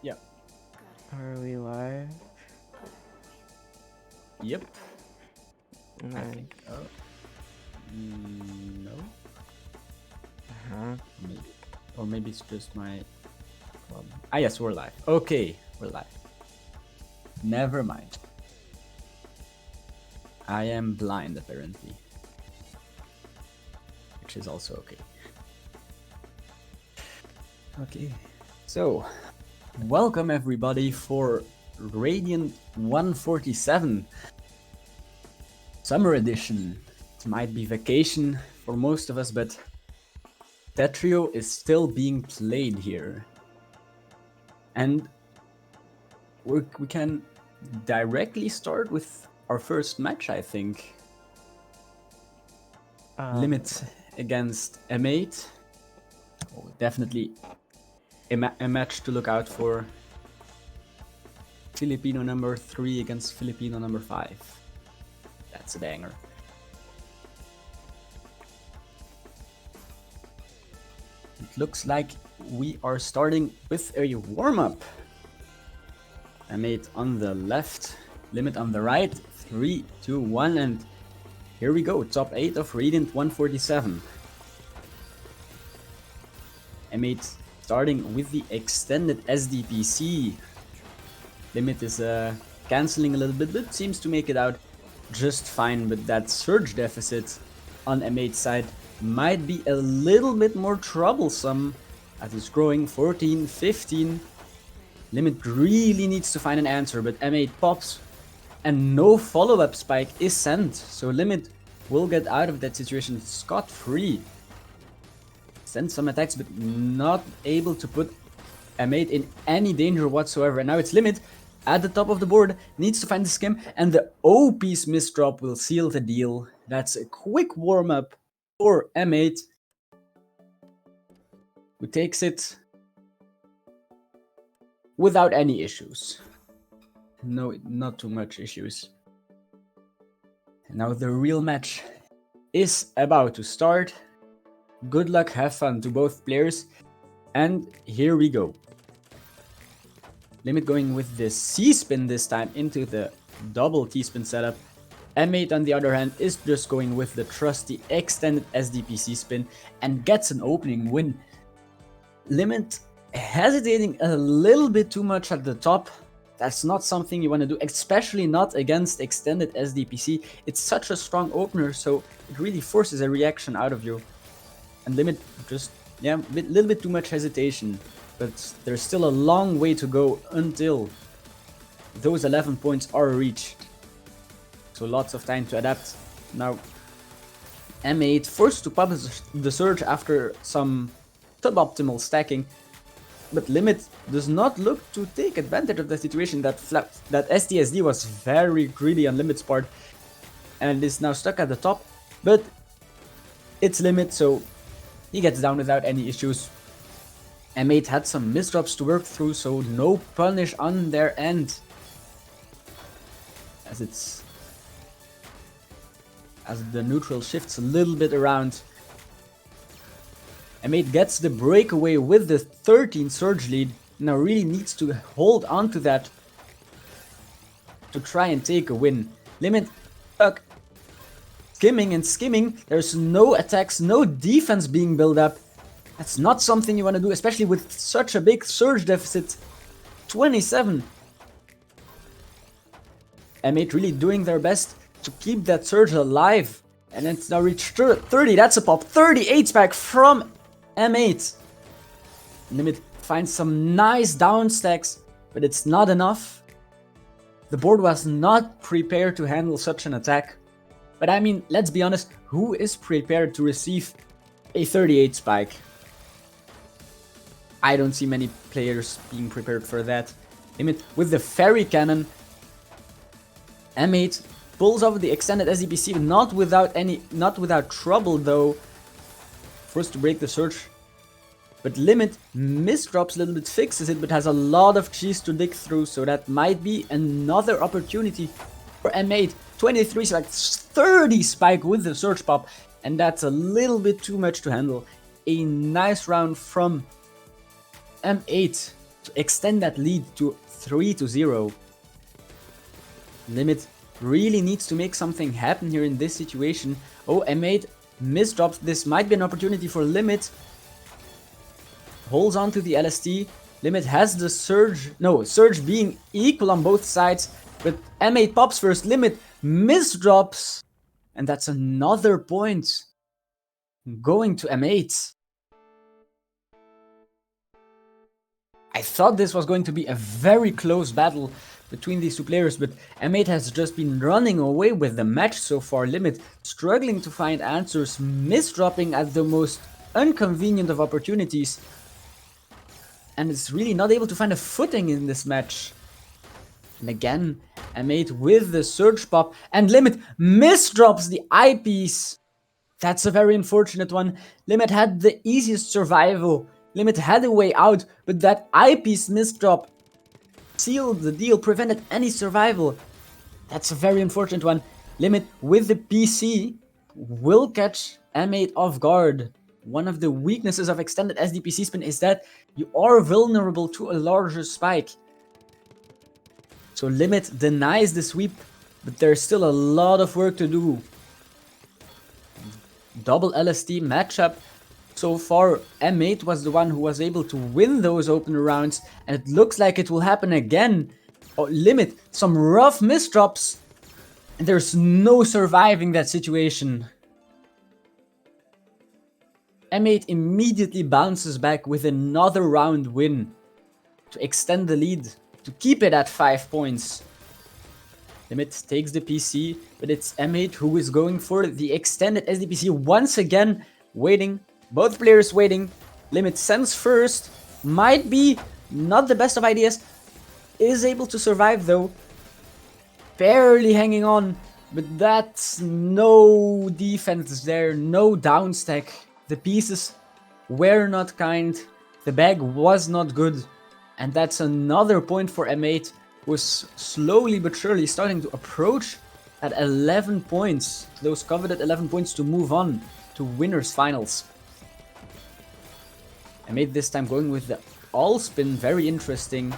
Yeah. Are we live? Yep. I Nice. think. No. Uh-huh. Maybe. Or maybe it's just my problem. Ah, yes, we're live. Okay, we're live. Never mind. I am blind, apparently. Which is also okay. Okay. So, welcome everybody for Radiant 147 Summer Edition. It might be vacation for most of us, but Tetrio is still being played here. And we can directly start with our first match, I think. Limit against M8. Oh, definitely a match to look out for. Filipino number 3 against Filipino number 5. That's a banger. It looks like we are starting with a warm-up. M8 on the left, Limit on the right. 3, 2, 1, and here we go. Top 8 of Radiant 147. M8 starting with the extended SDPC. Limit is cancelling a little bit, but seems to make it out just fine. But that surge deficit on M8's side might be a little bit more troublesome as it's growing 14, 15. Limit really needs to find an answer, but M8 pops and no follow-up spike is sent. So Limit will get out of that situation scot-free. Send some attacks, but not able to put M8 in any danger whatsoever. And now it's Limit at the top of the board, needs to find the skim, and the O-piece misdrop will seal the deal. That's a quick warm-up for M8, who takes it without any issues. No, not too much issues. And now the real match is about to start. Good luck, have fun to both players, and here we go. Limit going with the C-spin this time into the double T-spin setup. M8 on the other hand is just going with the trusty extended SDPC spin and gets an opening win. Limit hesitating a little bit too much at the top. That's not something you want to do, especially not against extended SDPC. It's such a strong opener, so it really forces a reaction out of you. And Limit just, yeah, a little bit too much hesitation. But there's still a long way to go until those 11 points are reached. So lots of time to adapt. Now, M8 forced to pop the surge after some suboptimal stacking. But Limit does not look to take advantage of the situation. That STSD was very greedy on Limit's part and is now stuck at the top. But it's Limit, so he gets down without any issues. M8 had some misdrops to work through, so no punish on their end. As the neutral shifts a little bit around. M8 gets the breakaway with the 13 surge lead. Now really needs to hold on to that to try and take a win. Limit stuck. Skimming and skimming. There's no attacks, no defense being built up. That's not something you want to do, especially with such a big surge deficit. 27. M8 really doing their best to keep that surge alive. And it's now reached 30. That's a pop. 38 spike from M8. Limit finds some nice down stacks, but it's not enough. The board was not prepared to handle such an attack. But I mean, let's be honest, who is prepared to receive a 38 spike? I don't see many players being prepared for that. Limit with the fairy cannon. M8 pulls off the extended SDPC, not without trouble though. Forced to break the surge. But Limit misdrops a little bit, fixes it, but has a lot of cheese to dig through, so that might be another opportunity for M8. 23 spike, 30 spike with the surge pop, and that's a little bit too much to handle. A nice round from M8. to extend that lead to 3-0. Limit really needs to make something happen here in this situation. Oh, M8 misdrops. This might be an opportunity for Limit. Holds on to the LST. Limit has the Surge. No, Surge being equal on both sides. But M8 pops first. Limit misdrops. And that's another point going to M8. I thought this was going to be a very close battle between these two players, but M8 has just been running away with the match so far. Limit struggling to find answers, misdropping at the most inconvenient of opportunities, and is really not able to find a footing in this match. And again, M8 with the Surge pop, and Limit misdrops the eyepiece. That's a very unfortunate one. Limit had the easiest survival. Limit had a way out, but that eyepiece misdrop sealed the deal, prevented any survival. That's a very unfortunate one. Limit with the PC will catch M8 off guard. One of the weaknesses of extended SDPC spin is that you are vulnerable to a larger spike. So Limit denies the sweep, but there's still a lot of work to do. Double LST matchup. So far, M8 was the one who was able to win those open rounds, and it looks like it will happen again. Oh, Limit, some rough misdrops, and there's no surviving that situation. M8 immediately bounces back with another round win to extend the lead, to keep it at 5 points. Limit takes the PC, but it's M8 who is going for the extended SDPC once again, waiting. Both players waiting. Limit sends first. Might be not the best of ideas. Is able to survive though. Barely hanging on. But that's no defense there. No down stack. The pieces were not kind. The bag was not good. And that's another point for M8. Who is slowly but surely starting to approach at 11 points. Those coveted 11 points to move on to winners finals. M8 this time going with the all spin, very interesting.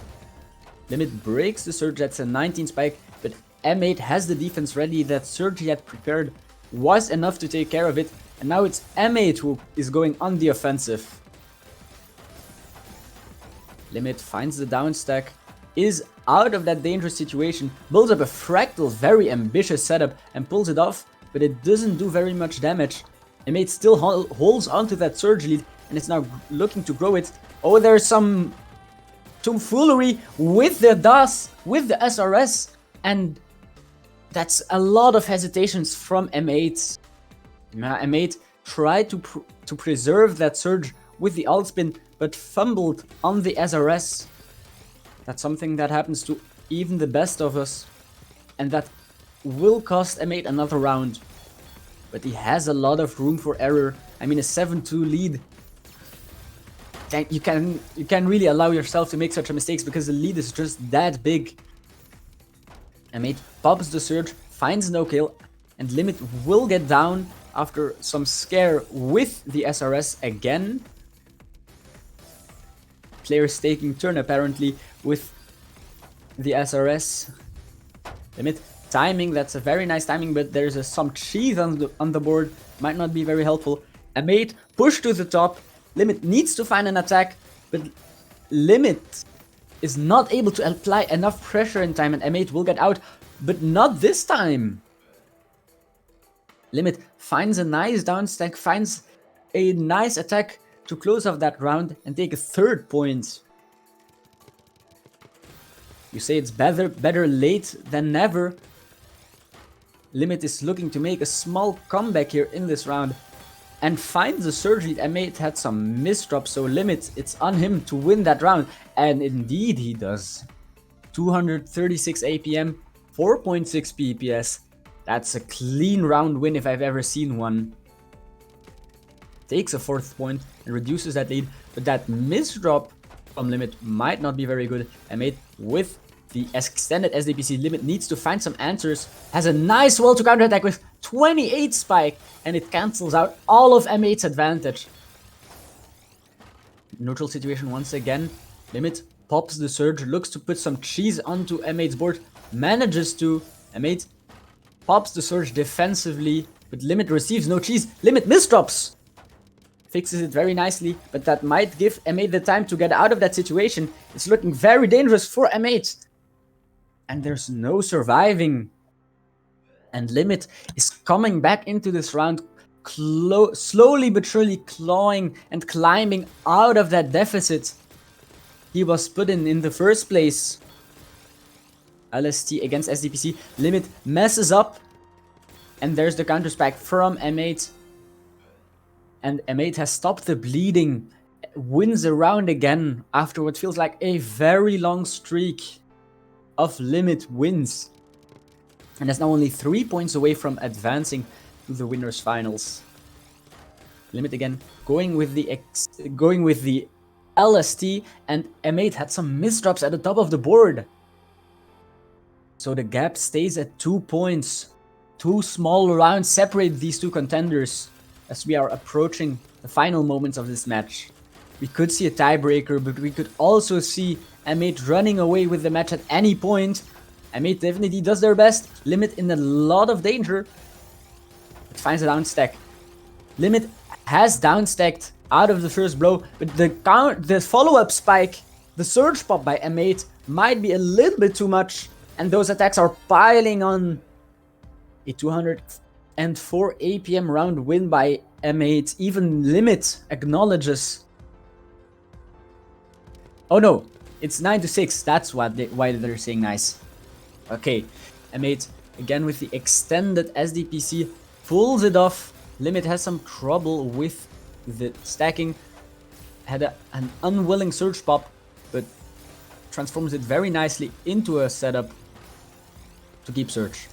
Limit breaks the Surge, that's a 19 spike, but M8 has the defense ready. That Surge he had prepared was enough to take care of it, and now it's M8 who is going on the offensive. Limit finds the down stack, is out of that dangerous situation, builds up a fractal, very ambitious setup, and pulls it off, but it doesn't do very much damage. M8 still holds onto that Surge lead, and it's now looking to grow it. Oh, there's some tomfoolery with the DOS, with the SRS, and that's a lot of hesitations from M8. M8 tried to preserve that Surge with the alt spin, but fumbled on the SRS. That's something that happens to even the best of us, and that will cost M8 another round. But he has a lot of room for error. I mean, a 7-2 lead. You can really allow yourself to make such a mistakes because the lead is just that big. M8 pops the Surge, finds no kill, and Limit will get down after some scare with the SRS again. Players taking turn apparently with the SRS. Limit timing, that's a very nice timing, but there's some cheese on the board, might not be very helpful. M8 push to the top. Limit needs to find an attack, but Limit is not able to apply enough pressure in time, and M8 will get out, but not this time. Limit finds a nice down stack, finds a nice attack to close off that round and take a 3rd point. You say it's better late than never. Limit is looking to make a small comeback here in this round and finds a Surge lead. M8 had some misdrops, so Limit, it's on him to win that round, and indeed he does. 236 APM, 4.6 PPS. That's a clean round win if I've ever seen one. Takes a 4th point and reduces that lead, but that misdrop from Limit might not be very good. M8 with the extended SDPC. Limit needs to find some answers. Has a nice wall to counterattack with 28 spike, and it cancels out all of M8's advantage. Neutral situation once again. Limit pops the surge, looks to put some cheese onto M8's board, manages to. M8 pops the surge defensively, but Limit receives no cheese. Limit misdrops! Fixes it very nicely, but that might give M8 the time to get out of that situation. It's looking very dangerous for M8. And there's no surviving. And Limit is coming back into this round, slowly but surely clawing and climbing out of that deficit he was put in the first place. LST against SDPC. Limit messes up. And there's the counter spike from M8. And M8 has stopped the bleeding. Wins a round again after what feels like a very long streak of Limit wins. And is now only 3 points away from advancing to the winners finals. Limit again going with the LST, and M8 had some misdrops at the top of the board. So the gap stays at 2 points. 2 small rounds separate these two contenders as we are approaching the final moments of this match. We could see a tiebreaker, but we could also see M8 running away with the match at any point. M8 definitely does their best. Limit in a lot of danger. It finds a down stack. Limit has downstacked out of the first blow, but the follow-up spike, the surge pop by M8 might be a little bit too much, and those attacks are piling on. A 204 APM round win by M8. Even Limit acknowledges. Oh no, it's 9-6. That's why they're saying nice. Okay, M8 again with the extended SDPC pulls it off. Limit has some trouble with the stacking. Had an unwilling surge pop, but transforms it very nicely into a setup to keep surge.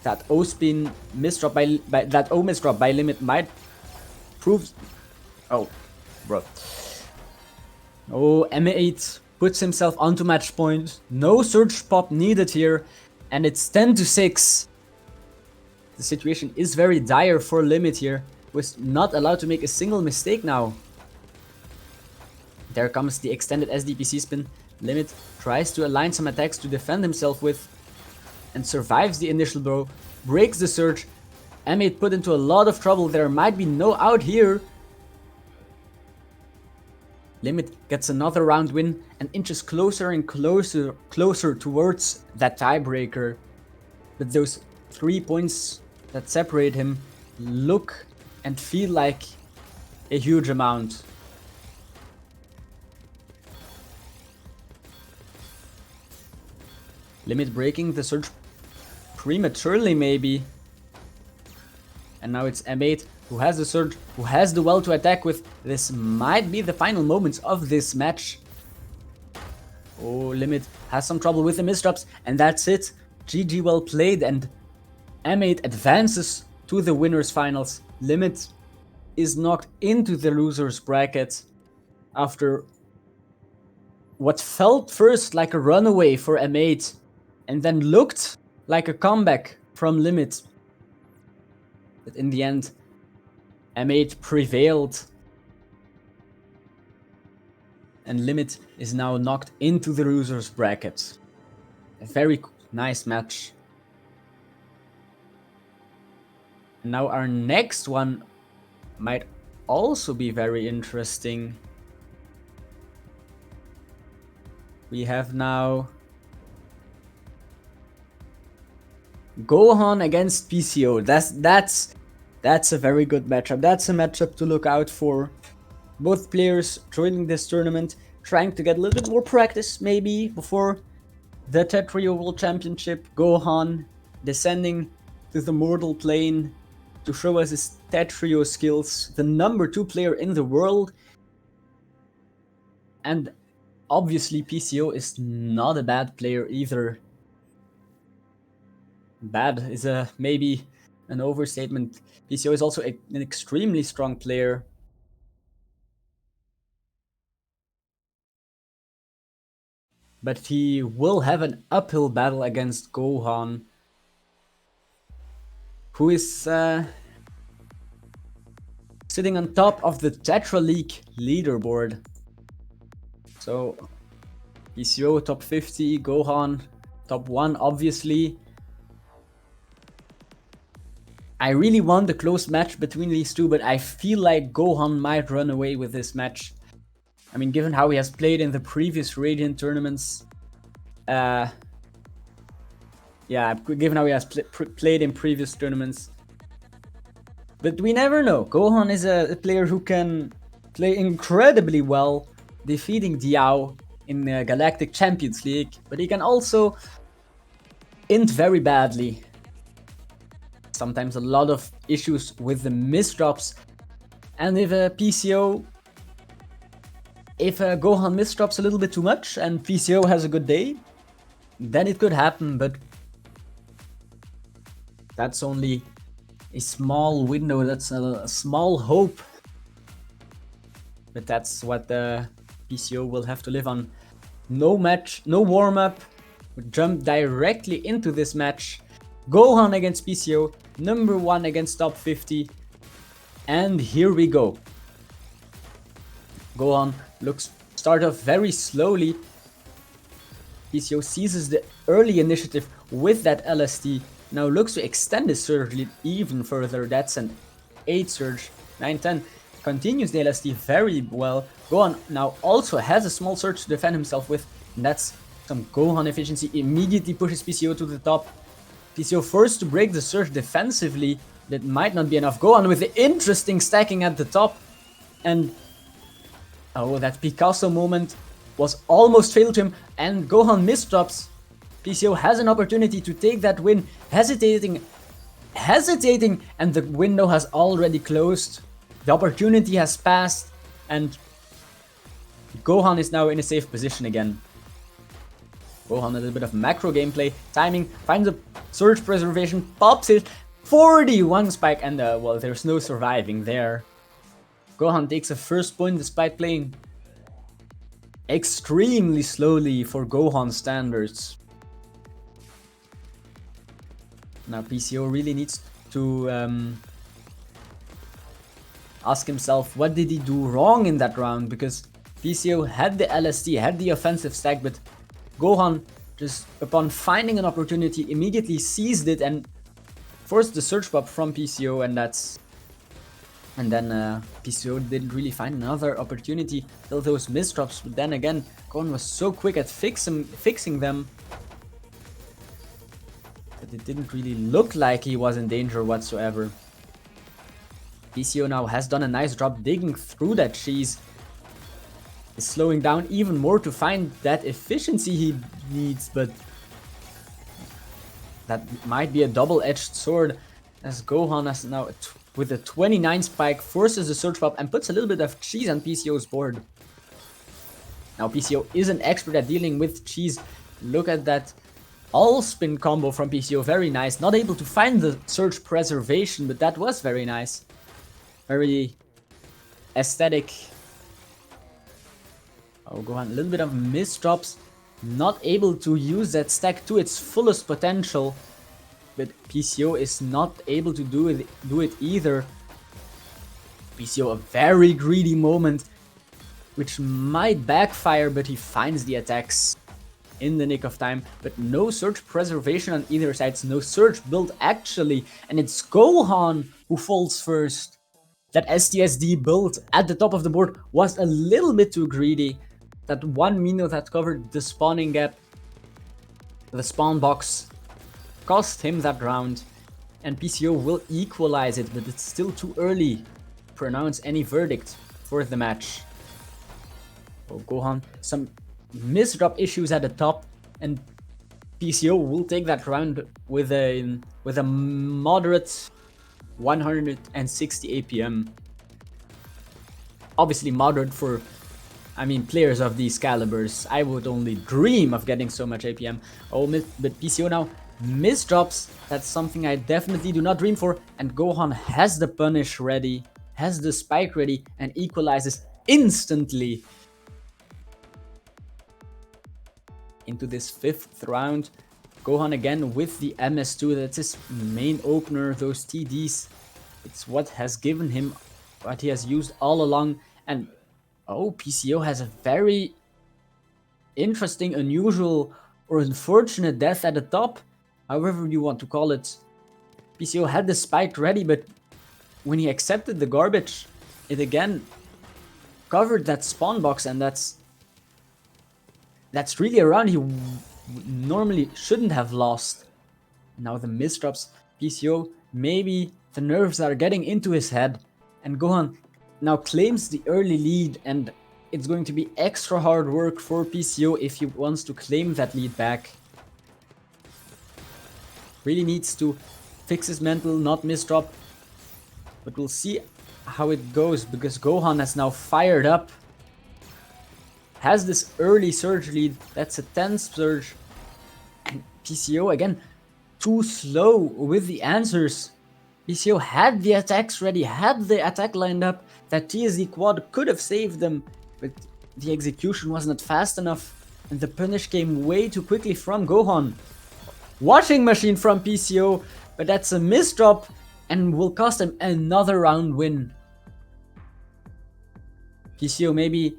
That O-spin misdrop by that O misdrop by Limit might prove. Oh, bro. Oh, M8 puts himself onto match point. No surge pop needed here, and it's 10-6. The situation is very dire for Limit here, who is not allowed to make a single mistake now. There comes the extended SDPC spin. Limit tries to align some attacks to defend himself with, and survives the initial blow, breaks the surge. M8 put into a lot of trouble. There might be no out here. Limit gets another round win and inches closer and closer towards that tiebreaker. But those 3 points that separate him look and feel like a huge amount. Limit breaking the surge prematurely maybe. And now it's M8 who has the surge, who has the well to attack with. This might be the final moments of this match. Oh, Limit has some trouble with the misdrops, and that's it. GG well played, and M8 advances to the winners finals. Limit is knocked into the losers bracket after what felt first like a runaway for M8 and then looked like a comeback from Limit. But in the end, M8 prevailed, and Limit is now knocked into the losers bracket. A very nice match. And now our next one might also be very interesting. We have now Gohan against PCO. That's a very good matchup. That's a matchup to look out for. Both players joining this tournament, trying to get a little bit more practice maybe before the Tetrio World Championship. Gohan descending to the mortal plane to show us his Tetrio skills. The number 2 player in the world. And obviously PCO is not a bad player either. Bad is maybe an overstatement. PCO is also an extremely strong player. But he will have an uphill battle against Gohan, who is sitting on top of the Tetra League leaderboard. So PCO top 50, Gohan top 1 obviously. I really want the close match between these two, but I feel like Gohan might run away with this match. I mean, given how he has played in the previous Radiant tournaments, yeah, given how he has played in previous tournaments. But we never know. Gohan is a player who can play incredibly well, defeating Diao in the Galactic Champions League, but he can also int very badly. Sometimes a lot of issues with the misdrops, and if Gohan misdrops a little bit too much and PCO has a good day, then it could happen, but that's only a small window, that's a small hope. But that's what the PCO will have to live on. No match, no warm-up, jump directly into this match. Gohan against PCO, number 1 against top 50, and here we go. Gohan start off very slowly. PCO seizes the early initiative with that LST. Now looks to extend his surge lead even further. That's an 8 surge, 9-10. Continues the LST very well. Gohan now also has a small surge to defend himself with. And that's some Gohan efficiency. Immediately pushes PCO to the top. PCO forced to break the surge defensively. That might not be enough. Gohan with the interesting stacking at the top. And oh, that Picasso moment was almost failed to him. And Gohan misdrops. PCO has an opportunity to take that win. Hesitating, and the window has already closed. The opportunity has passed, and Gohan is now in a safe position again. Gohan a little bit of macro gameplay, timing, finds a surge preservation, pops it, 41 spike, and well, there's no surviving there. Gohan takes a first point despite playing extremely slowly for Gohan standards. Now PCO really needs to ask himself what did he do wrong in that round, because PCO had the LST, had the offensive stack, but Gohan just upon finding an opportunity immediately seized it and forced the surge pop from PCO, and then PCO didn't really find another opportunity till those misdrops, but then again Gohan was so quick at fixing them that it didn't really look like he was in danger whatsoever. PCO now has done a nice job digging through that cheese. Is slowing down even more to find that efficiency he needs, but that might be a double-edged sword, as Gohan has now, with a 29 spike, forces the surge pop and puts a little bit of cheese on PCO's board. Now PCO is an expert at dealing with cheese. Look at that all-spin combo from PCO, very nice. Not able to find the surge preservation, but that was very nice. Very aesthetic. Oh, Gohan, a little bit of misdrops. Not able to use that stack to its fullest potential. But PCO is not able to do it either. PCO, a very greedy moment, which might backfire, but he finds the attacks in the nick of time. But no surge preservation on either side, no surge build actually, and it's Gohan who falls first. That STSD build at the top of the board was a little bit too greedy. That one Mino that covered the spawning gap, the spawn box, cost him that round. And PCO will equalize it, but it's still too early to pronounce any verdict for the match. Oh, Gohan, some misdrop issues at the top, and PCO will take that round with a moderate 160 APM. Obviously moderate for, I mean, players of these calibers. I would only dream of getting so much APM. Oh, but PCO now misdrops. That's something I definitely do not dream for. And Gohan has the punish ready, has the spike ready, and equalizes instantly. Into this 5th round. Gohan again with the MS2, that's his main opener, those TDs. It's what has given him what he has used all along. And oh, PCO has a very interesting, unusual, or unfortunate death at the top, however you want to call it. PCO had the spike ready, but when he accepted the garbage, it again covered that spawn box, and that's really a round he normally shouldn't have lost. Now the misdrops, PCO, maybe the nerves are getting into his head, and Gohan now claims the early lead, and it's going to be extra hard work for PCO if he wants to claim that lead back. Really needs to fix his mental, not misdrop, but we'll see how it goes, because Gohan has now fired up. Has this early surge lead, that's a tense surge, and PCO again too slow with the answers. PCO had the attacks ready, had the attack lined up, that TSD quad could have saved them, but the execution was not fast enough, and the punish came way too quickly from Gohan. Washing machine from PCO, but that's a misdrop and will cost him another round win. PCO maybe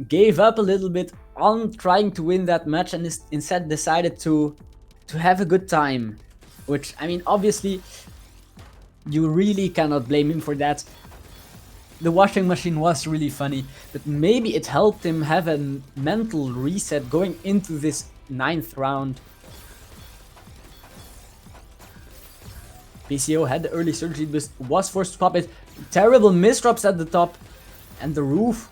gave up a little bit on trying to win that match and instead decided to have a good time. Which, I mean, obviously, you really cannot blame him for that. The washing machine was really funny, but maybe it helped him have a mental reset going into this 9th round. PCO had the early surgery, but was forced to pop it. Terrible misdrops at the top, and the roof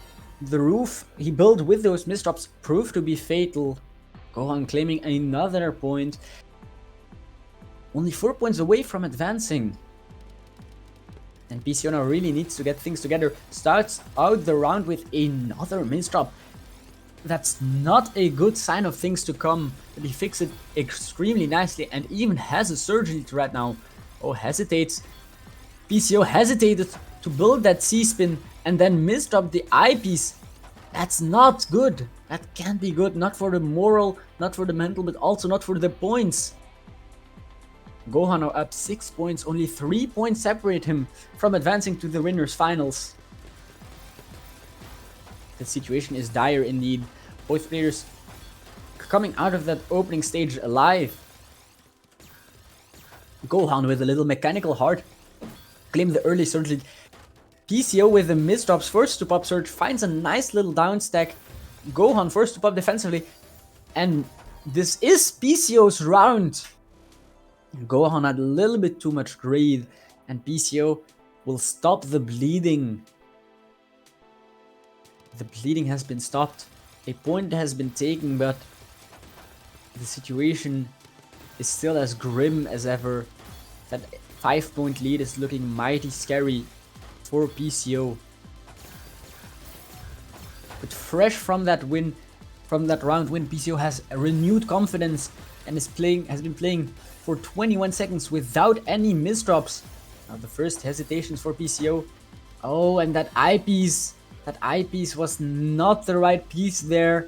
he built with those misdrops proved to be fatal. Gohan claiming another point. Only 4 points away from advancing. And PCO now really needs to get things together. Starts out the round with another misdrop. That's not a good sign of things to come, but he fixed it extremely nicely and even has a surge lead right now. Oh, hesitates. PCO hesitated to build that C-spin and then misdropped the eyepiece. That's not good. That can't be good. Not for the moral, not for the mental, but also not for the points. Gohan now up 6 points. Only 3 points separate him from advancing to the winners finals. The situation is dire indeed. Both players coming out of that opening stage alive. Gohan with a little mechanical heart claimed the early surge lead. PCO with the misdrops, forced to pop surge, finds a nice little down stack. Gohan forced to pop defensively, and this is PCO's round. Gohan had a little bit too much greed, and PCO will stop the bleeding. The bleeding has been stopped. A point has been taken, but the situation is still as grim as ever. That 5-point lead is looking mighty scary for PCO. But fresh from that win, from that round win, PCO has a renewed confidence and has been playing for 21 seconds without any misdrops. Now the first hesitations for PCO. Oh, and that eyepiece was not the right piece there.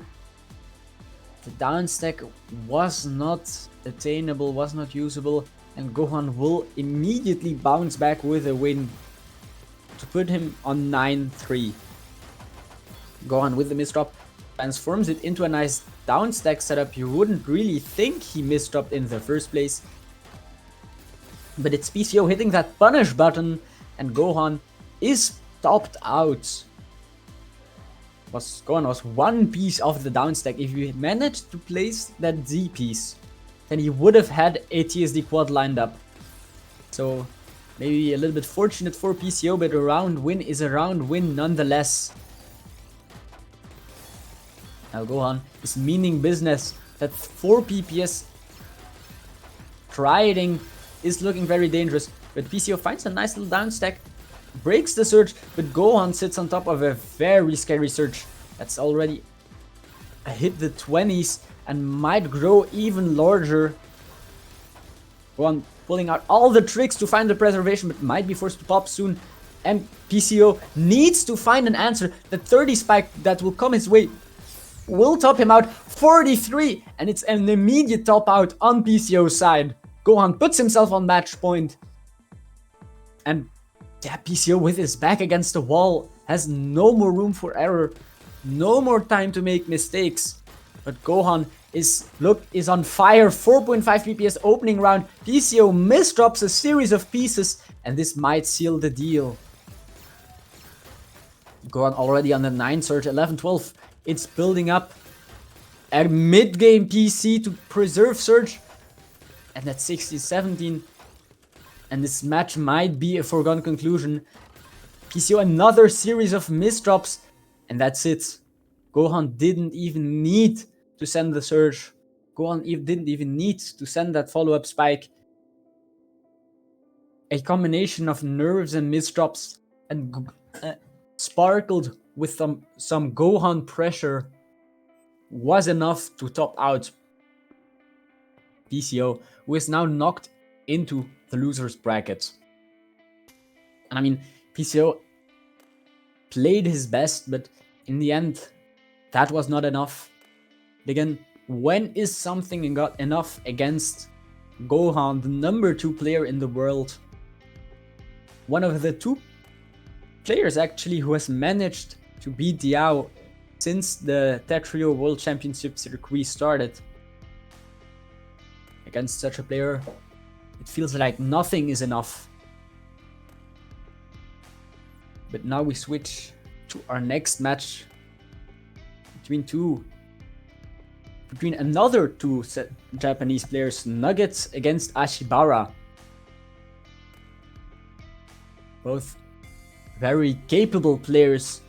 The down stack was not attainable, was not usable, and Gohan will immediately bounce back with a win to put him on 9-3. Gohan with the misdrop transforms it into a nice down stack setup. You wouldn't really think he misdropped in the first place. But it's PCO hitting that punish button, and Gohan is topped out. Gohan was one piece off the down stack. If you managed to place that Z piece, then he would have had a TSD quad lined up. So maybe a little bit fortunate for PCO, but a round win is a round win nonetheless. Now Gohan is meaning business. That 4 PPS triding is looking very dangerous, but PCO finds a nice little down stack, breaks the surge, but Gohan sits on top of a very scary surge. That's already hit the 20s and might grow even larger. Gohan pulling out all the tricks to find the preservation, but might be forced to pop soon. And PCO needs to find an answer. The 30 spike that will come his way will top him out. 43, and it's an immediate top out on PCO's side. Gohan puts himself on match point. And yeah, PCO with his back against the wall has no more room for error. No more time to make mistakes. But Gohan is on fire. 4.5 BPS opening round. PCO misdrops a series of pieces, and this might seal the deal. Gohan already on the 9 surge, 11-12. It's building up. A mid-game PC to preserve Surge. And that's 60-17. And this match might be a foregone conclusion. PCO another series of misdrops. And that's it. Gohan didn't even need to send the Surge. Gohan didn't even need to send that follow-up spike. A combination of nerves and misdrops and sparkled with some Gohan pressure was enough to top out PCO, who is now knocked into the loser's bracket. And I mean, PCO played his best, but in the end, that was not enough. Again, when is something enough against Gohan, the number 2 player in the world? One of the 2 players actually who has managed to beat Diao since the Tetrio World Championship circuit started. Against such a player, it feels like nothing is enough. But now we switch to our next match between another 2 Japanese players, Nuggets against Ashibara. Both very capable players.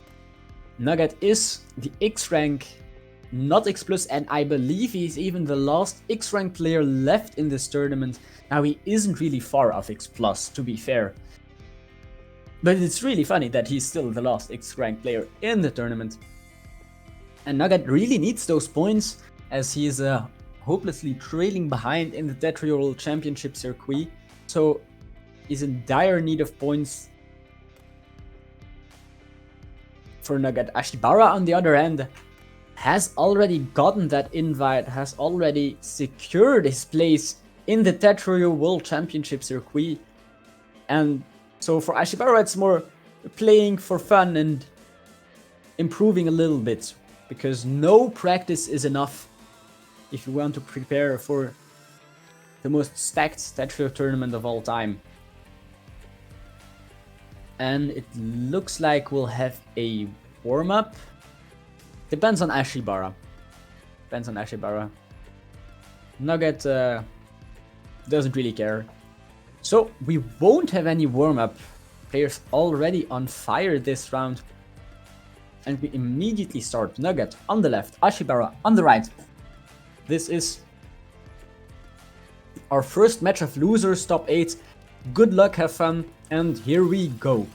Nugget is the X rank, not X plus, and I believe he's even the last X rank player left in this tournament. Now he isn't really far off X plus, to be fair. But it's really funny that he's still the last X rank player in the tournament. And Nugget really needs those points, as he is hopelessly trailing behind in the Tetrio World Championship circuit. So he's in dire need of points for Nugget. Ashibara, on the other hand, has already gotten that invite, has already secured his place in the Tetrio World Championship circuit. And so for Ashibara, it's more playing for fun and improving a little bit, because no practice is enough if you want to prepare for the most stacked Tetrio tournament of all time. And it looks like we'll have a warm-up. Depends on Ashibara. Nugget doesn't really care. So we won't have any warm-up. Players already on fire this round. And we immediately start. Nugget on the left, Ashibara on the right. This is our first match of losers, top 8. Good luck, have fun, and here we go.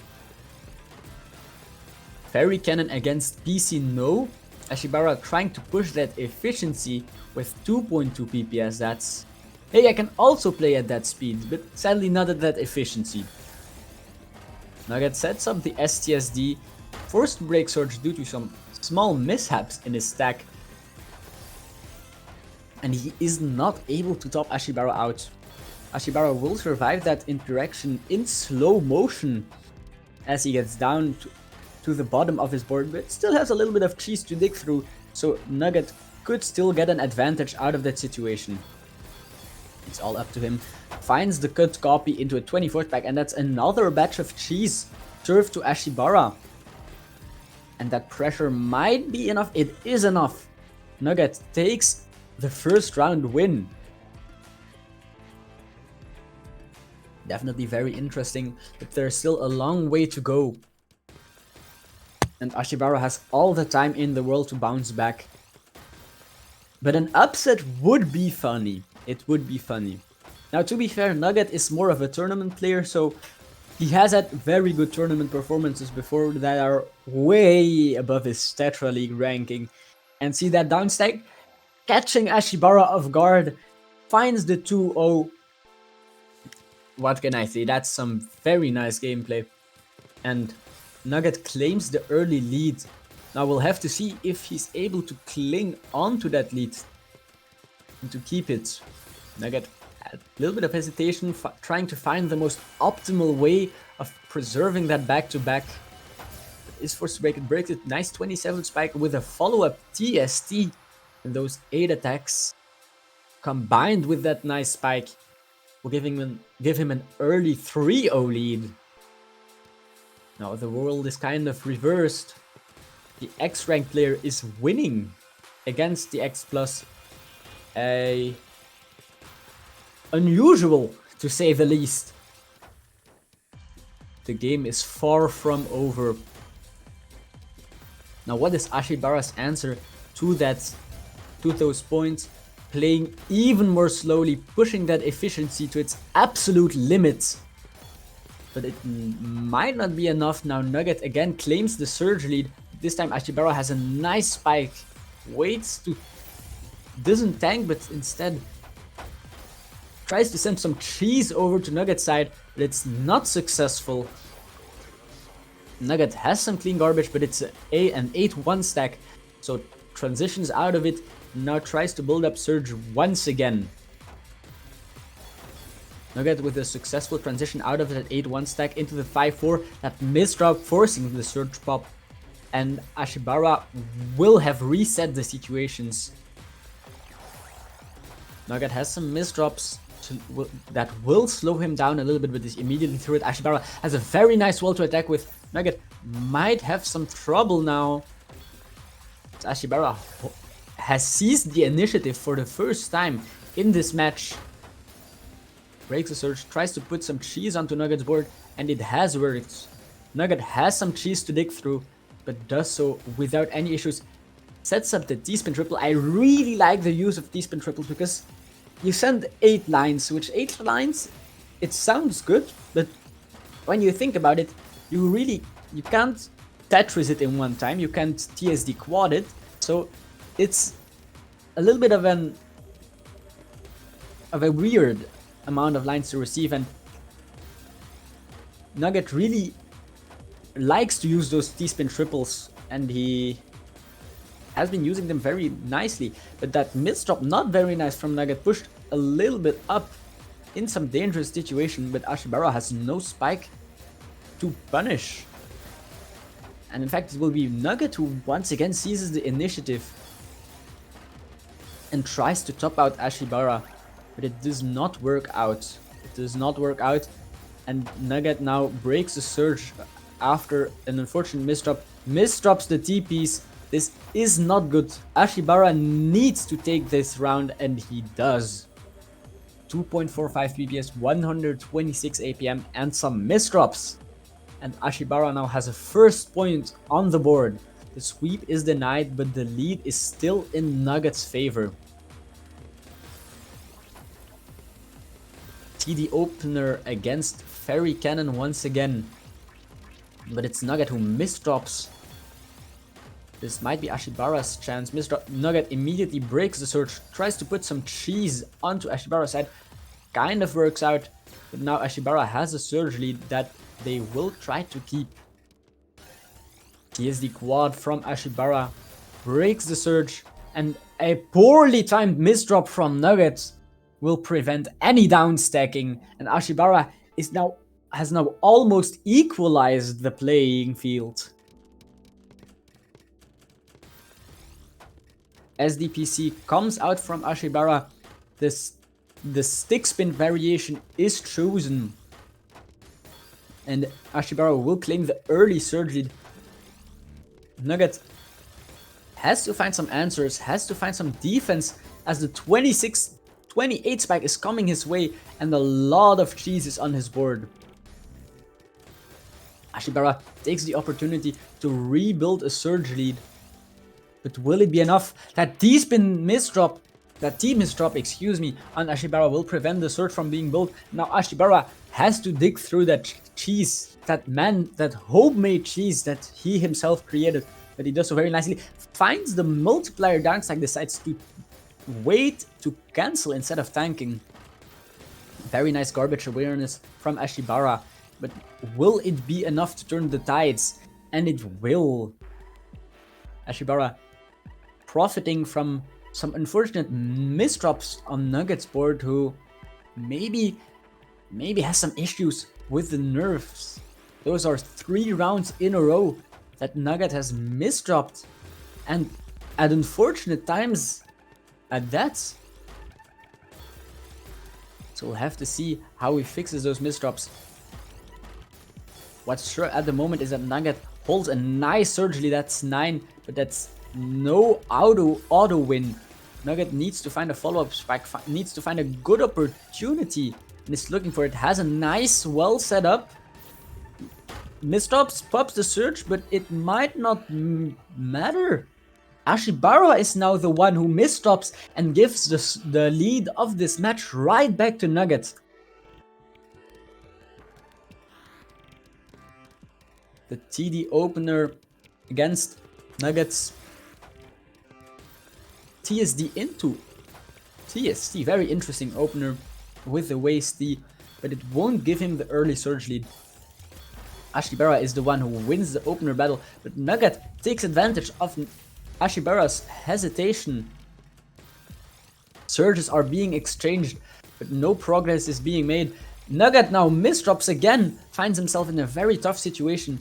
Fairy Cannon against PC No. Ashibara trying to push that efficiency with 2.2 PPS. That's... Hey, I can also play at that speed, but sadly not at that efficiency. Nugget sets up the STSD, forced to break Surge due to some small mishaps in his stack. And he is not able to top Ashibara out. Ashibara will survive that interaction in slow motion as he gets down to the bottom of his board, but still has a little bit of cheese to dig through, so Nugget could still get an advantage out of that situation. It's all up to him. Finds the cut copy into a 24th pack, and that's another batch of cheese served to Ashibara. And that pressure might be enough. It is enough. Nugget takes the first round win. Definitely very interesting, but there's still a long way to go. And Ashibara has all the time in the world to bounce back. But an upset would be funny. It would be funny. Now, to be fair, Nugget is more of a tournament player, so he has had very good tournament performances before that are way above his Tetra League ranking. And see that downstack? Catching Ashibara off guard, finds the 2-0. What can I say? That's some very nice gameplay. And Nugget claims the early lead. Now we'll have to see if he's able to cling onto that lead and to keep it. Nugget had a little bit of hesitation, trying to find the most optimal way of preserving that back-to-back. Is forced to break it. Breaks it. Nice 27 spike with a follow-up TST. And those 8 attacks, combined with that nice spike, will give him an early 3-0 lead. Now the world is kind of reversed. The X-rank player is winning against the X+. Unusual, to say the least. The game is far from over. Now what is Ashibara's answer to those points? Playing even more slowly, pushing that efficiency to its absolute limits. But it might not be enough. Now Nugget again claims the surge lead. This time Ashibara has a nice spike. Waits to... doesn't tank, but instead tries to send some cheese over to Nugget's side, but it's not successful. Nugget has some clean garbage, but it's an 8-1 stack, so transitions out of it, now tries to build up surge once again. Nugget with a successful transition out of that 8-1 stack into the 5-4, that misdrop forcing the surge pop, and Ashibara will have reset the situations. Nugget has some misdrops that will slow him down a little bit, but is immediately through it. Ashibara has a very nice wall to attack with. Nugget might have some trouble now. Ashibara has seized the initiative for the first time in this match. Breaks the surge, tries to put some cheese onto Nugget's board, and it has worked. Nugget has some cheese to dig through, but does so without any issues. Sets up the T-spin triple. I really like the use of T-spin triples because you send 8 lines, which 8 lines, it sounds good, but when you think about it, you can't Tetris it in one time, you can't TSD quad it, so it's a little bit of a weird amount of lines to receive, and Nugget really likes to use those T-spin triples, and he has been using them very nicely, but that misdrop not very nice from Nugget, pushed a little bit up in some dangerous situation, but Ashibara has no spike to punish. And in fact, it will be Nugget who once again seizes the initiative and tries to top out Ashibara, but it does not work out. It does not work out, and Nugget now breaks the surge after an unfortunate misdrop, misdrops the TPs. This is not good. Ashibara needs to take this round, and he does. 2.45 PPS, 126 APM, and some misdrops. And Ashibara now has a first point on the board. The sweep is denied, but the lead is still in Nugget's favor. TD opener against Fairy Cannon once again. But it's Nugget who misdrops. This might be Ashibara's chance. Nugget immediately breaks the surge, tries to put some cheese onto Ashibara's side. Kind of works out, but now Ashibara has a surge lead that they will try to keep. TSD quad from Ashibara breaks the surge, and a poorly timed misdrop from Nugget will prevent any down stacking, and Ashibara has now almost equalized the playing field. SDPC comes out from Ashibara. The stick spin variation is chosen, and Ashibara will claim the early surge lead. Nugget has to find some answers, has to find some defense, as the 28 spike is coming his way and a lot of cheese is on his board. Ashibara takes the opportunity to rebuild a surge lead. But will it be enough? That T-spin misdrop, excuse me, on Ashibara will prevent the surge from being built. Now Ashibara has to dig through that cheese, that homemade cheese that he himself created, but he does so very nicely. Finds the multiplier downstack, decides to wait to cancel instead of tanking. Very nice garbage awareness from Ashibara, but will it be enough to turn the tides? And it will. Ashibara profiting from some unfortunate misdrops on Nugget's board, who maybe has some issues with the nerfs. Those are 3 rounds in a row that Nugget has misdropped, and at unfortunate times at that. So we'll have to see how he fixes those misdrops. What's sure at the moment is that Nugget holds a nice surge lead. That's 9, but that's no auto win. Nugget needs to find a follow-up spike, needs to find a good opportunity, and is looking for it. Has a nice, well set up. Misdrops, pops the surge, but it might not matter. Ashibara is now the one who misdrops and gives the lead of this match right back to Nugget. The TD opener against Nuggets. TSD into TST. Very interesting opener with the waste D, but it won't give him the early surge lead. Ashibara is the one who wins the opener battle, but Nugget takes advantage of Ashibara's hesitation. Surges are being exchanged, but no progress is being made. Nugget now misdrops again, finds himself in a very tough situation,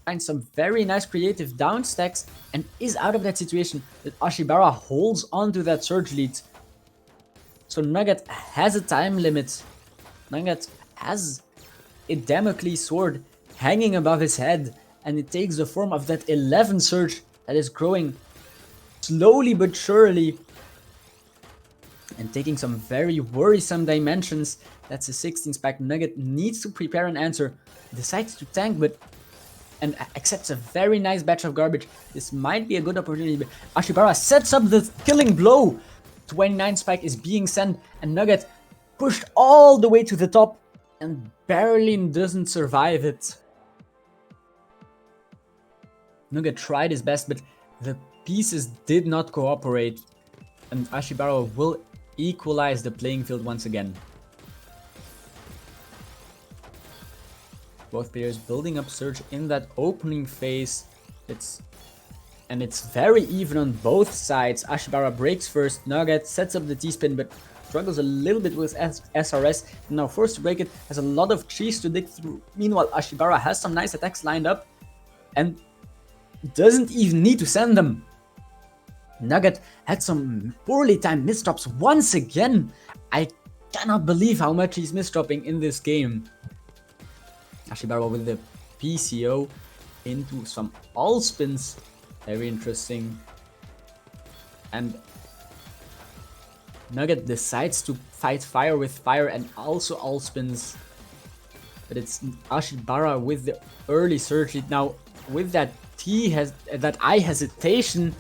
finds some very nice creative down stacks, and is out of that situation. But Ashibara holds onto that surge lead. So Nugget has a time limit. Nugget has a Damocles sword hanging above his head, and it takes the form of that 11 surge that is growing slowly but surely and taking some very worrisome dimensions. That's a 16 spike. Nugget needs to prepare an answer, decides to tank, but and accepts a very nice batch of garbage. This might be a good opportunity, but Ashibara sets up the killing blow. 29 spike is being sent, and Nugget pushed all the way to the top and barely doesn't survive it. Nugget tried his best, but the pieces did not cooperate, and Ashibara will equalize the playing field once again. Both players building up surge in that opening phase. It's very even on both sides. Ashibara breaks first, Nugget sets up the T-spin, but struggles a little bit with SRS. Now forced to break it, has a lot of cheese to dig through. Meanwhile, Ashibara has some nice attacks lined up and doesn't even need to send them. Nugget had some poorly timed misdrops once again. I cannot believe how much he's misdropping in this game. Ashibara with the PCO into some all spins. Very interesting. And Nugget decides to fight fire with fire and also all spins. But it's Ashibara with the early surge lead. Now with that eye hesitation,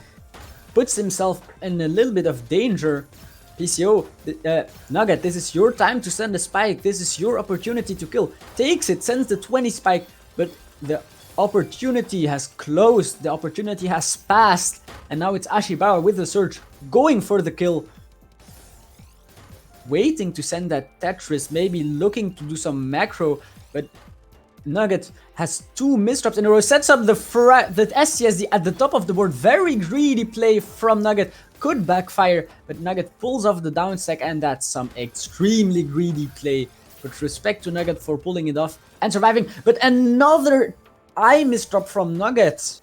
puts himself in a little bit of danger. PCO, Nugget, this is your time to send a spike. This is your opportunity to kill. Takes it, sends the 20 spike, but the opportunity has closed. The opportunity has passed, and now it's Ashibara with the surge, going for the kill. Waiting to send that Tetris, maybe looking to do some macro, but Nugget has 2 misdrops in a row, sets up the SCSD at the top of the board. Very greedy play from Nugget, could backfire, but Nugget pulls off the down stack, and that's some extremely greedy play. But respect to Nugget for pulling it off and surviving, but another eye misdrop from Nugget.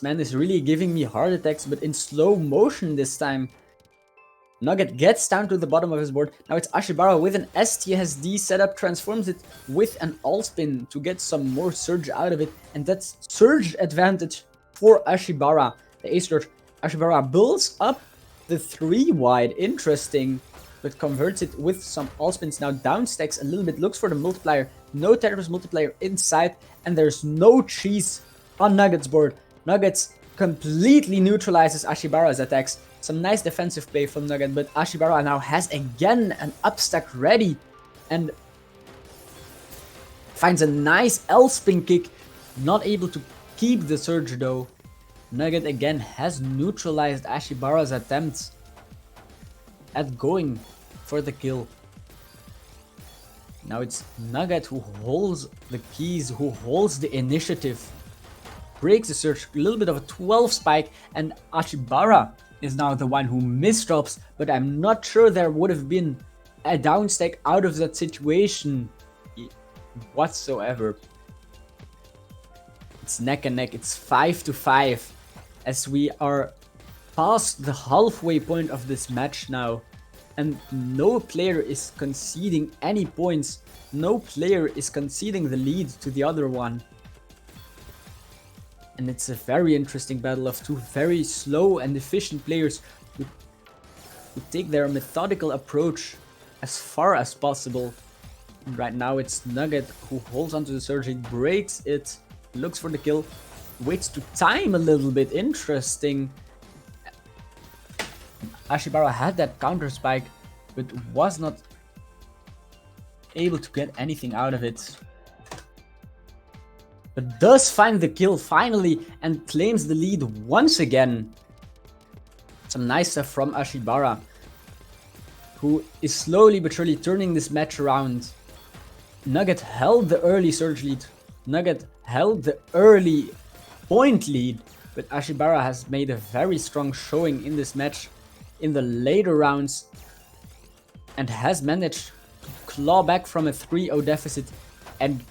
Man is really giving me heart attacks, but in slow motion this time. Nugget gets down to the bottom of his board. Now it's Ashibara with an STSD setup, transforms it with an all spin to get some more surge out of it, and that's surge advantage for Ashibara. The ace surge. Ashibara builds up the 3 wide, interesting, but converts it with some all spins. Now down stacks a little bit, looks for the multiplier. No Tetris multiplier inside, and there's no cheese on Nugget's board. Nuggets completely neutralizes Ashibara's attacks. Some nice defensive play from Nugget, but Ashibara now has again an upstack ready and finds a nice L-spin kick. Not able to keep the surge though. Nugget again has neutralized Ashibara's attempts at going for the kill. Now it's Nugget who holds the keys, who holds the initiative. Breaks the surge, a little bit of a 12 spike, and Ashibara is now the one who misdrops, but I'm not sure there would have been a down stack out of that situation whatsoever. It's neck and neck, it's 5-5 as we are past the halfway point of this match now, and no player is conceding any points. No player is conceding the lead to the other one. And it's a very interesting battle of two very slow and efficient players who take their methodical approach as far as possible. And right now it's Nugget who holds onto the surge, he breaks it, looks for the kill, waits to time a little bit. Interesting. Ashibara had that counter spike, but was not able to get anything out of it. But does find the kill finally and claims the lead once again. Some nice stuff from Ashibara, who is slowly but surely turning this match around. Nugget held the early surge lead. Nugget held the early point lead, but Ashibara has made a very strong showing in this match in the later rounds and has managed to claw back from a 3-0 deficit and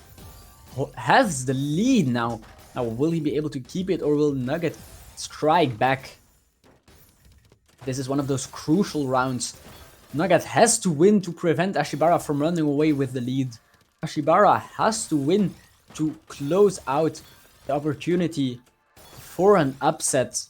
has the lead now. Now, will he be able to keep it, or will Nugget strike back? This is one of those crucial rounds. Nugget has to win to prevent Ashibara from running away with the lead. Ashibara has to win to close out the opportunity for an upset.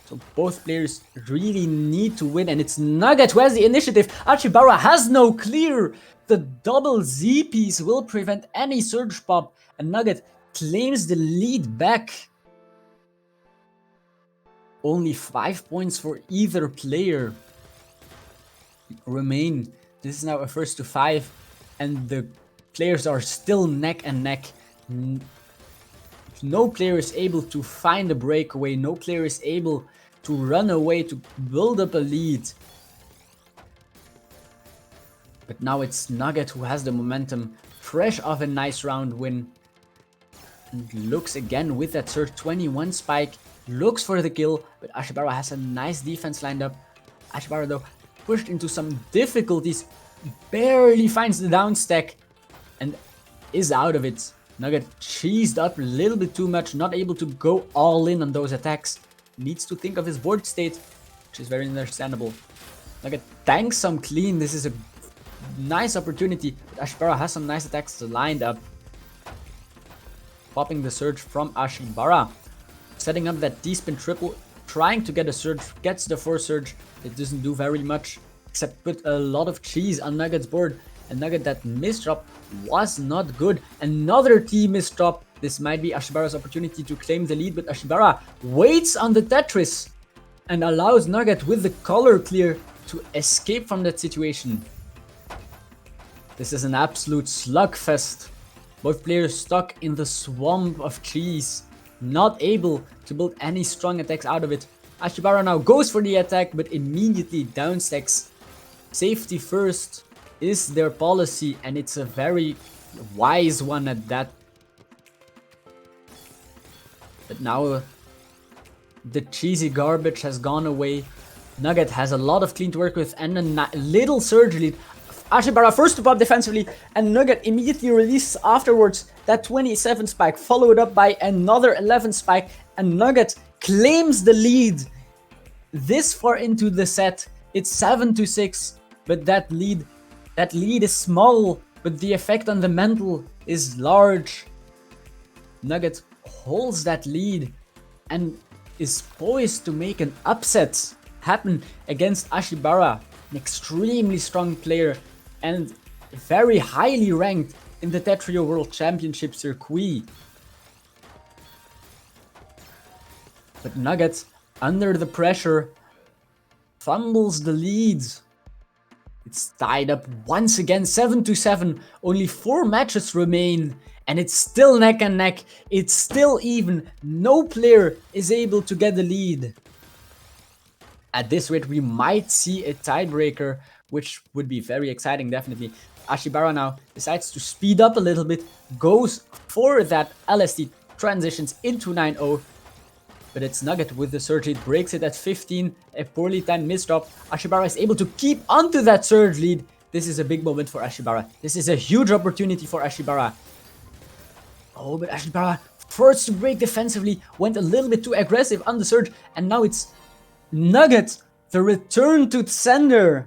So both players really need to win, and it's Nugget who has the initiative. Ashibara has no clear. The double Z piece will prevent any surge pop, and Nugget claims the lead back. Only 5 points for either player remain. This is now a first to 5, and the players are still neck and neck. No player is able to find a breakaway. No player is able to run away to build up a lead. But now it's Nugget who has the momentum, fresh off a nice round win. And looks again with that surge 21 spike, looks for the kill, but Ashibara has a nice defense lined up. Ashibara though pushed into some difficulties, barely finds the down stack and is out of it. Nugget cheesed up a little bit too much, not able to go all in on those attacks. Needs to think of his board state, which is very understandable. Nugget tanks some clean. This is a nice opportunity. Ashibara has some nice attacks lined up. Popping the surge from Ashibara. Setting up that D-spin triple, trying to get a surge, gets the 4 surge. It doesn't do very much, except put a lot of cheese on Nugget's board. And Nugget, that misdrop was not good. Another T misdrop. This might be Ashibara's opportunity to claim the lead, but Ashibara waits on the Tetris and allows Nugget with the color clear to escape from that situation. This is an absolute slugfest. Both players stuck in the swamp of cheese, not able to build any strong attacks out of it. Ashibara now goes for the attack, but immediately downstacks. Safety first is their policy, and it's a very wise one at that. But now the cheesy garbage has gone away. Nugget has a lot of clean to work with and a little surge lead. Ashibara first to pop defensively, and Nugget immediately releases afterwards that 27 spike, followed up by another 11 spike, and Nugget claims the lead. This far into the set, it's 7-6, but that lead is small, but the effect on the mental is large. Nugget holds that lead and is poised to make an upset happen against Ashibara, an extremely strong player and very highly ranked in the Tetrio World Championship circuit. But Nugget, under the pressure, fumbles the lead. It's tied up once again, 7-7. Only 4 matches remain, and it's still neck and neck. It's still even. No player is able to get the lead. At this rate, we might see a tiebreaker, which would be very exciting, definitely. Ashibara now decides to speed up a little bit, goes for that LSD, transitions into 9-0. But it's Nugget with the surge lead, breaks it at 15, a poorly timed misdrop. Ashibara is able to keep onto that surge lead. This is a big moment for Ashibara. This is a huge opportunity for Ashibara. Oh, but Ashibara forced to break defensively, went a little bit too aggressive on the surge, and now it's Nugget, the return to sender.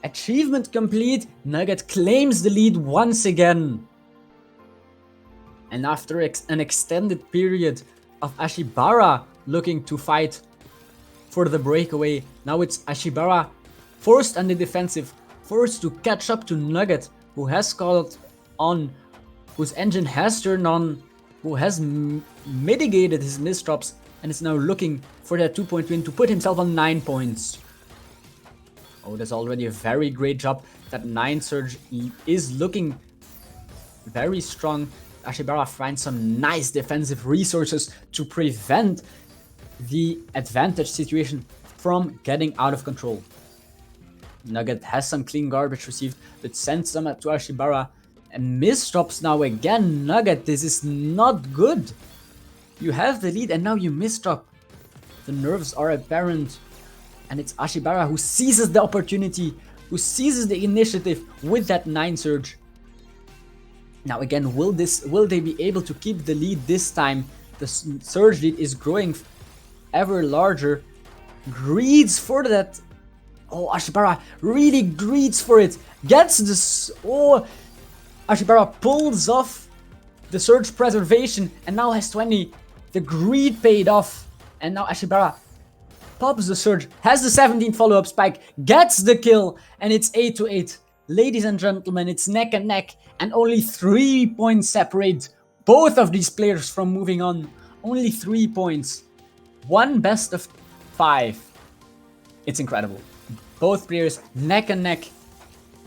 Achievement complete, Nugget claims the lead once again. And after an extended period of Ashibara looking to fight for the breakaway, now it's Ashibara forced on the defensive, forced to catch up to Nugget, who has caught on, whose engine has turned on, who has mitigated his misdrops, and is now looking for that 2-point win to put himself on 9 points. Oh, that's already a very great job. That 9 surge is looking very strong. Ashibara finds some nice defensive resources to prevent the advantage situation from getting out of control. Nugget has some clean garbage received, but sends some to Ashibara and misdrops now again. Nugget, this is not good. You have the lead and now you misdrop. The nerves are apparent, and it's Ashibara who seizes the opportunity, who seizes the initiative with that 9 surge. Now again, will they be able to keep the lead this time? The surge lead is growing ever larger. Greeds for that. Oh, Ashibara really greeds for it. Gets this. Oh, Ashibara pulls off the surge preservation and now has 20. The greed paid off. And now Ashibara pops the surge, has the 17th follow-up spike, gets the kill, and it's 8-8. Ladies and gentlemen, it's neck and neck, and only 3 points separate both of these players from moving on. Only 3 points. One best of 5. It's incredible. Both players neck and neck.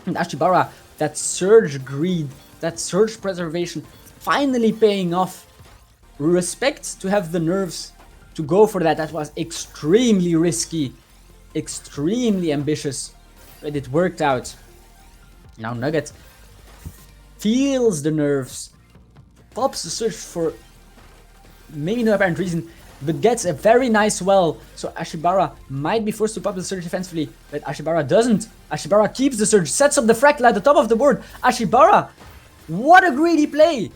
And Ashibara, that surge greed, that surge preservation, finally paying off. Respect to have the nerves to go for that. That was extremely risky, extremely ambitious, but it worked out. Now Nugget feels the nerves, pops the surge for maybe no apparent reason, but gets a very nice well. So Ashibara might be forced to pop the surge defensively, but Ashibara doesn't. Ashibara keeps the surge, sets up the fractal at the top of the board. Ashibara, what a greedy play!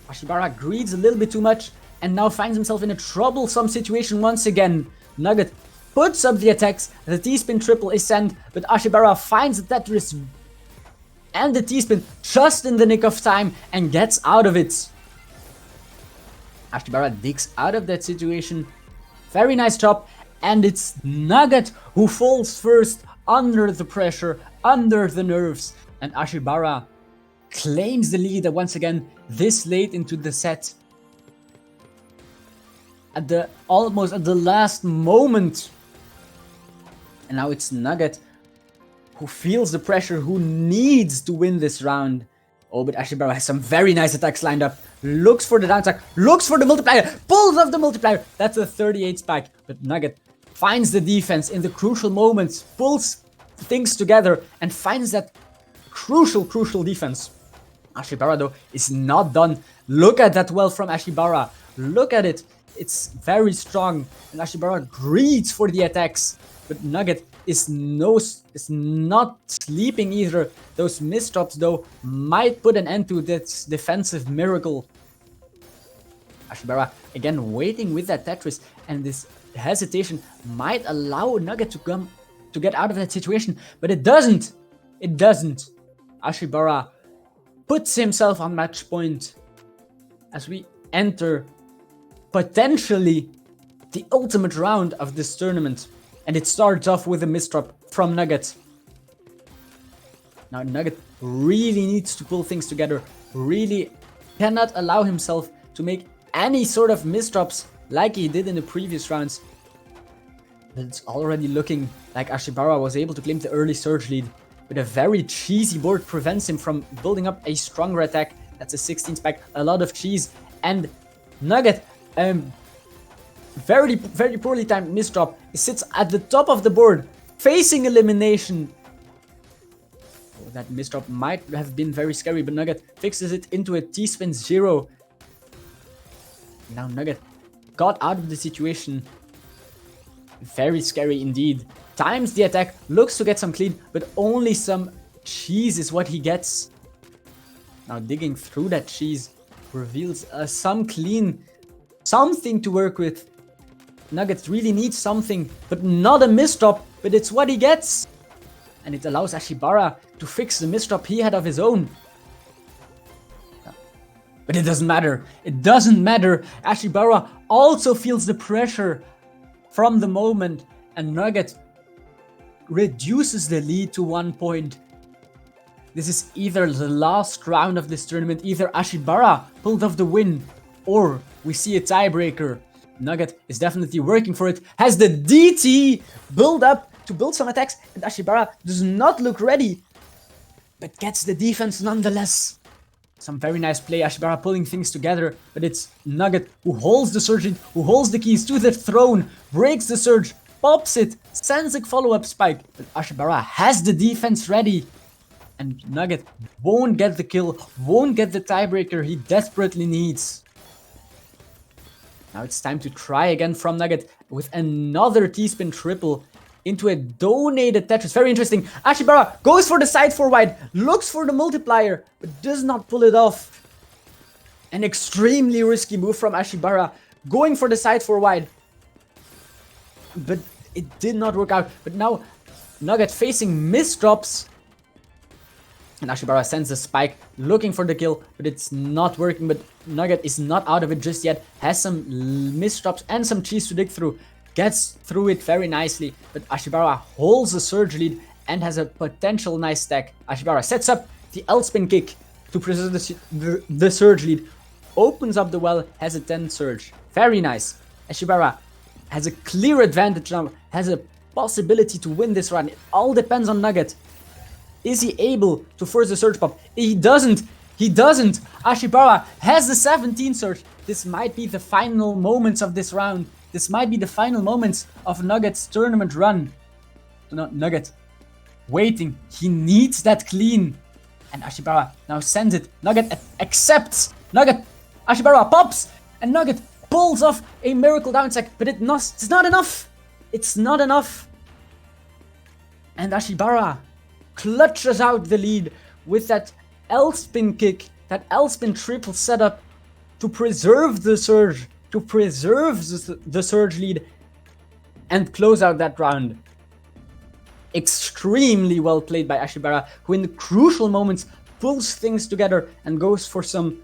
Ashibara greeds a little bit too much and now finds himself in a troublesome situation once again. Nugget puts up the attacks, the T-spin triple is sent, but Ashibara finds the Tetris and the T-spin just in the nick of time and gets out of it. Ashibara digs out of that situation. Very nice job, and it's Nugget who falls first under the pressure, under the nerves, and Ashibara claims the lead once again this late into the set. Almost at the last moment. And now it's Nugget who feels the pressure, who needs to win this round. Oh, but Ashibara has some very nice attacks lined up. Looks for the down attack, looks for the multiplier, pulls off the multiplier. That's a 38 spike. But Nugget finds the defense in the crucial moments, pulls things together, and finds that crucial defense. Ashibara, though, is not done. Look at that well from Ashibara. Look at it. It's very strong. And Ashibara greeds for the attacks. But Nugget is not sleeping either. Those misdrops, though, might put an end to this defensive miracle. Ashibara, again, waiting with that Tetris. And this hesitation might allow Nugget to get out of that situation. But it doesn't. It doesn't. Ashibara puts himself on match point as we enter potentially the ultimate round of this tournament. And it starts off with a misdrop from Nugget. Now Nugget really needs to pull things together, really cannot allow himself to make any sort of misdrops like he did in the previous rounds. But it's already looking like Ashibara was able to claim the early surge lead. But a very cheesy board prevents him from building up a stronger attack. That's a 16 spike, a lot of cheese. And Nugget, very poorly timed misdrop. He sits at the top of the board, facing elimination. Oh, that misdrop might have been very scary, but Nugget fixes it into a T-spin 0. Now Nugget got out of the situation. Very scary indeed. Times the attack, looks to get some clean, but only some cheese is what he gets. Now digging through that cheese, reveals some clean, something to work with. Nuggets really needs something, but not a misdrop, but it's what he gets. And it allows Ashibara to fix the misdrop he had of his own. But it doesn't matter. It doesn't matter. Ashibara also feels the pressure from the moment, and Nugget reduces the lead to 1 point. This is either the last round of this tournament, either Ashibara pulled off the win, or we see a tiebreaker. Nugget is definitely working for it, has the DT build up to build some attacks, and Ashibara does not look ready, but gets the defense nonetheless. Some very nice play, Ashibara pulling things together, but it's Nugget who holds the surge, who holds the keys to the throne, breaks the surge, pops it, sends a follow-up spike, but Ashibara has the defense ready, and Nugget won't get the kill, won't get the tiebreaker he desperately needs. Now it's time to try again from Nugget with another T-spin triple into a donated Tetris. Very interesting. Ashibara goes for the side 4 wide, looks for the multiplier, but does not pull it off. An extremely risky move from Ashibara, going for the side 4 wide. But it did not work out. But now Nugget facing misdrops. And Ashibara sends a spike, looking for the kill, but it's not working. But Nugget is not out of it just yet. Has some misdrops and some cheese to dig through. Gets through it very nicely, but Ashibara holds the surge lead and has a potential nice stack. Ashibara sets up the L-spin kick to preserve the surge lead. Opens up the well, has a 10 surge. Very nice. Ashibara has a clear advantage now, has a possibility to win this run. It all depends on Nugget. Is he able to force the surge pop? He doesn't. He doesn't. Ashibara has the 17 surge. This might be the final moments of this round. This might be the final moments of Nugget's tournament run. Not Nugget. Waiting. He needs that clean. And Ashibara now sends it. Nugget accepts. Nugget. Ashibara pops. And Nugget pulls off a miracle down sack. But it's not enough. It's not enough. And Ashibara clutches out the lead with that L-spin kick, that L-spin triple setup to preserve the surge, to preserve the surge lead and close out that round. Extremely well played by Ashibara, who in the crucial moments pulls things together and goes for some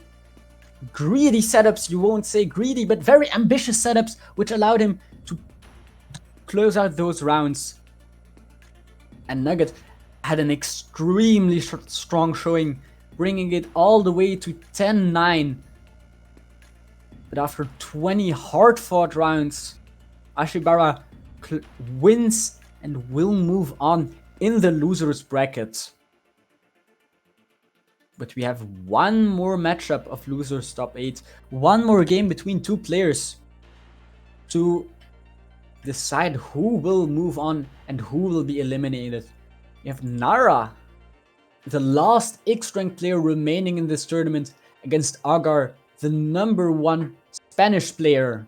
greedy setups. You won't say greedy, but very ambitious setups, which allowed him to close out those rounds. And Nugget had an extremely strong showing, bringing it all the way to 10-9. But after 20 hard-fought rounds, Ashibara wins and will move on in the losers bracket. But we have one more matchup of losers top 8, one more game between two players to decide who will move on and who will be eliminated. We have Nara, the last X-ranked player remaining in this tournament, against Agar, the #1 Spanish player.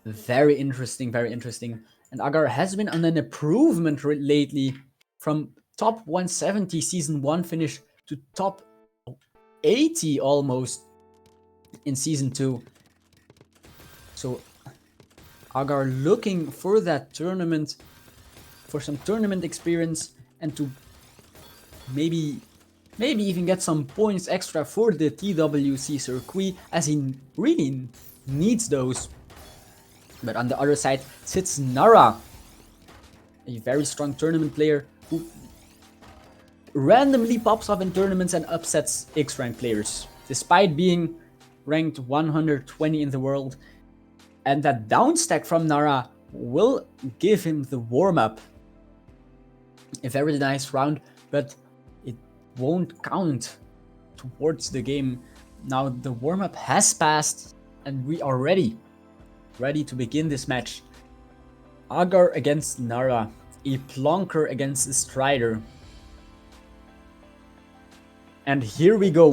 Very interesting, very interesting. And Agar has been on an improvement lately from top 170 season 1 finish to top 80 almost in season 2. So Agar looking for that tournament, for some tournament experience, and to maybe even get some points extra for the TWC circuit, as he really needs those. But on the other side sits Nara, a very strong tournament player who randomly pops up in tournaments and upsets X-rank players, despite being ranked 120 in the world. And that down stack from Nara will give him the warm-up. A very nice round, but it won't count towards the game. Now the warm-up has passed and we are ready to begin this match. Agar against Nara, a Plonker against a Strider. And here we go.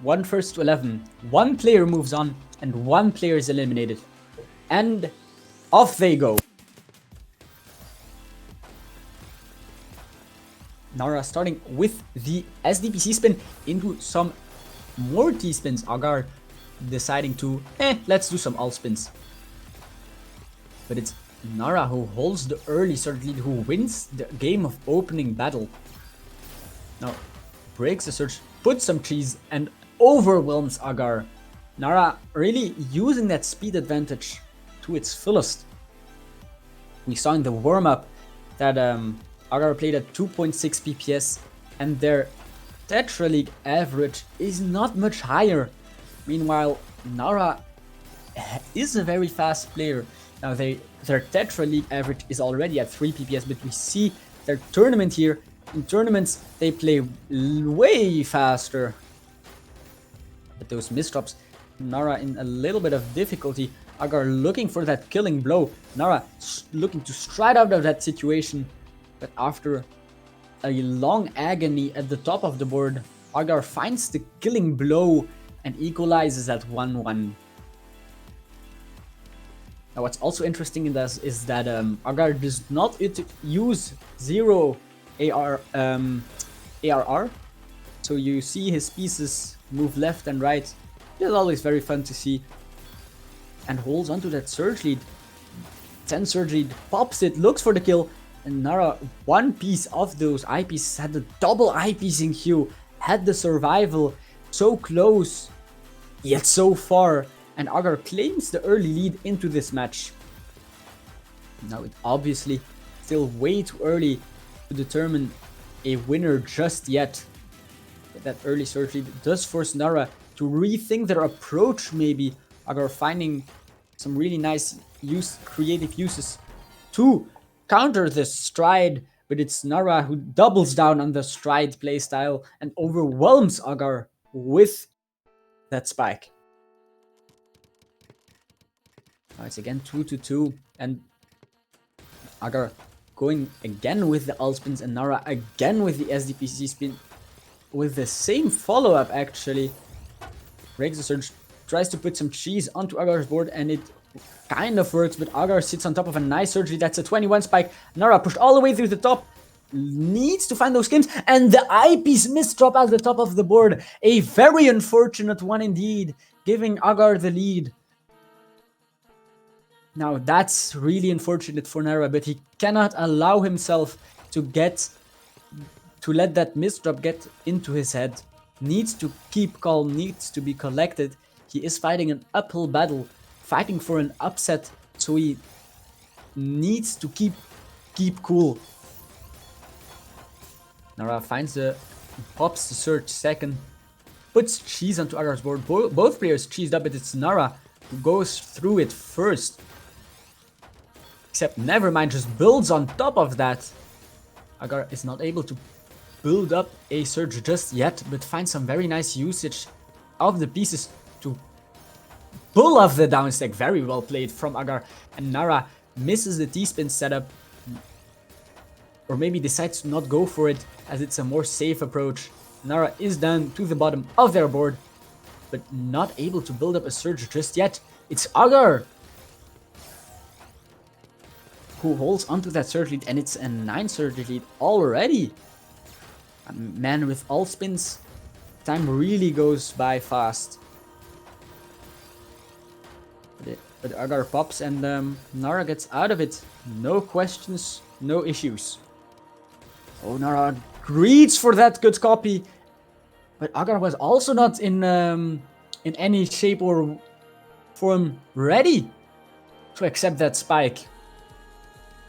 1 first to 11. One player moves on and one player is eliminated. And off they go. Nara starting with the SDPC spin into some more T-spins. Agar deciding to, let's do some alt spins. But it's Nara who holds the early surge lead, who wins the game of opening battle. Now, breaks the surge, puts some cheese, and overwhelms Agar. Nara really using that speed advantage to its fullest. We saw in the warm-up that Agar played at 2.6 PPS, and their Tetra League average is not much higher. Meanwhile, Nara is a very fast player. Now their Tetra League average is already at 3 PPS, but we see their tournament here. In tournaments, they play way faster. But those misdrops, Nara in a little bit of difficulty. Agar looking for that killing blow. Nara looking to stride out of that situation. But after a long agony at the top of the board, Agar finds the killing blow and equalizes at 1-1. Now what's also interesting in this is that Agar does not use 0 ARR. So you see his pieces move left and right. It's always very fun to see. And holds onto that surge lead. 10 surge lead, pops it, looks for the kill. And Nara, one piece of those eyepieces, had the double eyepiecing queue, had the survival, so close, yet so far. And Agar claims the early lead into this match. Now it obviously still way too early to determine a winner just yet. But that early surge lead does force Nara to rethink their approach maybe. Agar finding some really nice creative uses to counter the stride, but it's Nara who doubles down on the stride playstyle and overwhelms Agar with that spike. Now it's again 2-2, and Agar going again with the alt spins and Nara again with the SDPC spin with the same follow-up actually. Breaks the surge, tries to put some cheese onto Agar's board, and it kind of works, but Agar sits on top of a nice surge lead. That's a 21 spike. Nara pushed all the way through the top, needs to find those skims, and the eyepiece misdrop at the top of the board. A very unfortunate one indeed, giving Agar the lead. Now that's really unfortunate for Nara, but he cannot allow himself to let that misdrop get into his head. Needs to keep calm, needs to be collected. He is fighting an uphill battle, fighting for an upset, so he needs to keep cool. Nara pops the surge second, puts cheese onto Agar's board. Both players cheesed up, but it's Nara who goes through it first. Except Nevermind just builds on top of that. Agar is not able to build up a surge just yet, but finds some very nice usage of the pieces to pull off the downstack. Very well played from Agar. And Nara misses the T-spin setup, or maybe decides to not go for it as it's a more safe approach. Nara is down to the bottom of their board, but not able to build up a surge just yet. It's Agar who holds onto that surge lead, and it's a 9 surge lead already. Man, with all spins, time really goes by fast. But Agar pops, and Nara gets out of it. No questions, no issues. Oh, Nara reads for that good copy. But Agar was also not in any shape or form ready to accept that spike.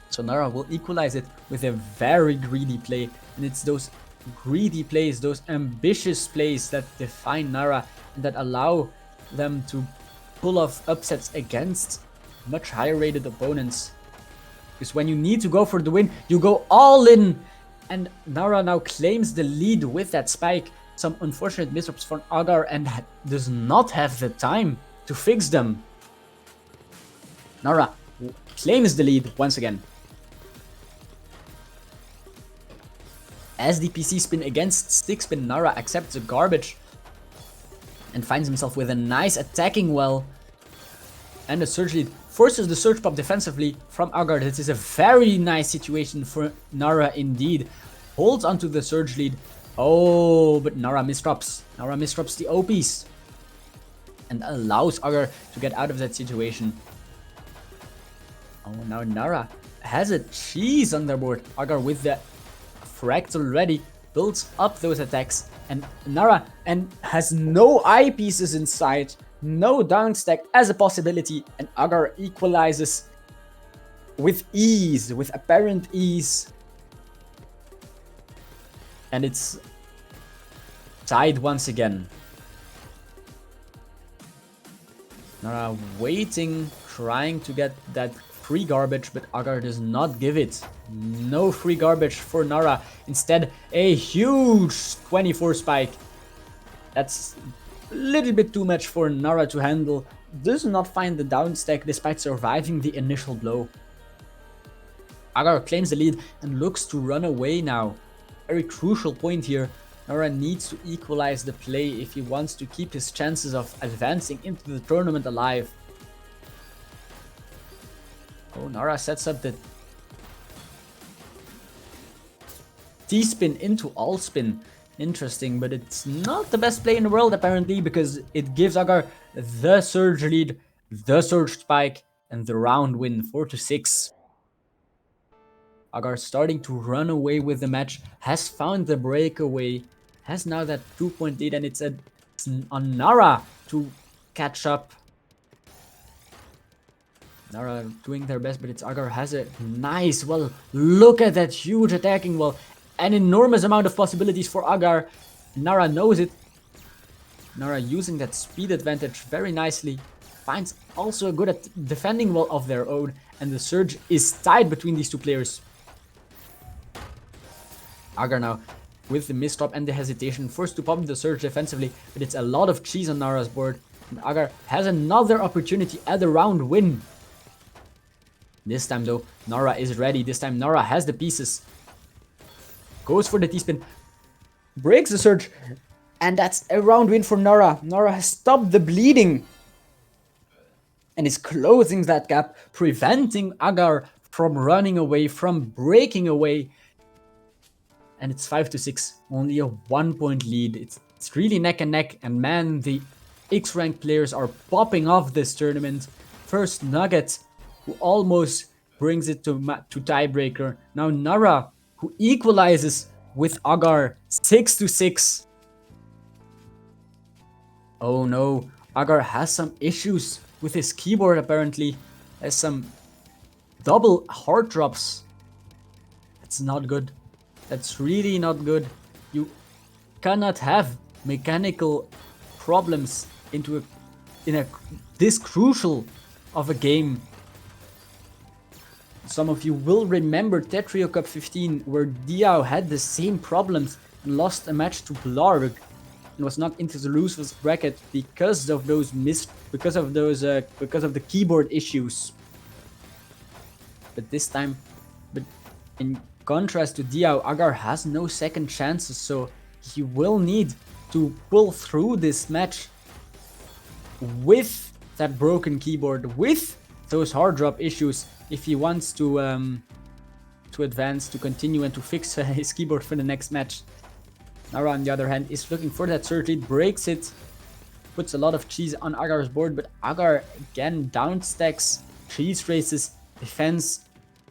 So Nara will equalize it with a very greedy play. And it's those greedy plays, those ambitious plays that define Nara and that allow them to pull off upsets against much higher rated opponents. Because when you need to go for the win, you go all in. And Nara now claims the lead with that spike. Some unfortunate mishaps from Agar, and does not have the time to fix them. Nara claims the lead once again. As the PC spin against stick spin, Nara accepts the garbage and finds himself with a nice attacking well. And the surge lead forces the surge pop defensively from Agar. This is a very nice situation for Nara indeed. holds onto the Surge lead. Oh, but Nara misdrops. Nara misdrops the OPs. And allows Agar to get out of that situation. Oh, now Nara has a cheese on their board. Agar with the fractal ready builds up those attacks. And Nara has no eyepieces inside. No downstack as a possibility. And Agar equalizes with ease, with apparent ease. And it's tied once again. Nara waiting, trying to get that free garbage, but Agar does not give it. No free garbage for Nara. Instead, a huge 24 spike. That's a little bit too much for Nara to handle. Does not find the down stack despite surviving the initial blow. Agar claims the lead and looks to run away now. Very crucial point here. Nara needs to equalize the play if he wants to keep his chances of advancing into the tournament alive. Oh, Nara sets up the T-spin into all-spin. Interesting, but it's not the best play in the world apparently, because it gives Agar the Surge lead, the Surge spike, and the round win 4-6. Agar starting to run away with the match, has found the breakaway, has now that 2-point lead, and it's on Nara to catch up. Nara doing their best, but it's Agar has a nice, well, look at that huge attacking wall. An enormous amount of possibilities for Agar. Nara knows it. Nara using that speed advantage very nicely. Finds also a good defending wall of their own, and the Surge is tied between these two players. Agar now with the misdrop and the hesitation, forced to pop the Surge defensively, but it's a lot of cheese on Nara's board. And Agar has another opportunity at the round win. This time though, Nara is ready. This time Nara has the pieces. Goes for the T-spin. Breaks the Surge. And that's a round win for Nara. Nara has stopped the bleeding. And is closing that gap, preventing Agar from running away, from breaking away. And it's 5-6, only a 1-point lead. It's really neck and neck, and man, the X-rank players are popping off this tournament. First Nugget, who almost brings it to tiebreaker. Now Nara, who equalizes with Agar, 6-6. Oh no, Agar has some issues with his keyboard apparently. Has some double hard drops. That's not good. That's really not good. You cannot have mechanical problems in this crucial of a game. Some of you will remember Tetrio Cup 15, where Diao had the same problems and lost a match to Blarg and was knocked into the losers bracket because of the keyboard issues. But this time, in contrast to Diao, Agar has no second chances, so he will need to pull through this match with that broken keyboard, with those hard drop issues, if he wants to advance, to continue, and to fix his keyboard for the next match. Nara, on the other hand, is looking for that Surge lead, breaks it, puts a lot of cheese on Agar's board, but Agar again down stacks, cheese races, defends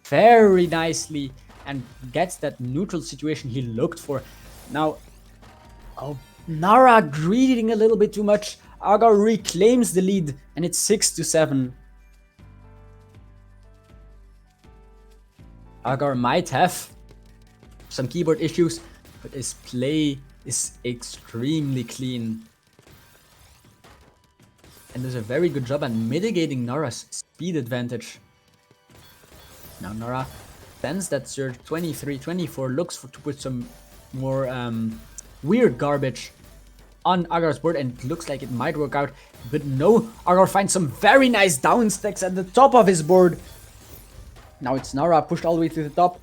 very nicely, and gets that neutral situation he looked for. Now, oh, Nara greeting a little bit too much. Agar reclaims the lead, and it's 6-7. Agar might have some keyboard issues, but his play is extremely clean. And does a very good job at mitigating Nara's speed advantage. Now Nara sends that Surge 23-24, looks to put some more weird garbage on Agar's board, and it looks like it might work out. But no, Agar finds some very nice down stacks at the top of his board. Now it's Nara pushed all the way to the top.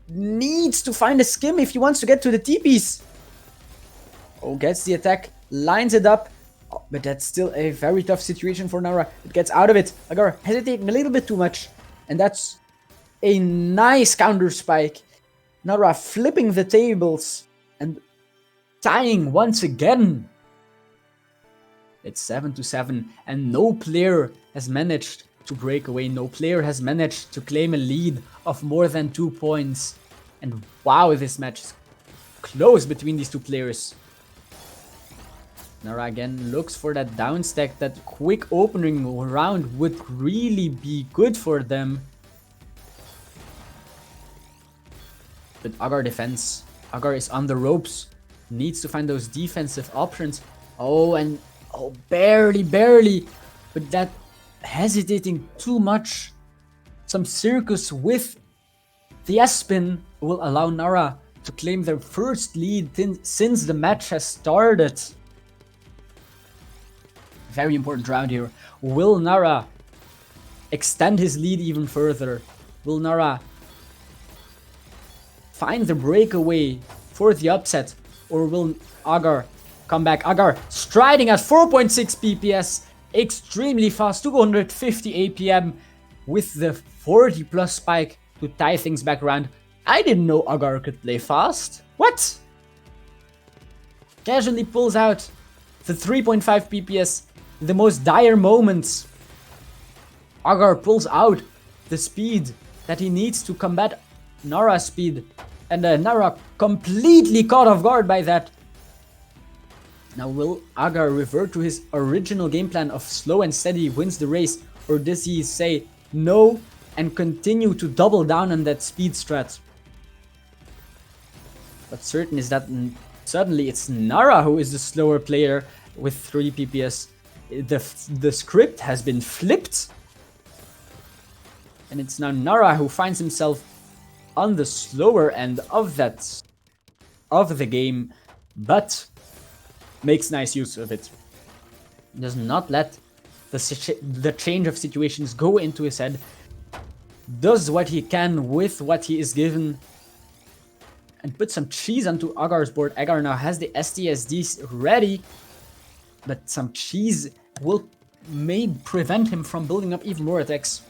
Needs to find a skim if he wants to get to the TPs. Oh, gets the attack, lines it up. Oh, but that's still a very tough situation for Nara. It gets out of it. Agar hesitating a little bit too much. And that's a nice counter spike. Nara flipping the tables and tying once again. It's 7-7, and no player has managed to break away. No player has managed to claim a lead of more than 2 points. And wow, this match is close between these two players. Nara again looks for that down stack. That quick opening round would really be good for them. But Agar defends. Agar is on the ropes. Needs to find those defensive options. Oh, and barely. But that hesitating too much. Some circus with the S-spin will allow Nara to claim their first lead since the match has started. Very important round here. Will Nara extend his lead even further? Will Nara find the breakaway for the upset? Or will Agar come back? Agar striding at 4.6 PPS. Extremely fast, 250 APM with the 40 plus spike to tie things back around. I didn't know Agar could play fast. What? Casually pulls out the 3.5 PPS in the most dire moments. Agar pulls out the speed that he needs to combat Nara's speed. And Nara completely caught off guard by that. Now will Agar revert to his original game plan of slow and steady wins the race? Or does he say no and continue to double down on that speed strat? What's certain is that suddenly it's Nara who is the slower player with 3 PPS. The script has been flipped. And it's now Nara who finds himself on the slower end of the game, but makes nice use of it. Does not let the change of situations go into his head. Does what he can with what he is given. And put some cheese onto Agar's board. Agar now has the STSDs ready. But some cheese may prevent him from building up even more attacks.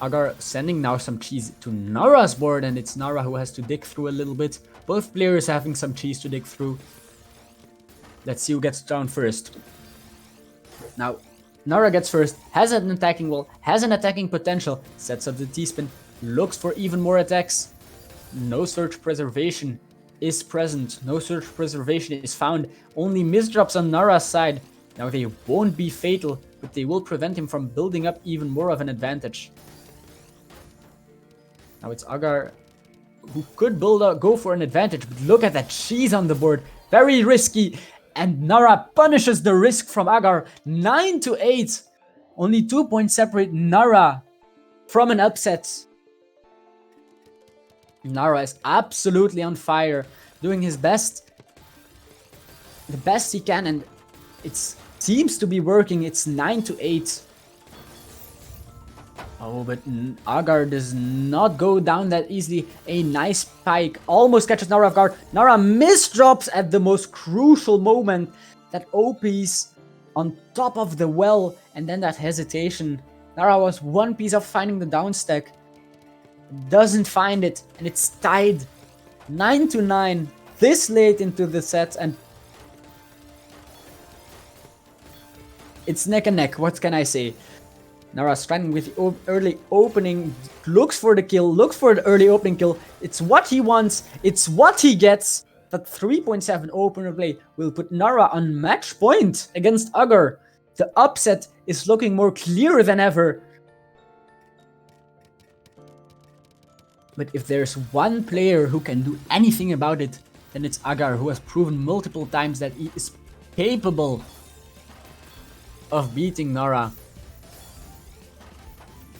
Agar sending now some cheese to Nara's board, and it's Nara who has to dig through a little bit. Both players having some cheese to dig through. Let's see who gets down first. Now, Nara gets first, has an attacking wall, has an attacking potential, sets up the T-spin, looks for even more attacks. No Surge Preservation is present, no Surge Preservation is found, only misdrops on Nara's side. Now they won't be fatal, but they will prevent him from building up even more of an advantage. Now it's Agar who could go for an advantage, but look at that cheese on the board, very risky. And Nara punishes the risk from Agar, 9-8. Only 2 points separate Nara from an upset. Nara is absolutely on fire, doing his best, the best he can, and it seems to be working. It's 9-8. Oh, but Agar does not go down that easily. A nice spike almost catches Nara off guard. Nara misdrops at the most crucial moment. That OP's on top of the well, and then that hesitation. Nara was one piece of finding the down stack. Doesn't find it, and it's tied 9-9 this late into the set, and it's neck and neck. What can I say? Nara striking with the early opening, looks for the kill, looks for the early opening kill. It's what he wants, it's what he gets. That 3.7 opener play will put Nara on match point against Agar. The upset is looking more clear than ever. But if there's one player who can do anything about it, then it's Agar, who has proven multiple times that he is capable of beating Nara.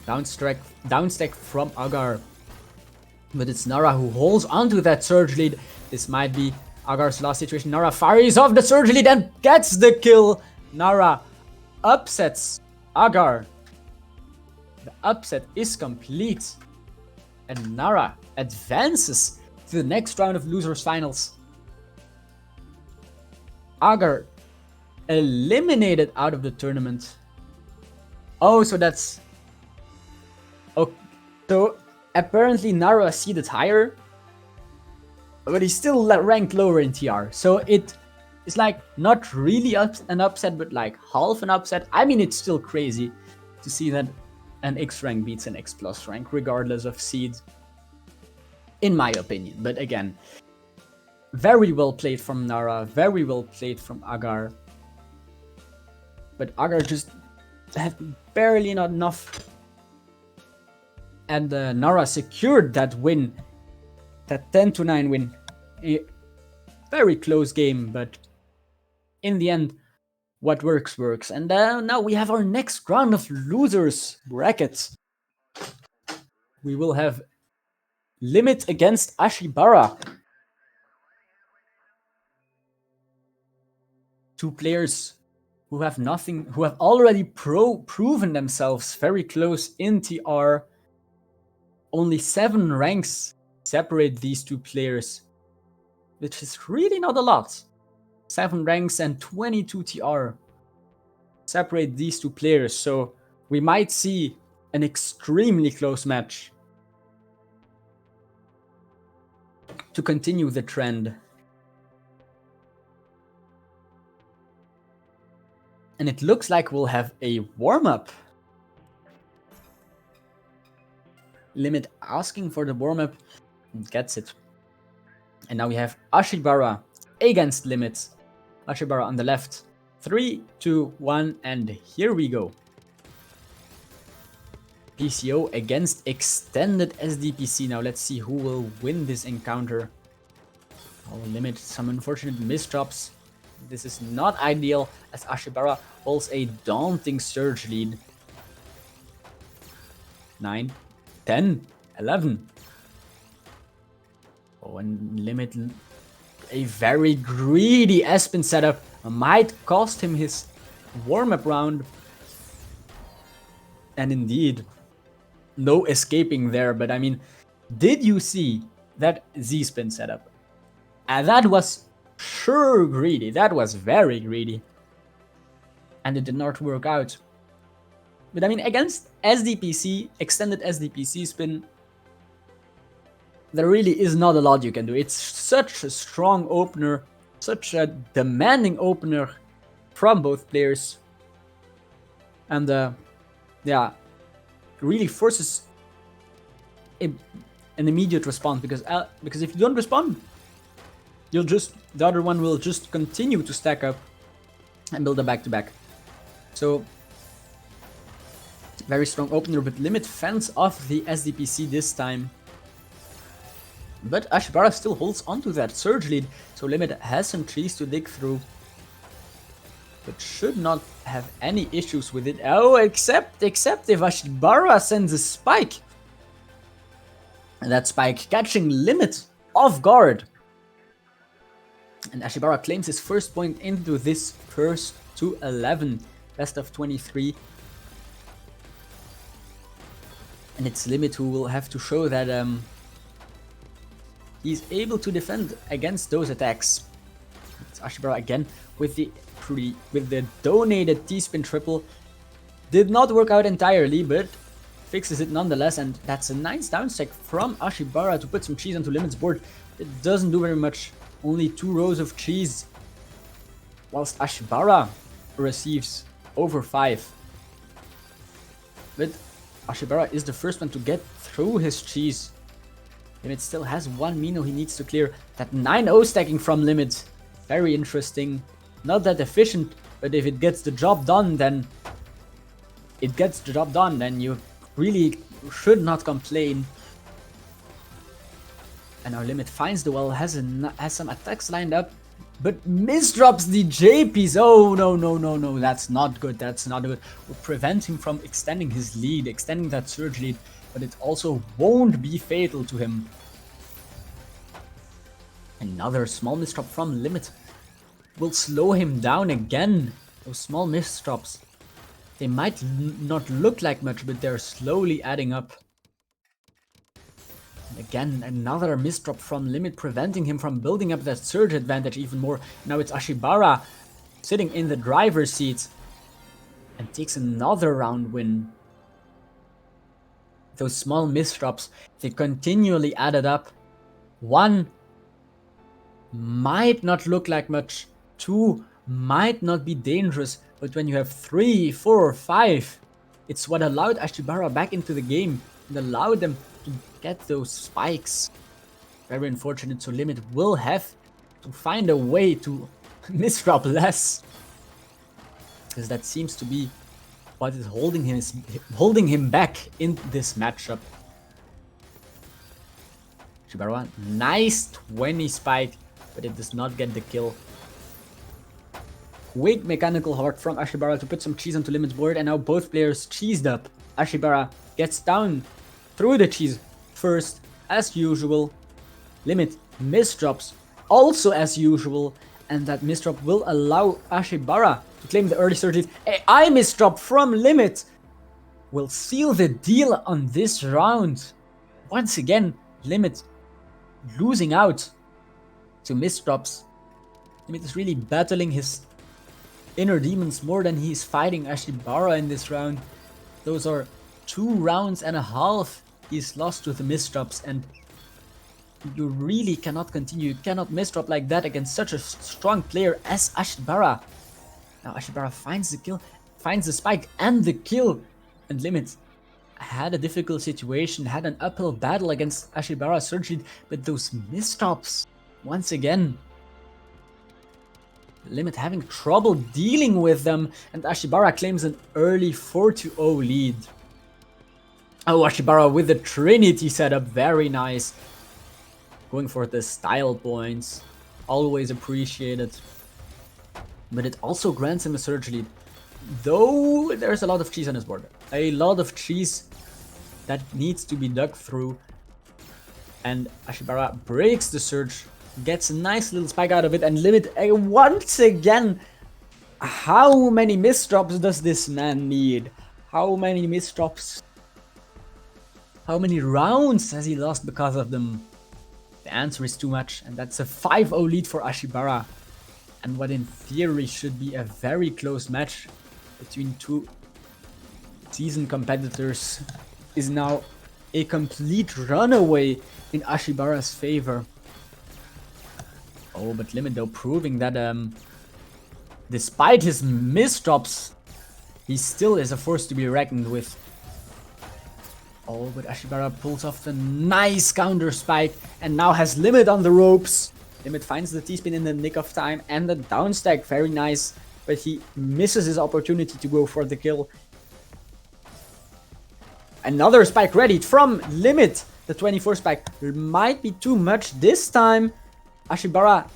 Downstack from Agar. But it's Nara who holds onto that surge lead. This might be Agar's last situation. Nara fires off the surge lead and gets the kill. Nara upsets Agar. The upset is complete. And Nara advances to the next round of losers finals. Agar eliminated out of the tournament. Oh, so that's... Apparently Nara seeded higher, but he's still ranked lower in TR. So it's like not really an upset, but like half an upset. I mean, it's still crazy to see that an X rank beats an X plus rank, regardless of seed, in my opinion. But again, very well played from Nara, very well played from Agar. But Agar just had barely not enough. And Nara secured that win, that 10-9 win. A very close game, but in the end, what works works. And now we have our next round of losers brackets. We will have Limit against Ashibara. Two players who have nothing, who have already proven themselves very close in TR. Only 7 ranks separate these two players, which is really not a lot. 7 ranks and 22 TR separate these two players, so we might see an extremely close match to continue the trend. And it looks like we'll have a warm-up. Limit asking for the warm-up, gets it. And now we have Ashibara against Limit. Ashibara on the left. 3, 2, 1, and here we go. PCO against extended SDPC. Now let's see who will win this encounter. Oh, Limit, some unfortunate misdrops. This is not ideal as Ashibara holds a daunting surge lead. 9, 10, 11. Oh, and Limit, a very greedy Espen setup might cost him his warm-up round. And indeed, no escaping there. But I mean, did you see that Z-spin setup? And that was sure greedy. That was very greedy. And it did not work out. But I mean, against SDPC, extended SDPC spin, there really is not a lot you can do. It's such a strong opener, such a demanding opener from both players. And yeah, really forces an immediate response, because if you don't respond, the other one will just continue to stack up and build a back-to-back. So, very strong opener, but Limit fends off the SDPC this time. But Ashibara still holds onto that surge lead, so Limit has some trees to dig through. But should not have any issues with it. Oh, except if Ashibara sends a spike. And that spike catching Limit off guard. And Ashibara claims his first point into this first to 11. Best of 23. And it's Limit who will have to show that he's able to defend against those attacks. It's Ashibara again with the donated T-spin triple. Did not work out entirely, but fixes it nonetheless, and that's a nice downstack from Ashibara to put some cheese onto Limit's board. It doesn't do very much, only 2 rows of cheese, whilst Ashibara receives over 5. But Ashibara is the first one to get through his cheese. Limit still has 1 Mino he needs to clear. That 9-0 stacking from Limit, very interesting. Not that efficient, but if it gets the job done, then you really should not complain. And our Limit finds the well, has some attacks lined up, but misdrops the JPs. Oh, no, that's not good, We're preventing him from extending his lead, extending that surge lead, but it also won't be fatal to him. Another small misdrop from Limit will slow him down again. Those small misdrops, they might not look like much, but they're slowly adding up. And again, another misdrop from Limit, preventing him from building up that surge advantage even more. Now it's Ashibara sitting in the driver's seat and takes another round win. Those small misdrops, they continually added up. 1 might not look like much, 2 might not be dangerous, but when you have 3, 4, 5, it's what allowed Ashibara back into the game and allowed them to get those spikes. Very unfortunate, so Limit will have to find a way to misdrop less, because that seems to be what is holding him back in this matchup. Ashibara, nice 20 spike, but it does not get the kill. Quick mechanical heart from Ashibara to put some cheese onto Limit's board, and now both players cheesed up. Ashibara gets down through the cheese first, as usual. Limit misdrops also as usual, and that misdrop will allow Ashibara to claim the early surge lead. AI misdrop from Limit will seal the deal on this round. Once again, Limit losing out to misdrops. Limit is really battling his inner demons more than he's fighting Ashibara in this round. Those are 2 rounds and a half he's lost to the misdrops, and you really cannot continue. You cannot misdrop like that against such a strong player as Ashibara. Now Ashibara finds the kill, finds the spike and the kill, and Limit had a difficult situation, had an uphill battle against Ashibara's surge lead, but those misdrops, once again, Limit having trouble dealing with them, and Ashibara claims an early 4-0 lead. Oh, Ashibara with the Trinity setup, very nice. Going for the style points, always appreciated. But it also grants him a surge lead, though there's a lot of cheese on his board. A lot of cheese that needs to be dug through. And Ashibara breaks the surge, gets a nice little spike out of it, and Limit once again. How many misdrops does this man need? How many misdrops? How many rounds has he lost because of them? The answer is too much, and that's a 5-0 lead for Ashibara. And what in theory should be a very close match between 2 seasoned competitors is now a complete runaway in Ashibara's favor. Oh, but Limit though proving that despite his misdrops, he still is a force to be reckoned with. Oh, but Ashibara pulls off the nice counter spike and now has Limit on the ropes. Limit finds the T-spin in the nick of time and the down stack, very nice, but he misses his opportunity to go for the kill. Another spike ready from Limit. The 24 spike might be too much this time. Ashibara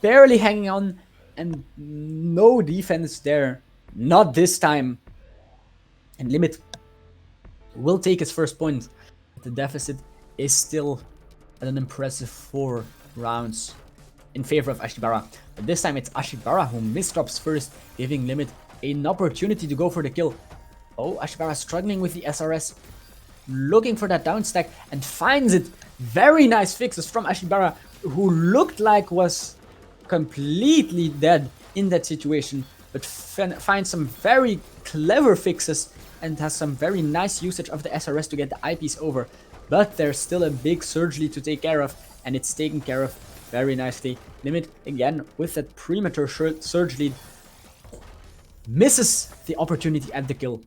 barely hanging on and no defense there. Not this time. And Limit will take his first point. The deficit is still at an impressive 4 rounds in favor of Ashibara. But this time it's Ashibara who misdrops first, giving Limit an opportunity to go for the kill. Oh, Ashibara struggling with the SRS, looking for that down stack and finds it. Very nice fixes from Ashibara, who looked like was completely dead in that situation, but finds some very clever fixes and has some very nice usage of the SRS to get the eyepiece over. But there's still a big surge lead to take care of, and it's taken care of very nicely. Limit again with that premature surge lead misses the opportunity at the kill.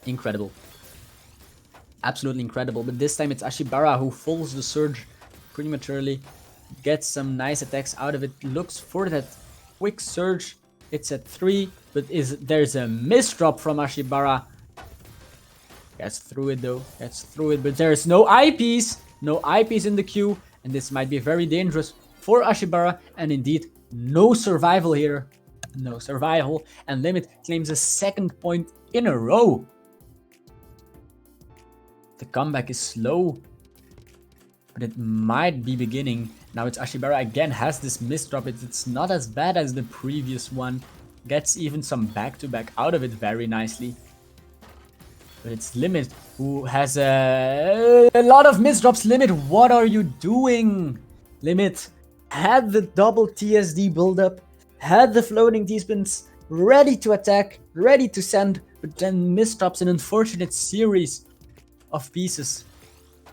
Incredible. Absolutely incredible. But this time it's Ashibara who falls the surge prematurely, gets some nice attacks out of it, looks for that quick surge. It's at 3, but there's a misdrop from Ashibara. Gets through it though, gets through it, but there's no eyepiece. No eyepiece in the queue, and this might be very dangerous for Ashibara, and indeed, no survival here. No survival, and Limit claims a 2nd point in a row. The comeback is slow, but it might be beginning. Now it's Ashibara again, has this misdrop. It's not as bad as the previous one. Gets even some back-to-back out of it very nicely. But it's Limit who has a lot of misdrops. Limit, what are you doing? Limit had the double TSD build-up, had the floating T-spins ready to attack, ready to send, but then misdrops an unfortunate series of pieces.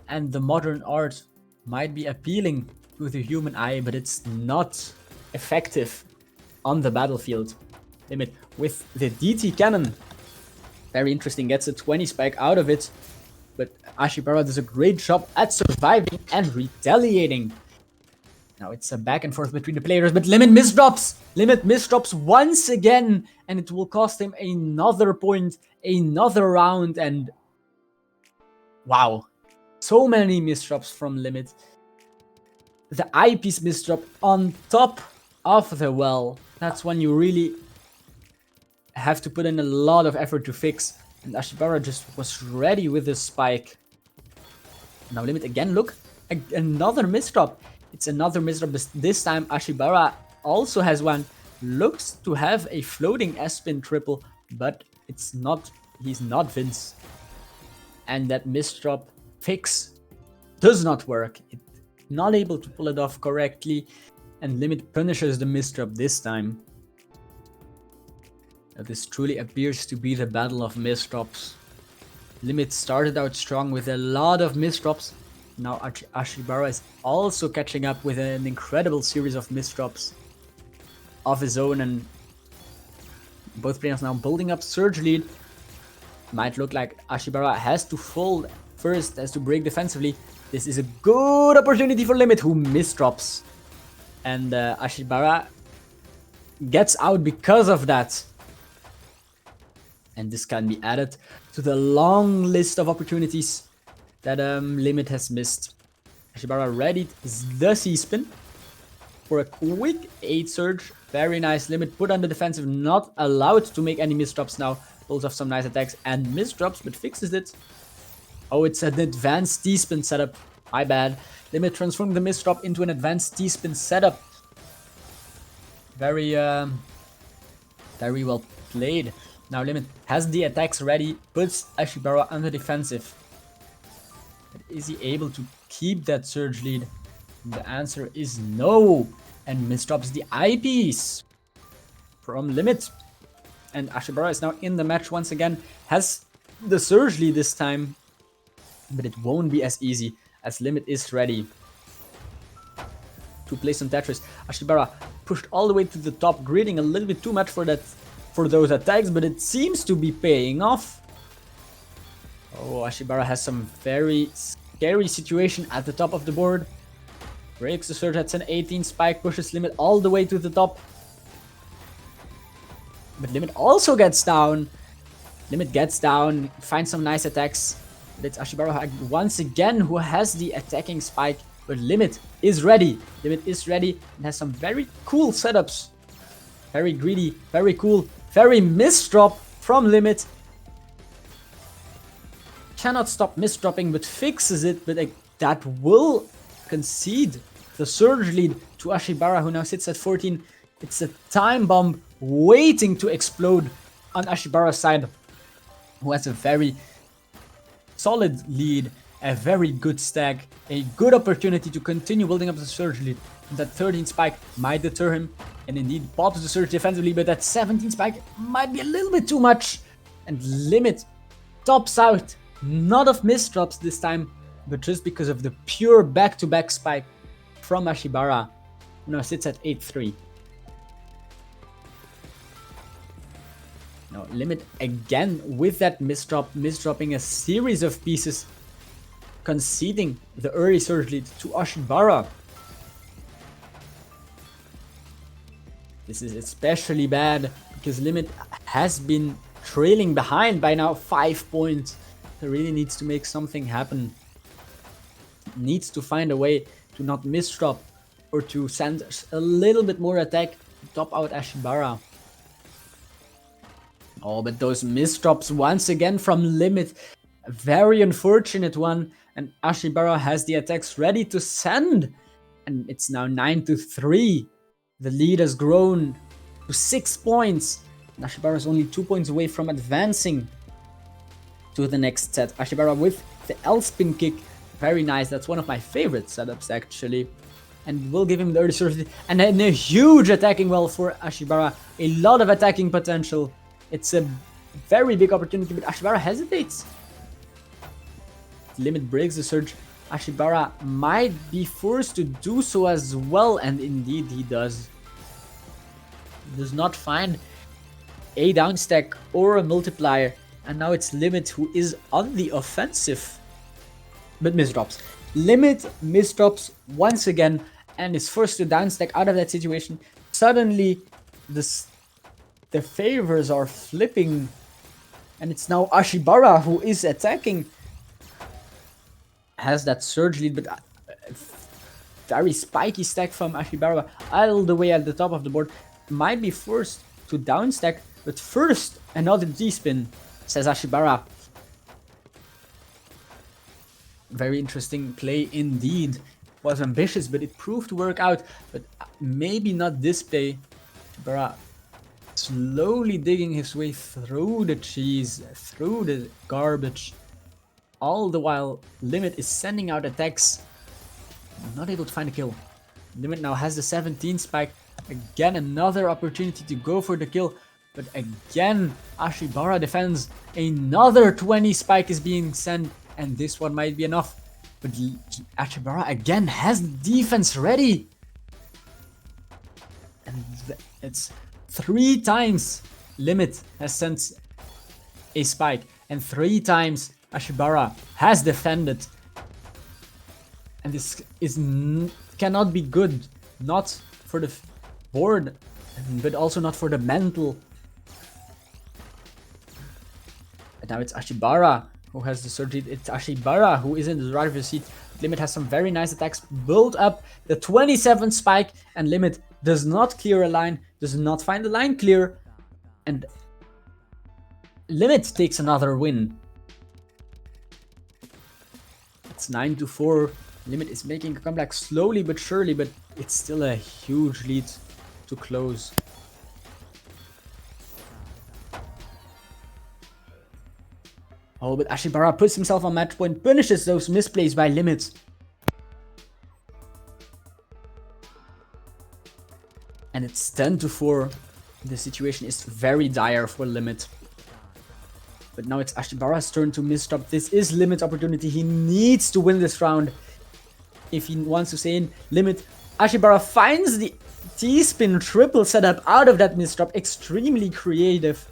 And the modern art might be appealing to the human eye, but it's not effective on the battlefield. Limit with the DT cannon. Very interesting, gets a 20 spike out of it, but Ashibara does a great job at surviving and retaliating. Now it's a back and forth between the players, but Limit misdrops! Limit misdrops once again, and it will cost him another point, another round, and wow. So many misdrops from Limit. The eyepiece misdrop on top of the well. That's when you really have to put in a lot of effort to fix. And Ashibara just was ready with the spike. Now Limit again, look. Another misdrop. It's another misdrop. This time Ashibara also has one. Looks to have a floating S-spin triple, but it's not. He's not Vince. And that misdrop fix does not work. It's not able to pull it off correctly, and Limit punishes the misdrop this time. Now, this truly appears to be the battle of misdrops. Limit started out strong with a lot of misdrops. Now Ashibara is also catching up with an incredible series of misdrops of his own, and both players now building up surge lead. Might look like Ashibara has to fold first, has to break defensively. This is a good opportunity for Limit, who misdrops. And Ashibara gets out because of that. And this can be added to the long list of opportunities that Limit has missed. Ashibara readied the C-spin for a quick 8 surge. Very nice. Limit put on the defensive, not allowed to make any misdrops now. Pulls off some nice attacks and misdrops, but fixes it. Oh, it's an advanced T-spin setup. My bad. Limit transformed the misdrop into an advanced T-spin setup. Very well played. Now Limit has the attacks ready, puts Ashibara on the defensive. But is he able to keep that surge lead? The answer is no. And misdrops the eyepiece from Limit. And Ashibara is now in the match once again. Has the surge lead this time. But it won't be as easy as Limit is ready to play some Tetris. Ashibara pushed all the way to the top, greeting a little bit too much for those attacks, but it seems to be paying off. Oh, Ashibara has some very scary situation at the top of the board. Breaks the surge, that's an 18 spike, pushes Limit all the way to the top. But Limit also gets down. Limit gets down, finds some nice attacks. But it's Ashibara once again who has the attacking spike. But Limit is ready. Limit is ready and has some very cool setups. Very greedy, very cool, very misdrop from Limit. Cannot stop misdropping, but fixes it. But that will concede the surge lead to Ashibara, who now sits at 14. It's a time bomb waiting to explode on Ashibara's side, who has a very solid lead, a very good stack, a good opportunity to continue building up the surge lead. That 13 spike might deter him, and indeed pops the surge defensively, but that 17 spike might be a little bit too much. And Limit tops out, not of misdrops this time, but just because of the pure back-to-back spike from Ashibara, who now sits at 8-3. Now Limit again with that misdrop, misdropping a series of pieces, conceding the early surge lead to Ashibara. This is especially bad because Limit has been trailing behind by now 5 points. He really needs to make something happen. Needs to find a way to not misdrop or to send a little bit more attack to top out Ashibara. Oh, but those misdrops once again from Limit. A very unfortunate one. And Ashibara has the attacks ready to send. And it's now 9-3. The lead has grown to 6 points. And Ashibara is only 2 points away from advancing to the next set. Ashibara with the L-spin kick. Very nice. That's one of my favorite setups actually. and will give him the early surge. And then a huge attacking well for Ashibara. A lot of attacking potential. It's a very big opportunity, but Ashibara hesitates. Limit breaks the surge. Ashibara might be forced to do so as well, and indeed he does. Does not find a down stack or a multiplier, and now it's Limit who is on the offensive, but misdrops. Limit misdrops once again and is forced to down stack out of that situation. Suddenly the favors are flipping, and it's now Ashibara who is attacking. Has that surge lead, but very spiky stack from Ashibara all the way at the top of the board. Might be forced to down stack, but first another D-spin, says Ashibara. Very interesting play indeed. Was ambitious, but it proved to work out. But maybe not this play. Ashibara slowly digging his way through the cheese, through the garbage. All the while, Limit is sending out attacks. Not able to find a kill. Limit now has the 17 spike. Again, another opportunity to go for the kill. But again, Ashibara defends. Another 20 spike is being sent. And this one might be enough. But Ashibara again has defense ready. And it's 3 times Limit has sent a spike. And 3 times Ashibara has defended. And this cannot be good. Not for the board, but also not for the mental. And now it's Ashibara who has the surge lead. It's Ashibara who is in the driver's seat. Limit has some very nice attacks built up. The 27 spike, and Limit does not clear a line, does not find the line clear. And Limit takes another win. It's 9-4. Limit is making a comeback slowly but surely, but it's still a huge lead to close. Oh, but Ashibara puts himself on match point, punishes those misplays by Limit. And it's 10-4. The situation is very dire for Limit. But now it's Ashibara's turn to misdrop. This is Limit's opportunity. He needs to win this round if he wants to stay in. Limit. Ashibara finds the T-spin triple setup out of that misdrop. Extremely creative.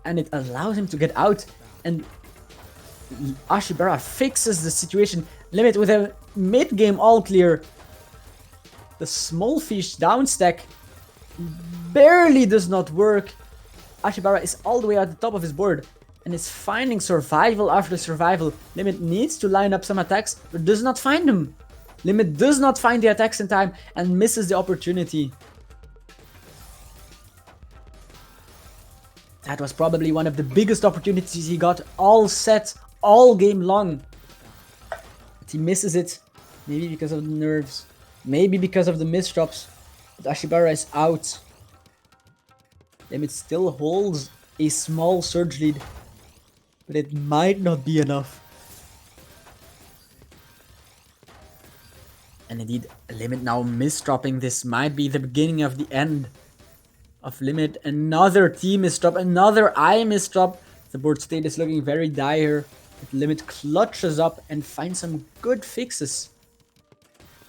And it allows him to get out. And Ashibara fixes the situation. Limit with a mid-game all clear. The small fish down stack barely does not work. Ashibara is all the way at the top of his board and is finding survival after survival. Limit needs to line up some attacks, but does not find them. Limit does not find the attacks in time and misses the opportunity. That was probably one of the biggest opportunities he got all set, all game long. But he misses it, maybe because of the nerves, maybe because of the misdrops. But Ashibara is out. Limit still holds a small surge lead, but it might not be enough. And indeed, Limit now misdropping. This might be the beginning of the end of Limit. Another T misdrop, another I misdrop. The board state is looking very dire. But Limit clutches up and finds some good fixes.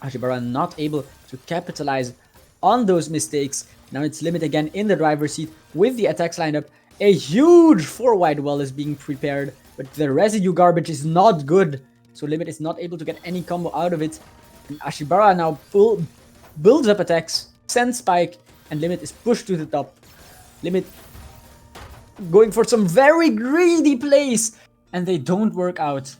Ashibara not able to capitalize on those mistakes. Now it's Limit again in the driver's seat with the attacks lined up. A huge 4-wide well is being prepared, but the residue garbage is not good. So Limit is not able to get any combo out of it. And Ashibara now builds up attacks, sends spike, and Limit is pushed to the top. Limit going for some very greedy plays, and they don't work out.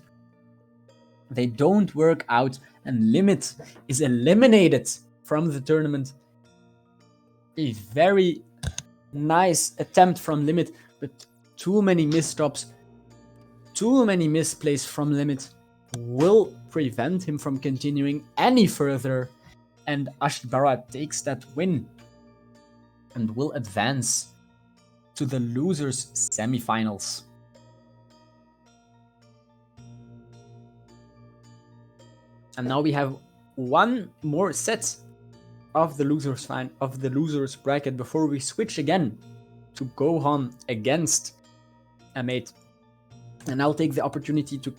They don't work out, and Limit is eliminated from the tournament. A very nice attempt from Limit, but too many misdrops, too many misplays from Limit will prevent him from continuing any further, and Ashibara takes that win and will advance to the losers semifinals. And now we have one more set of the losers bracket before we switch again to Gohan against M8. And I'll take the opportunity to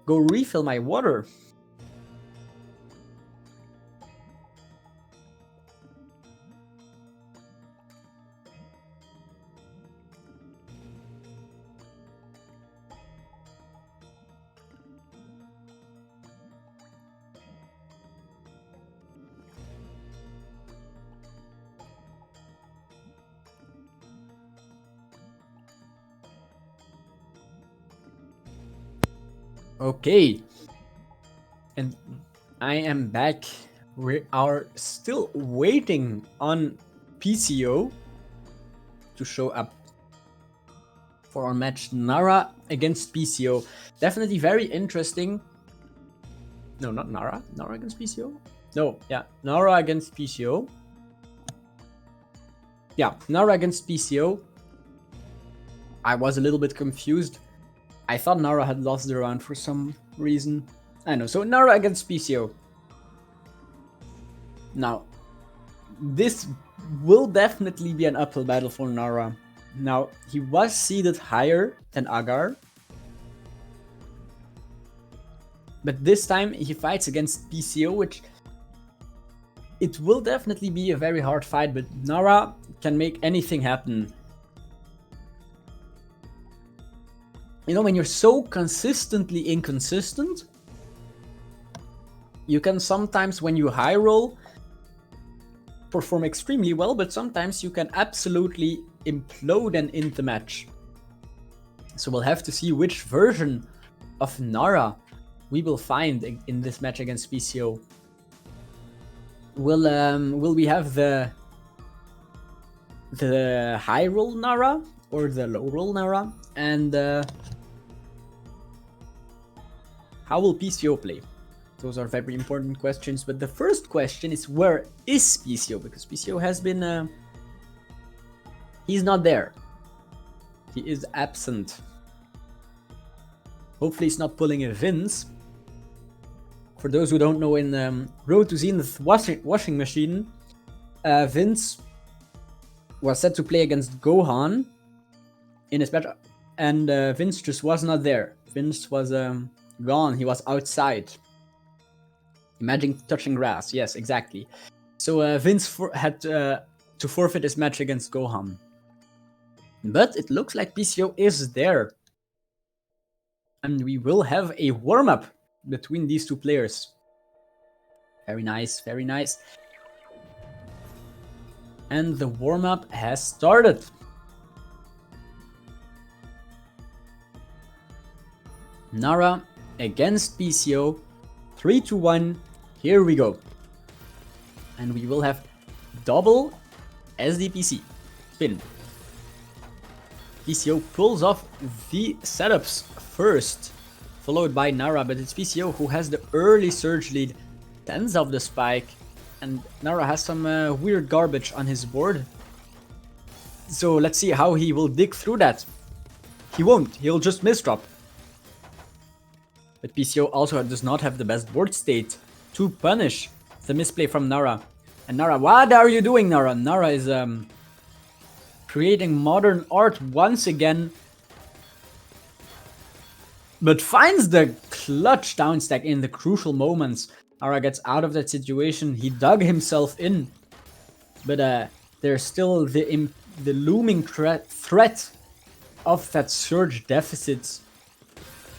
go refill my water. Okay, and I am back. We are still waiting on PCO to show up for our match. Nara against PCO. Definitely very interesting. No, not Nara. Nara against PCO? No, yeah. Nara against PCO. Yeah, Nara against PCO. I was a little bit confused. I thought Nara had lost the round for some reason. I know. So Nara against PCO. Now, this will definitely be an uphill battle for Nara. Now, he was seeded higher than Agar. But this time he fights against PCO, which it will definitely be a very hard fight, but Nara can make anything happen. You know, when you're so consistently inconsistent, you can sometimes, when you high roll, perform extremely well, but sometimes you can absolutely implode and end the match. So we'll have to see which version of Nara we will find in this match against PCO. Will we have the high roll Nara or the low roll Nara? And how will PCO play? Those are very important questions, but the first question is, where is PCO? Because PCO has been... he's not there. He is absent. Hopefully he's not pulling a Vince. For those who don't know, in Road to Zenith washing machine, Vince was set to play against Gohan in his match, and Vince just was not there. Vince was gone. He was outside. Imagine touching grass. Yes, exactly. So Vince had to forfeit his match against Gohan. But it looks like PCO is there. And we will have a warm-up between these two players. Very nice, very nice. And the warm-up has started. Nara against PCO. 3-1. Here we go. And we will have double SDPC. Spin. PCO pulls off the setups first, followed by Nara, but it's PCO who has the early surge lead, tens of the spike, and Nara has some weird garbage on his board. So let's see how he will dig through that. He won't, he'll just misdrop. But PCO also does not have the best board state to punish the misplay from Nara. And Nara, what are you doing, Nara? Nara is creating modern art once again, but finds the clutch downstack in the crucial moments. Nara gets out of that situation. He dug himself in, but there's still the looming threat of that surge deficit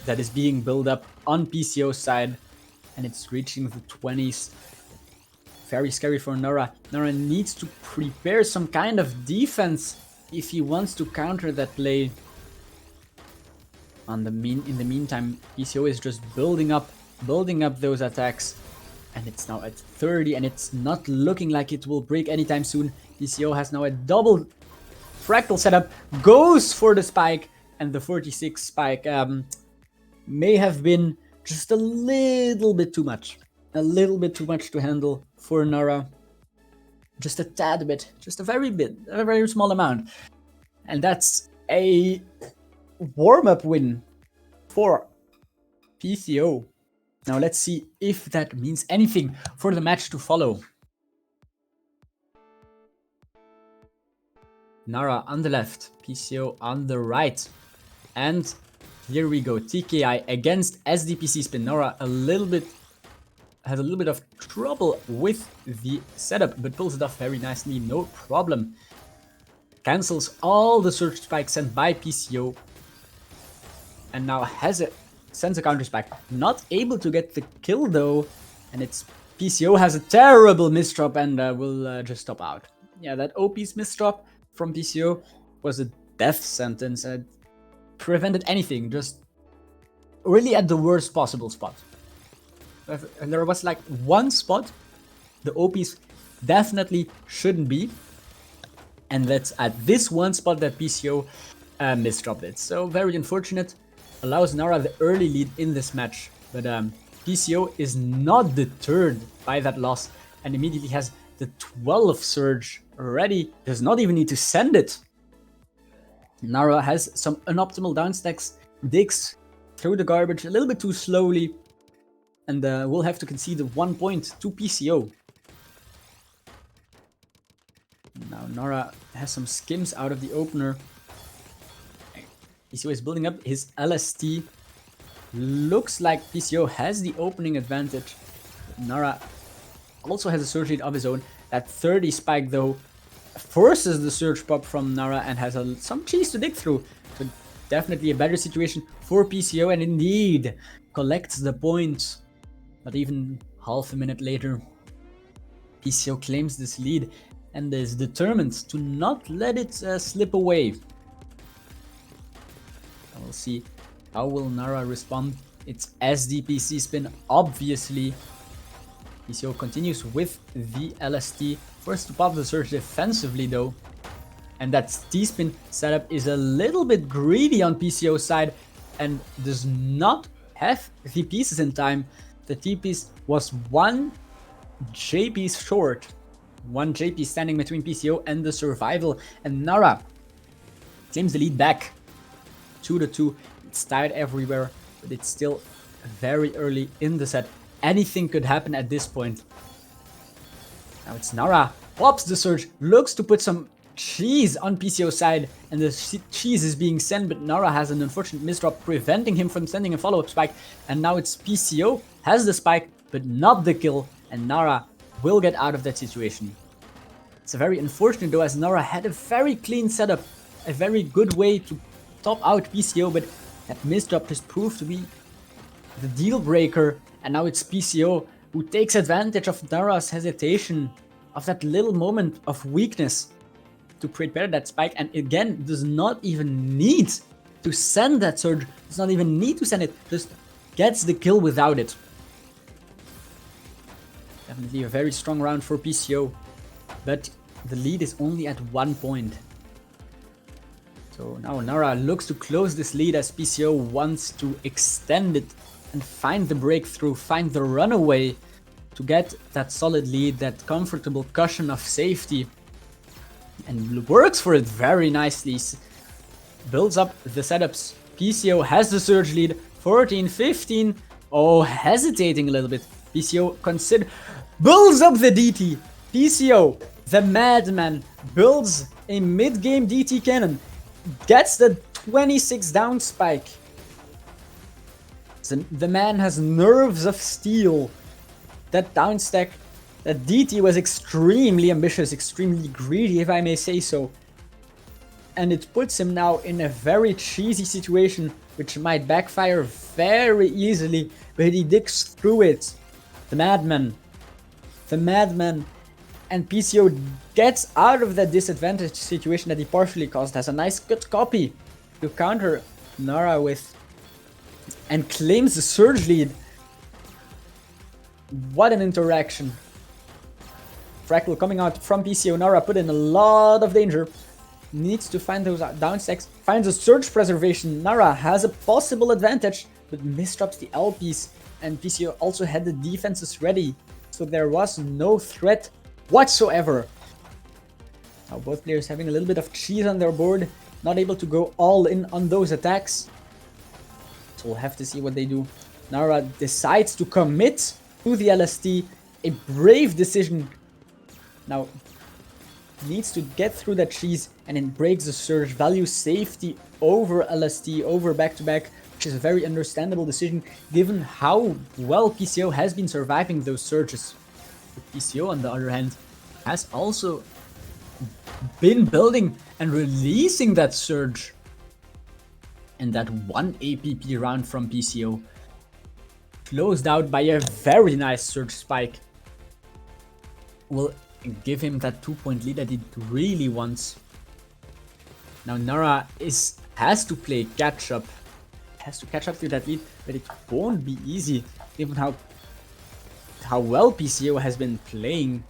that is being built up on PCO's side, and it's reaching the 20s. Very scary for Nara. Nara needs to prepare some kind of defense if he wants to counter that play. In the meantime, PCO is just building up those attacks, and it's now at 30, and it's not looking like it will break anytime soon. PCO has now a double fractal setup, goes for the spike, and the 46 spike may have been just a little bit too much. A little bit too much to handle for Nara. Just a tad bit, just a very small amount. And that's a warm-up win for PCO. Now let's see if that means anything for the match to follow. Nara on the left, PCO on the right. And here we go, TKI against SDPC Spin. Nara has a little bit of trouble with the setup, but pulls it off very nicely, no problem. Cancels all the surge spikes sent by PCO. And now sends a counter spike. Not able to get the kill though. And it's PCO has a terrible misdrop and will just stop out. Yeah, that OP's misdrop from PCO was a death sentence. And prevented anything, just really at the worst possible spot. And there was like one spot the OPs definitely shouldn't be. And that's at this one spot that PCO misdropped it. So very unfortunate. Allows Nara the early lead in this match. But PCO is not deterred by that loss and immediately has the 12th surge ready. Does not even need to send it. Nara has some unoptimal downstacks, digs through the garbage a little bit too slowly. And we'll have to concede 1 point to PCO. Now Nara has some skims out of the opener. PCO is building up his LST. Looks like PCO has the opening advantage. Nara also has a surge lead of his own. That 30 spike though forces the surge pop from Nara and has some cheese to dig through. So definitely a better situation for PCO and indeed collects the points. Not even half a minute later, PCO claims this lead and is determined to not let it slip away. We'll see how will Nara respond. It's SDPC Spin, obviously. PCO continues with the LST. First to pop the surge defensively though. And that T-Spin setup is a little bit greedy on PCO's side and does not have the pieces in time. The T-piece was one J-piece short. One J-piece standing between PCO and the survival. And Nara claims the lead back. 2-2. It's tied everywhere, but it's still very early in the set. Anything could happen at this point. Now it's Nara. Pops the surge. Looks to put some cheese on PCO's side. And the cheese is being sent, but Nara has an unfortunate misdrop preventing him from sending a follow-up spike. And now it's PCO. Has the spike, but not the kill. And Nara will get out of that situation. It's very unfortunate though, as Nara had a very clean setup. A very good way to top out PCO, but that misdrop just proved to be the deal breaker. And now it's PCO who takes advantage of Nara's hesitation, of that little moment of weakness to prepare that spike, and again does not even need to send that surge, does not even need to send it, just gets the kill without it. Definitely a very strong round for PCO, but the lead is only at 1 point. So now Nara looks to close this lead as PCO wants to extend it and find the breakthrough, find the runaway to get that solid lead, that comfortable cushion of safety. And works for it very nicely. Builds up the setups. PCO has the surge lead, 14-15. Oh, hesitating a little bit. PCO builds up the DT. PCO, the madman, builds a mid-game DT cannon. Gets the 26 down spike. The man has nerves of steel. That down stack, that DT was extremely ambitious, extremely greedy, if I may say so. And it puts him now in a very cheesy situation, which might backfire very easily, but he digs through it. The madman. The madman. And PCO gets out of that disadvantaged situation that he partially caused. Has a nice good copy to counter Nara with. And claims the surge lead. What an interaction. Fractal coming out from PCO. Nara put in a lot of danger. Needs to find those down stacks. Finds a surge preservation. Nara has a possible advantage, but misdrops the LPs. And PCO also had the defenses ready. So there was no threat whatsoever. Now both players having a little bit of cheese on their board. Not able to go all in on those attacks. So we'll have to see what they do. Nara decides to commit to the LST. A brave decision. Now, needs to get through that cheese and then breaks the surge. Values safety over LST, over back-to-back, which is a very understandable decision given how well PCO has been surviving those surges. But PCO, on the other hand, has also been building and releasing that surge. And that one APP round from PCO, closed out by a very nice surge spike, will give him that 2-point lead that he really wants. Now Nara has to play catch up. Has to catch up to that lead, but it won't be easy given how well PCO has been playing.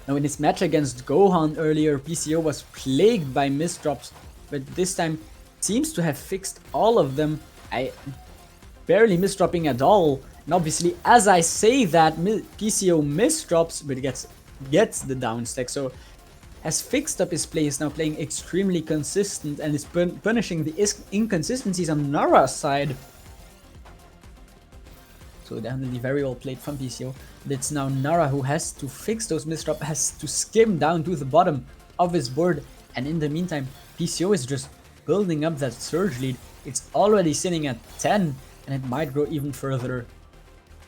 Now in his match against Gohan earlier, PCO was plagued by misdrops, but this time seems to have fixed all of them. I barely misdropping at all. And obviously, as I say that, PCO misdrops, but gets the down stack. So has fixed up his play, is now playing extremely consistent and is punishing the inconsistencies on Nara's side. So definitely very well played from PCO. But it's now Nara who has to fix those misdrops, has to skim down to the bottom of his board. And in the meantime, PCO is just building up that surge lead. It's already sitting at 10 and it might grow even further.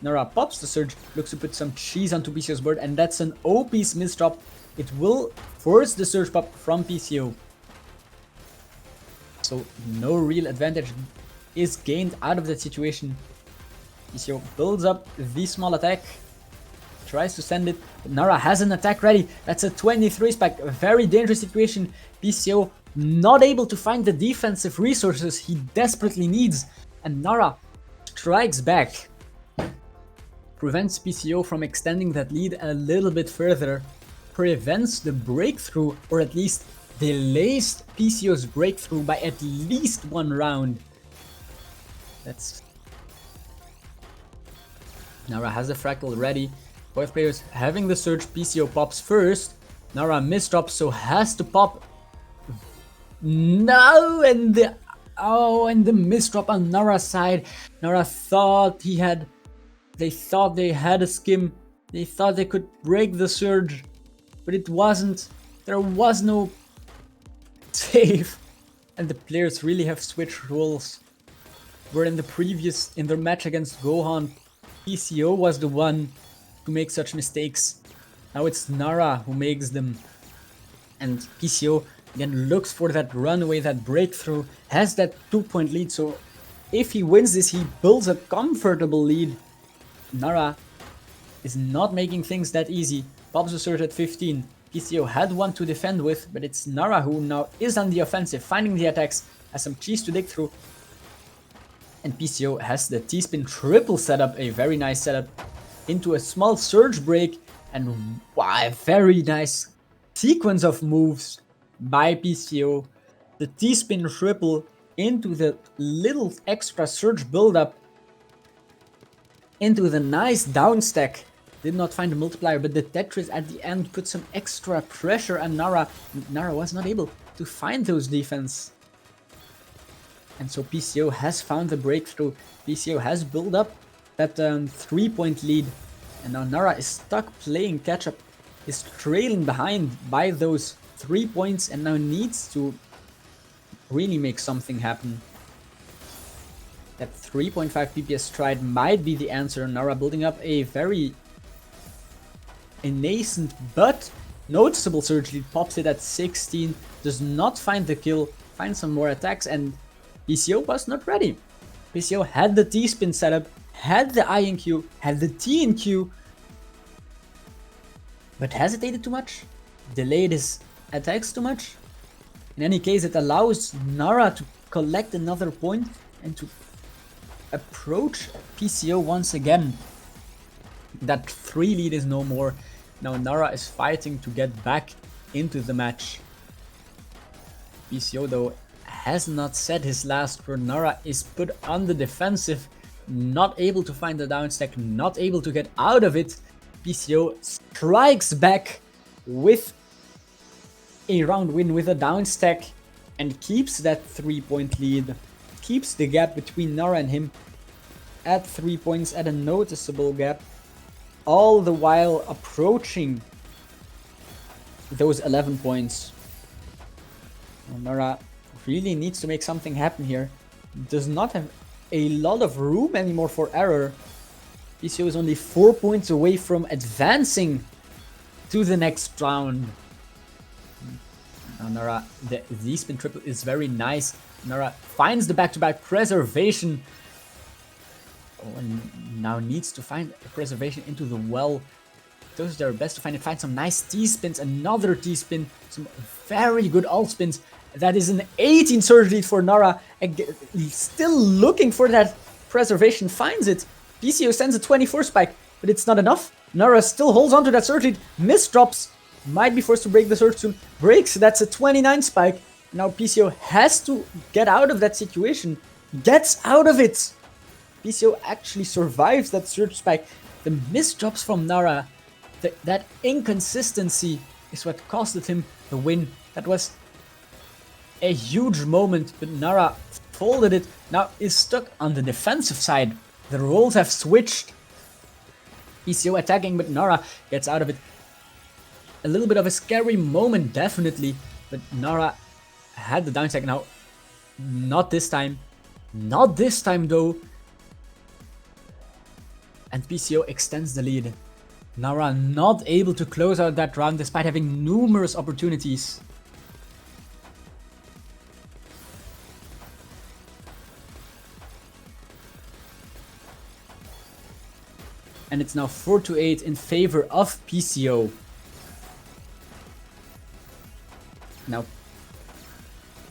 Nara pops the surge, looks to put some cheese onto PCO's board, and that's an OP's misdrop. It will force the surge pop from PCO. So no real advantage is gained out of that situation. PCO builds up the small attack, tries to send it, but Nara has an attack ready. That's a 23 spike, a very dangerous situation. PCO not able to find the defensive resources he desperately needs, and Nara strikes back. Prevents PCO from extending that lead a little bit further, prevents the breakthrough, or at least delays PCO's breakthrough by at least one round. Nara has the fractal ready. Both players having the surge. PCO pops first. Nara misdrops, so has to pop. No, and the misdrop on Nara's side. Nara thought they thought they had a skim. They thought they could break the surge, but it wasn't. There was no save, and the players really have switched roles. Where in their match against Gohan, PCO was the one to make such mistakes. Now it's Nara who makes them, and PCO again looks for that runaway, that breakthrough, has that 2-point lead. So if he wins this, he builds a comfortable lead. Nara is not making things that easy. Pops the surge at 15. PCO had one to defend with, but it's Nara who now is on the offensive, finding the attacks, has some cheese to dig through. And PCO has the T-spin triple setup, a very nice setup, into a small surge break, and wow, a very nice sequence of moves by PCO. The T-spin triple into the little extra surge buildup, into the nice down stack. Did not find a multiplier, but the Tetris at the end put some extra pressure on Nara. Nara was not able to find those defense. And so PCO has found the breakthrough. PCO has built up that 3-point lead. And now Nara is stuck playing catch up. Is trailing behind by those 3 points and now needs to really make something happen. That 3.5 PPS stride might be the answer. Nara building up a very nascent but noticeable surge lead. Pops it at 16. Does not find the kill. Finds some more attacks, and PCO was not ready. PCO had the T-spin setup, had the I in Q, had the T in Q, but hesitated too much, delayed his attacks too much. In any case, it allows Nara to collect another point and to approach PCO once again. That 3 lead is no more. Now Nara is fighting to get back into the match. PCO though has not said his last word. Nara is put on the defensive, not able to find the down stack, not able to get out of it. PCO strikes back with a round win with a down stack and keeps that 3-point lead, keeps the gap between Nara and him at 3 points at a noticeable gap, all the while approaching those 11 points. Nara really needs to make something happen here. Does not have a lot of room anymore for error. PCO is only 4 points away from advancing to the next round. Now Nara, the Z-spin triple is very nice. Nara finds the back-to-back preservation. Oh, and now needs to find a preservation into the well. Does their best to find some nice T-spins, another T-spin, some very good alt spins. That is an 18 surge lead for Nara. Still looking for that preservation, finds it. PCO sends a 24 spike, but it's not enough. Nara still holds on to that surge lead, misdrops, might be forced to break the surge soon. Breaks, that's a 29 spike. Now PCO has to get out of that situation. Gets out of it. PCO actually survives that surge spike. The misdrops from Nara, that inconsistency is what costed him the win. That was a huge moment, but Nara folded it. Now is stuck on the defensive side. The roles have switched. PCO attacking, but Nara gets out of it. A little bit of a scary moment, definitely, but Nara had the down stack now. Not this time. Not this time, though. And PCO extends the lead. Nara not able to close out that round despite having numerous opportunities. And it's now 4-8 in favor of PCO. Now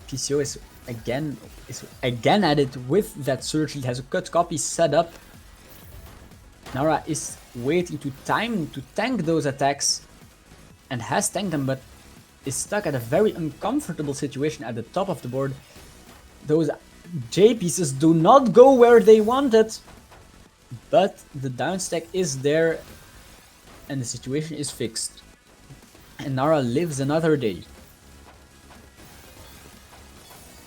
PCO is again at it with that surge. He has a cut copy set up. Nara is waiting to tank those attacks and has tanked them, but is stuck at a very uncomfortable situation at the top of the board. Those J pieces do not go where they wanted, but the down stack is there and the situation is fixed. And Nara lives another day.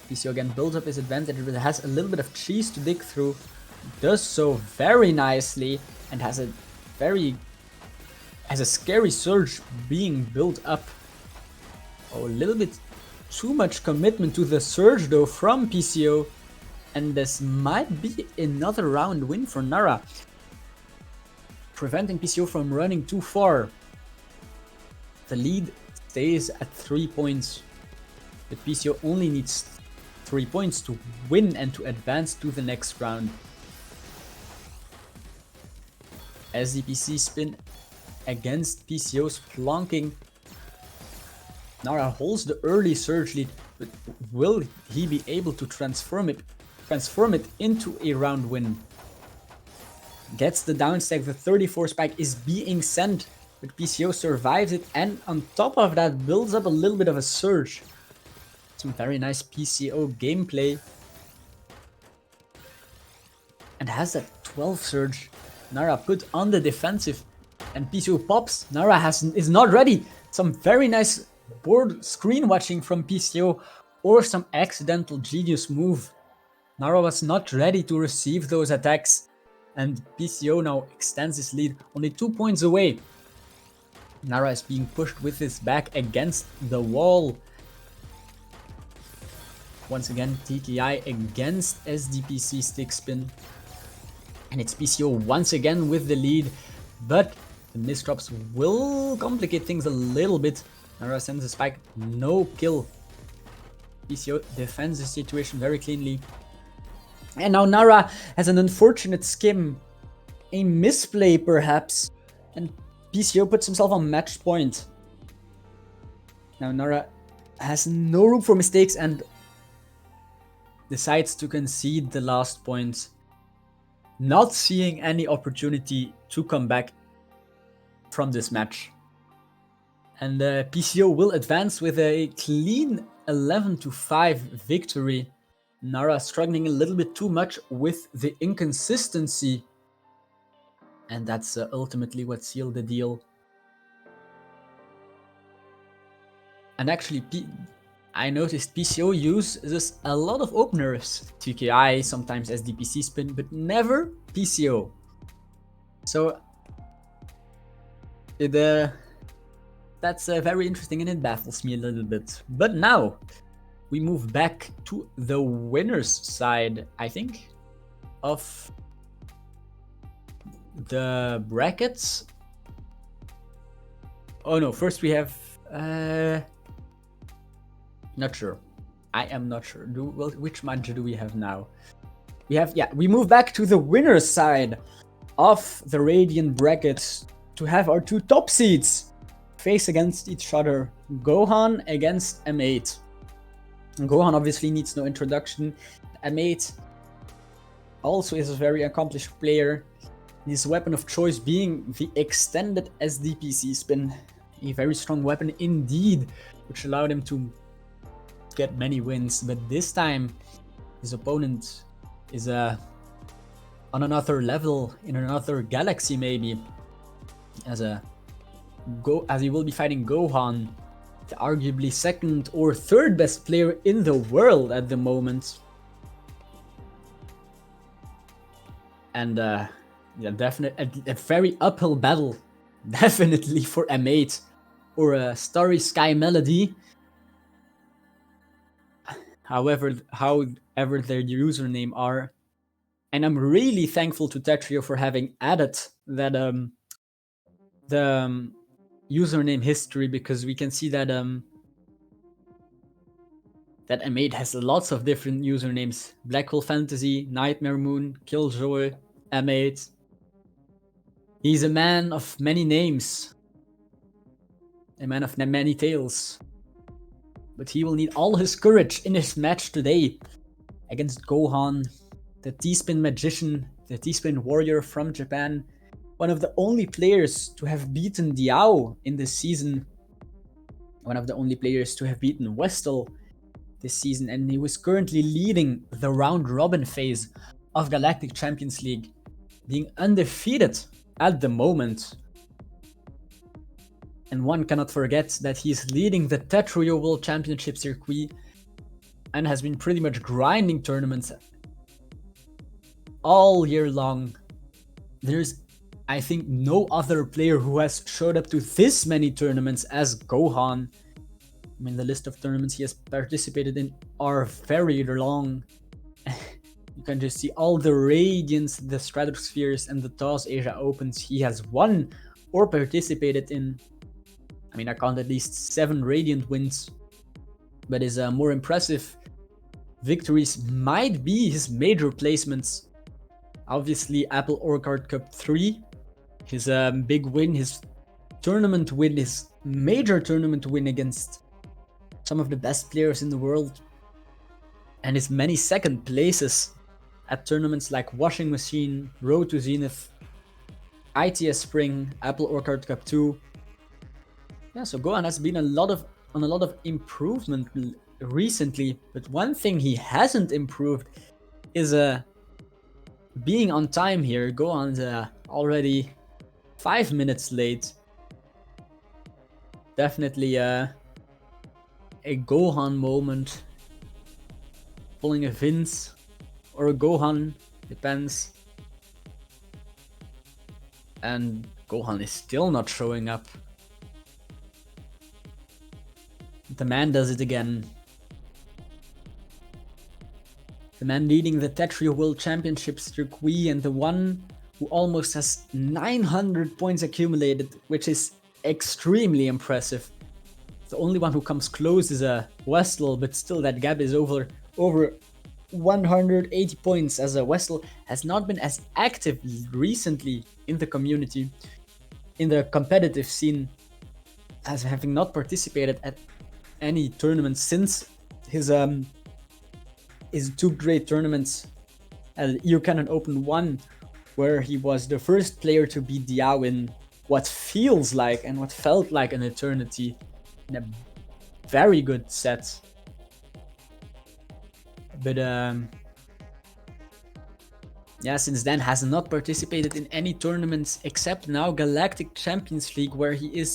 PCO again builds up his advantage, but has a little bit of cheese to dig through. Does so very nicely and has a scary surge being built up. Oh, a little bit too much commitment to the surge though from PCO, and this might be another round win for Nara, preventing PCO from running too far. The lead stays at 3 points, but PCO only needs 3 points to win and to advance to the next round. SDPC spin against PCO's plonking. Nara holds the early surge lead, but will he be able to transform it into a round win? Gets the down stack, the 34 spike is being sent, but PCO survives it, and on top of that builds up a little bit of a surge. Some very nice PCO gameplay. And has that 12 surge. Nara put on the defensive and PCO pops. Nara is not ready. Some very nice board screen watching from PCO or some accidental genius move. Nara was not ready to receive those attacks and PCO now extends his lead only 2 points away. Nara is being pushed with his back against the wall. Once again, TTI against SDPC stick spin. And it's PCO once again with the lead, but the misdrops will complicate things a little bit. Nara sends a spike, no kill. PCO defends the situation very cleanly. And now Nara has an unfortunate skim, a misplay perhaps, and PCO puts himself on match point. Now Nara has no room for mistakes and decides to concede the last point, not seeing any opportunity to come back from this match. And PCO will advance with a clean 11-5 victory. Nara struggling a little bit too much with the inconsistency, and that's ultimately what sealed the deal. And actually, I noticed PCO uses a lot of openers, TKI, sometimes SDPC spin, but never PCO. So that's very interesting and it baffles me a little bit. But now we move back to the winner's side, I think, of the brackets. Oh no, first we have not sure. I am not sure. Which match do we have now? We move back to the winner's side of the Radiant brackets to have our two top seeds face against each other. Gohan against M8. Gohan obviously needs no introduction. M8 also is a very accomplished player. His weapon of choice being the extended SDPC spin. A very strong weapon indeed, which allowed him to get many wins. But this time, his opponent is on another level, in another galaxy maybe. As he will be fighting Gohan, the arguably second or third best player in the world at the moment. And definitely a very uphill battle, definitely for M8 or Starry Sky Melody. However their username are. And I'm really thankful to Tetrio for having added that the username history, because we can see that that M8 has lots of different usernames. Black Hole Fantasy, Nightmare Moon, Killjoy, M8. He's a man of many names. A man of many tales. But he will need all his courage in his match today against Gohan, the T-Spin magician, the T-Spin warrior from Japan. One of the only players to have beaten Diao in this season. One of the only players to have beaten Westall this season. And he was currently leading the round robin phase of Galactic Champions League, being undefeated at the moment. And one cannot forget that he's leading the Tetrio World Championship circuit and has been pretty much grinding tournaments all year long. There's, I think, no other player who has showed up to this many tournaments as Gohan. I mean, the list of tournaments he has participated in are very long. You can just see all the Radiants, the Stratospheres, and the TOS Asia Opens he has won or participated in. I mean, I count at least 7 Radiant wins, but his more impressive victories might be his major placements. Obviously, Apple Orchard Cup 3, his big win, his tournament win, his major tournament win against some of the best players in the world, and his many second places at tournaments like Washing Machine, Road to Zenith, ITS Spring, Apple Orchard Cup 2. Yeah, so Gohan has been on a lot of improvement recently, but one thing he hasn't improved is being on time here. Gohan's already 5 minutes late. Definitely a Gohan moment. Pulling a Vince or a Gohan, depends. And Gohan is still not showing up. The man does it again. The man leading the Tetrio World Championship circuit and the one who almost has 900 points accumulated, which is extremely impressive. The only one who comes close is Westall, but still that gap is over 180 points, as Westall has not been as active recently in the community, in the competitive scene, as having not participated at any tournament since his 2 great tournaments at EU Canon Open 1, where he was the first player to beat Diao in what feels like and what felt like an eternity, in a very good set. But yeah, since then has not participated in any tournaments except now Galactic Champions League, where he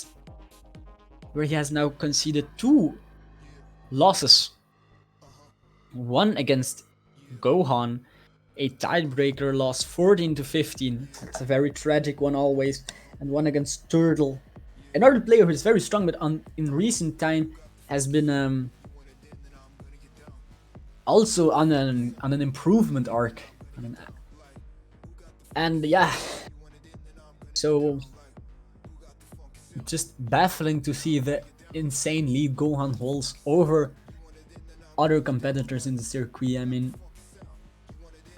has now conceded 2 losses. One against Gohan, a tiebreaker loss 14-15. That's a very tragic one always. And one against Turtle. Another player who is very strong, but in recent time has been also on an improvement arc. And yeah, so just baffling to see the insane lead Gohan holds over other competitors in the circuit. I mean,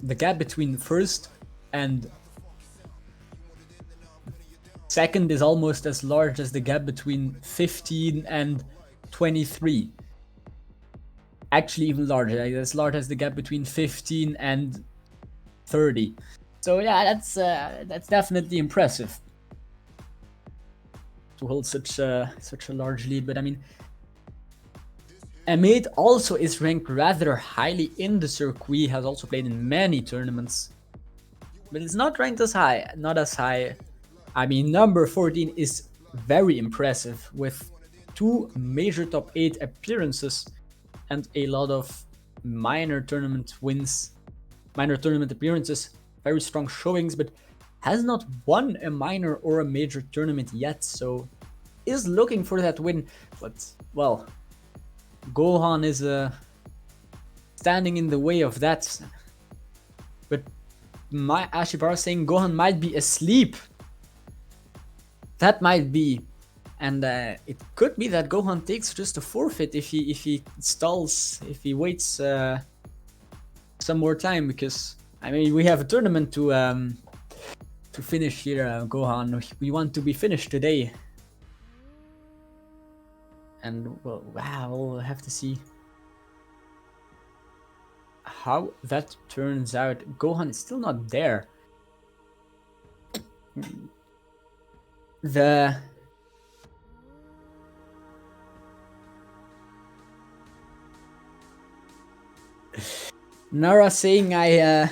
the gap between first and second is almost as large as the gap between 15 and 23. Actually, even larger, as large as the gap between 15 and 30. So yeah, that's definitely impressive to hold such a large lead. But I mean, M8 also is ranked rather highly in the circuit, has also played in many tournaments, but it's not ranked as high, not as high. I mean, number 14 is very impressive with 2 major top 8 appearances and a lot of minor tournament wins, minor tournament appearances, very strong showings, but has not won a minor or a major tournament yet, so is looking for that win. But, well, Gohan is standing in the way of that. But my Ashibara saying Gohan might be asleep. That might be. And it could be that Gohan takes just a forfeit if he stalls, if he waits some more time, because I mean we have a tournament to finish here, Gohan. We want to be finished today. And well, wow, we'll have to see how that turns out. Gohan is still not there. The Nara saying I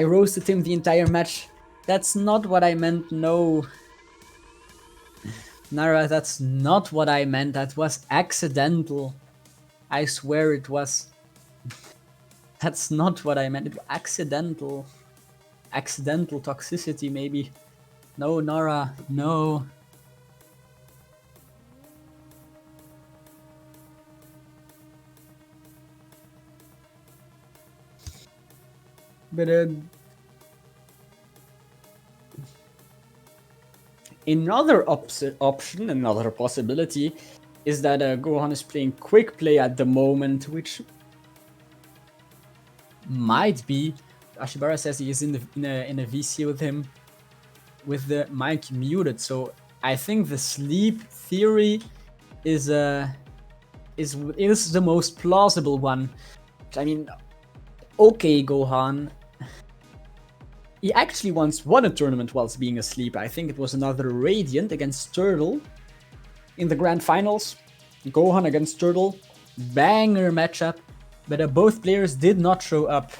roasted him the entire match. That's not what I meant, no. Nara, that's not what I meant. That was accidental. I swear it was. That's not what I meant. It was accidental. Accidental toxicity, maybe. No, Nara, no. But another option, another possibility, is that Gohan is playing quick play at the moment, which might be. Ashibara says he is in a VC with him, with the mic muted. So I think the sleep theory is the most plausible one. I mean, okay, Gohan. He actually once won a tournament whilst being asleep. I think it was another Radiant against Turtle in the grand finals. Gohan against Turtle, banger matchup, but both players did not show up.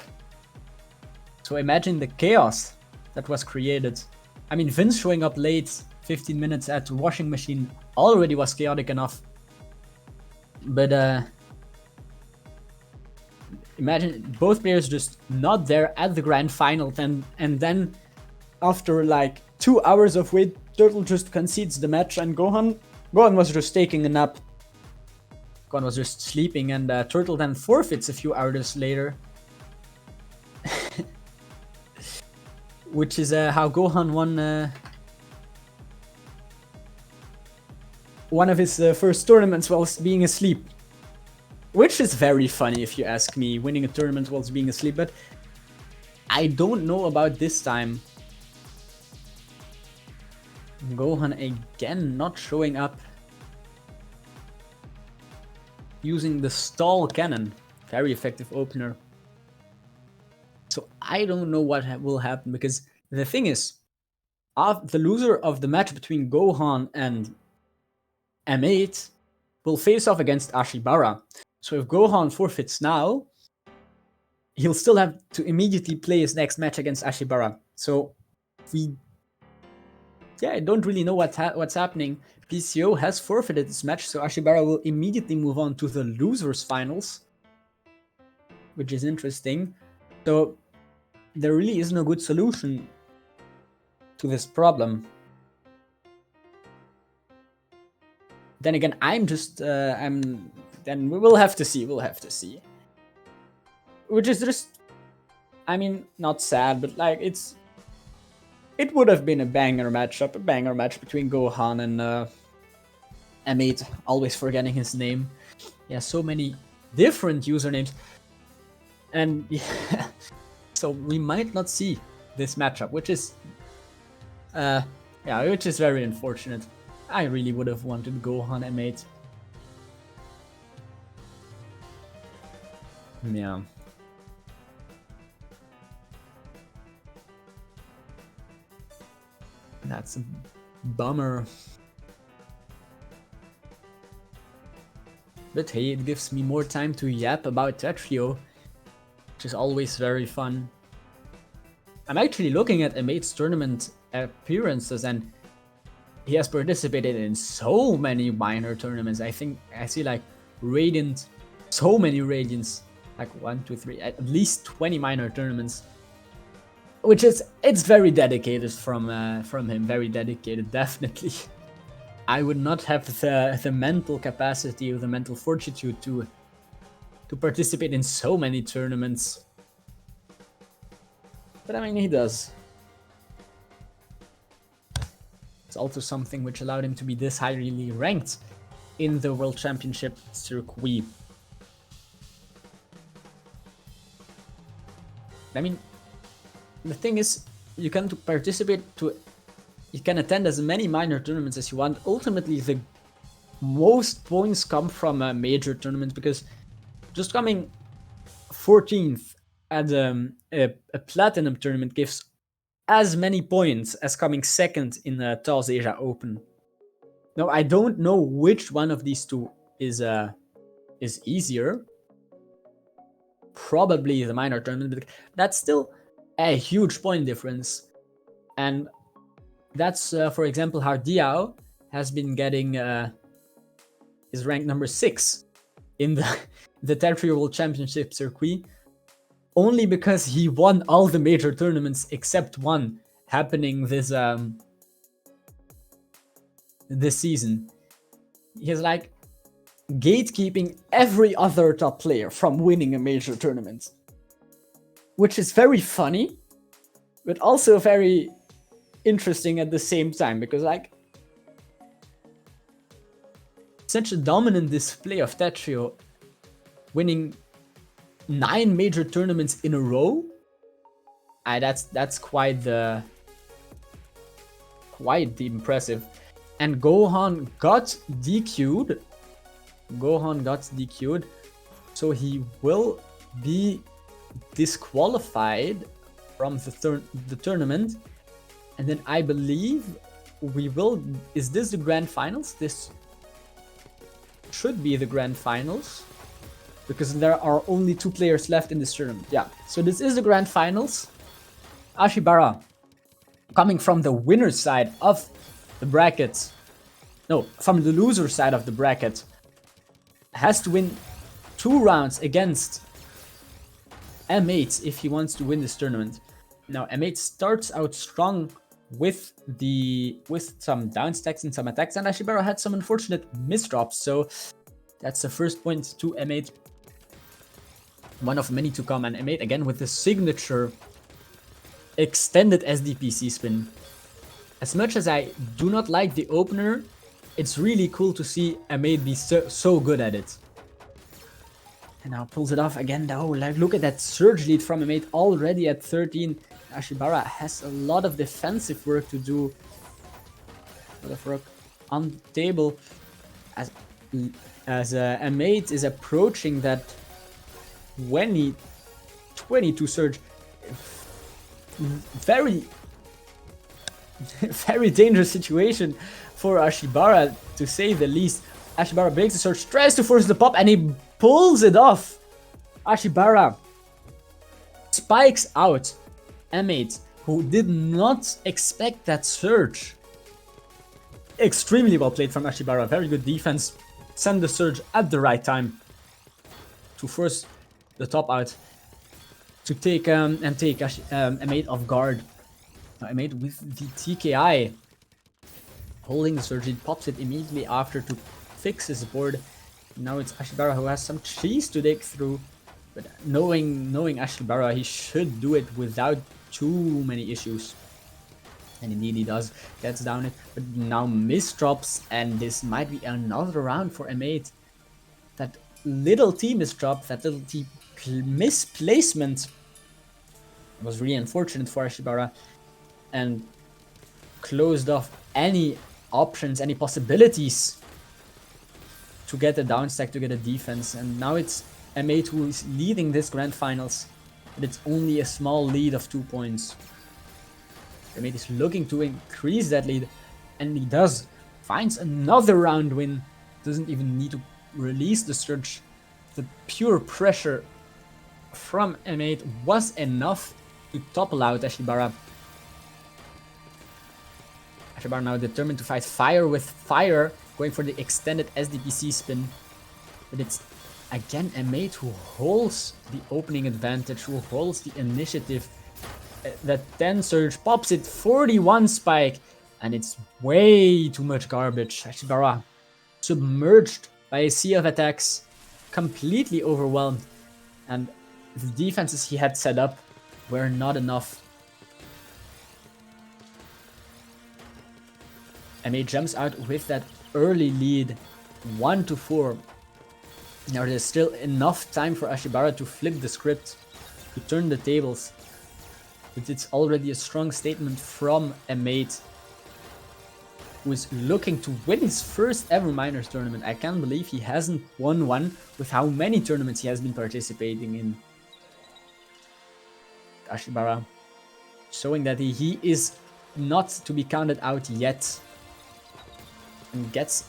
So imagine the chaos that was created. I mean, Vince showing up late, 15 minutes at washing machine, already was chaotic enough. But imagine both players just not there at the grand final, and then after like 2 hours of wait, Turtle just concedes the match, and Gohan was just taking a nap. Gohan was just sleeping, and Turtle then forfeits a few hours later. Which is how Gohan won one of his first tournaments whilst being asleep. Which is very funny if you ask me, winning a tournament whilst being asleep, but I don't know about this time. Gohan again not showing up. Using the stall cannon. Very effective opener. So I don't know what will happen, because the thing is, the loser of the match between Gohan and M8 will face off against Ashibara. So if Gohan forfeits now, he'll still have to immediately play his next match against Ashibara. So yeah, I don't really know what's happening. PCO has forfeited this match, so Ashibara will immediately move on to the losers finals, which is interesting. So there really is no good solution to this problem. Then again, then we will have to see. We'll have to see. Which is just, I mean, not sad, but like it would have been a banger match between Gohan and M8. Always forgetting his name. Yeah, so many different usernames, and yeah, so we might not see this matchup, which is, which is very unfortunate. I really would have wanted Gohan M8. Yeah. That's a bummer. But hey, it gives me more time to yap about Tetrio, which is always very fun. I'm actually looking at M8's tournament appearances, and he has participated in so many minor tournaments. I think I see like Radiant, so many Radiants, like 1, 2, 3, at least 20 minor tournaments. Which is, it's very dedicated from him, very dedicated, definitely. I would not have the mental capacity or the mental fortitude to participate in so many tournaments. But I mean, he does. It's also something which allowed him to be this highly ranked in the World Championship circuit. I mean, the thing is, you can you can attend as many minor tournaments as you want. Ultimately, the most points come from a major tournament, because just coming 14th at a platinum tournament gives as many points as coming second in the TOS Asia Open. Now, I don't know which one of these two is easier. Probably the minor tournament, but that's still a huge point difference. And that's, for example, how Diao has been getting is ranked number 6 in the Territory World Championship circuit, only because he won all the major tournaments except one happening this season. He's like gatekeeping every other top player from winning a major tournament, which is very funny, but also very interesting at the same time, because like such a dominant display of Tetrio, winning 9 major tournaments in a row. That's quite the impressive. And Gohan got DQ'd. So he will be disqualified from the tournament. And then I believe we will... Is this the grand finals? This should be the grand finals, because there are only 2 players left in this tournament. Yeah, so this is the grand finals. Ashibara, coming from the winner's side of the bracket, no, from the loser side of the bracket, has to win 2 rounds against M8 if he wants to win this tournament. Now, M8 starts out strong with some down stacks and some attacks, and Ashibara had some unfortunate misdrops, so that's the first point to M8. One of many to come, and M8 again with the signature extended SDPC spin. As much as I do not like the opener, it's really cool to see M8 be so good at it. And now pulls it off again though. Like, look at that surge lead from M8 already at 13. Ashibara has a lot of defensive work to do. A lot of work on the table as M8 is approaching that 22 surge. Very dangerous situation for Ashibara, to say the least. Ashibara breaks the surge, tries to force the pop, and he pulls it off. Ashibara spikes out M8, who did not expect that surge. extremely well played from Ashibara. Very good defense. Send the surge at the right time to force the top out to take M8 off guard. Now M8 with the TKI holding the surge, he pops it immediately after to fix his board. Now it's Ashibara who has some cheese to dig through, but knowing Ashibara, he should do it without too many issues. And indeed he does, gets down it, but now misdrops, and this might be another round for M8. That little T misdrop, that little T misplacement was really unfortunate for Ashibara, and closed off any options, any possibilities to get a down stack, to get a defense. And now it's M8 who is leading this grand finals, but it's only a small lead of 2 points. M8 is looking to increase that lead, and he does. Finds another round win, doesn't even need to release the surge. The pure pressure from M8 was enough to topple out Ashibara. Ashibara now determined to fight fire with fire, going for the extended SDPC spin. But it's again M8 who holds the opening advantage, who holds the initiative. That 10 surge pops it, 41 spike, and it's way too much garbage. Ashibara submerged by a sea of attacks, completely overwhelmed, and the defenses he had set up were not enough. M8 jumps out with that early lead, 1-4. Now there's still enough time for Ashibara to flip the script, to turn the tables. But it's already a strong statement from M8, who is looking to win his first ever Minors tournament. I can't believe he hasn't won one with how many tournaments he has been participating in. Ashibara showing that he is not to be counted out yet, and gets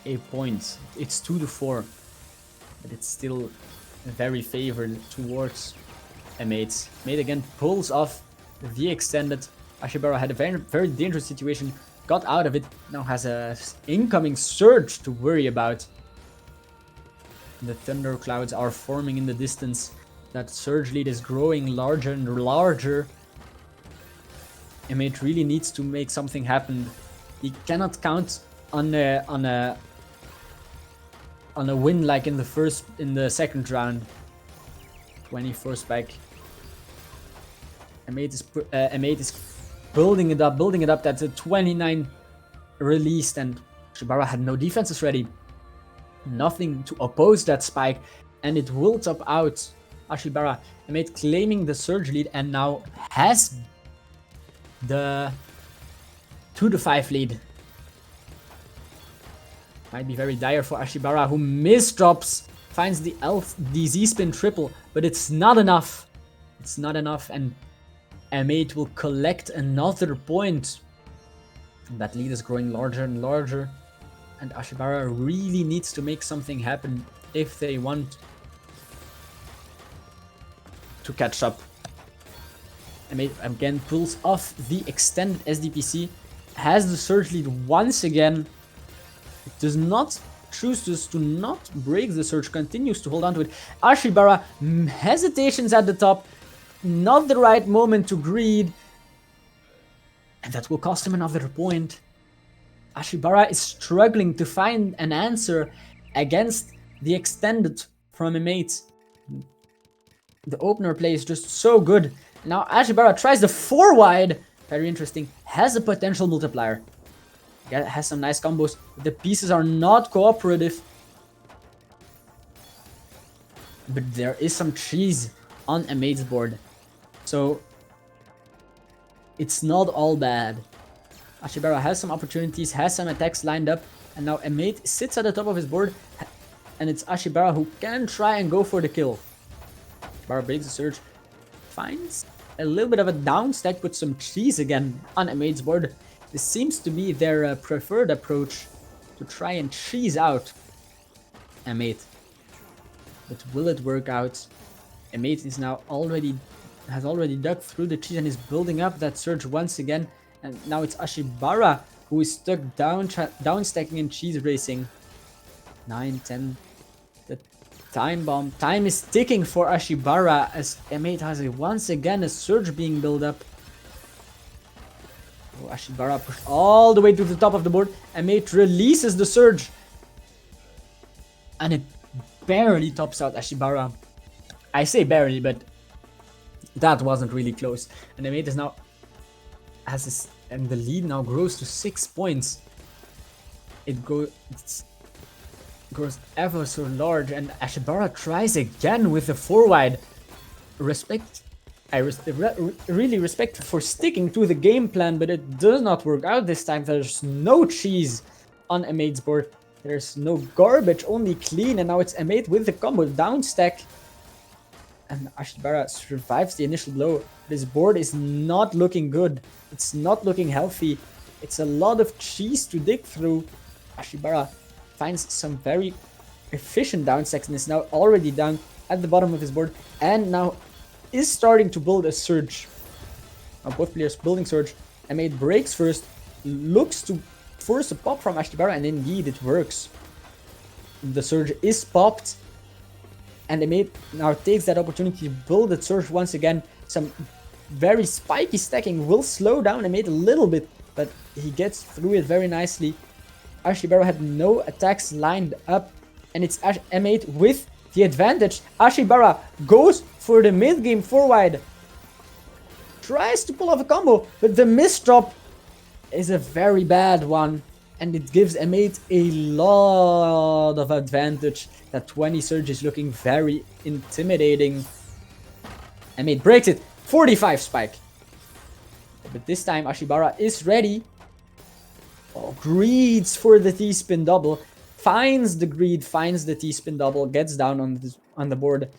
a point. It's 2-4, but it's still very favored towards M8. M8 again pulls off the extended. Ashibara had a very dangerous situation, got out of it, now has a incoming surge to worry about. The thunderclouds are forming in the distance. That surge lead is growing larger and larger. M8 really needs to make something happen. He cannot count on a win like in the second round. 24 spike. M8 is building it up. That's a 29 released, and Ashibara had no defenses ready. Nothing to oppose that spike, and it will top out Ashibara. M8 claiming the surge lead, and now has the 2-5 lead. Might be very dire for Ashibara, who misdrops, finds the Z-spin triple, but it's not enough. It's not enough, and M8 will collect another point. And that lead is growing larger and larger, and Ashibara really needs to make something happen if they want to catch up. M8 again pulls off the extended SDPC, has the surge lead once again. It does not chooses to not break the surge, continues to hold on to it. Ashibara hesitations at the top, not the right moment to greed, and that will cost him another point. Ashibara is struggling to find an answer against the extended from M8. The opener play is just so good. Now Ashibara tries the 4 wide, very interesting, has a potential multiplier. Has some nice combos. The pieces are not cooperative, but there is some cheese on M8's board, so it's not all bad. Ashibara has some opportunities, has some attacks lined up, and now M8 sits at the top of his board, and it's Ashibara who can try and go for the kill. Ashibara breaks the surge, finds a little bit of a down stack with some cheese again on M8's board. This seems to be their preferred approach, to try and cheese out M8. But will it work out? M8 is now has already dug through the cheese and is building up that surge once again. And now it's Ashibara who is stuck down stacking and cheese racing. 9, 10. The time bomb. Time is ticking for Ashibara as M8 has once again a surge being built up. Oh, Ashibara pushed all the way to the top of the board. M8 releases the surge. And it barely tops out Ashibara. I say barely, but that wasn't really close. And M8 is now has this, and the lead now grows to 6 points. It goes ever so large, and Ashibara tries again with the 4-wide. Really respect for sticking to the game plan, but it does not work out this time. There's no cheese on M8's board. There's no garbage, only clean, and now it's M8 with the combo down stack. And Ashibara survives the initial blow. This board is not looking good. It's not looking healthy. It's a lot of cheese to dig through. Ashibara finds some very efficient down stacks and is now already down at the bottom of his board, and now is starting to build a surge. Now both players building surge. M8 breaks first, looks to force a pop from Ashibara, and indeed it works. The surge is popped, and M8 now takes that opportunity to build the surge once again. Some very spiky stacking will slow down M8 a little bit, but he gets through it very nicely. Ashibara had no attacks lined up, and it's M8 with the advantage. Ashibara goes for the mid-game 4-wide. Tries to pull off a combo, but the misdrop is a very bad one, and it gives M8 a lot of advantage. That 20 surge is looking very intimidating. M8 breaks it. 45 spike. But this time Ashibara is ready. Oh, greeds for the T-spin double. Finds the greed, finds the T-spin double, gets down on the board.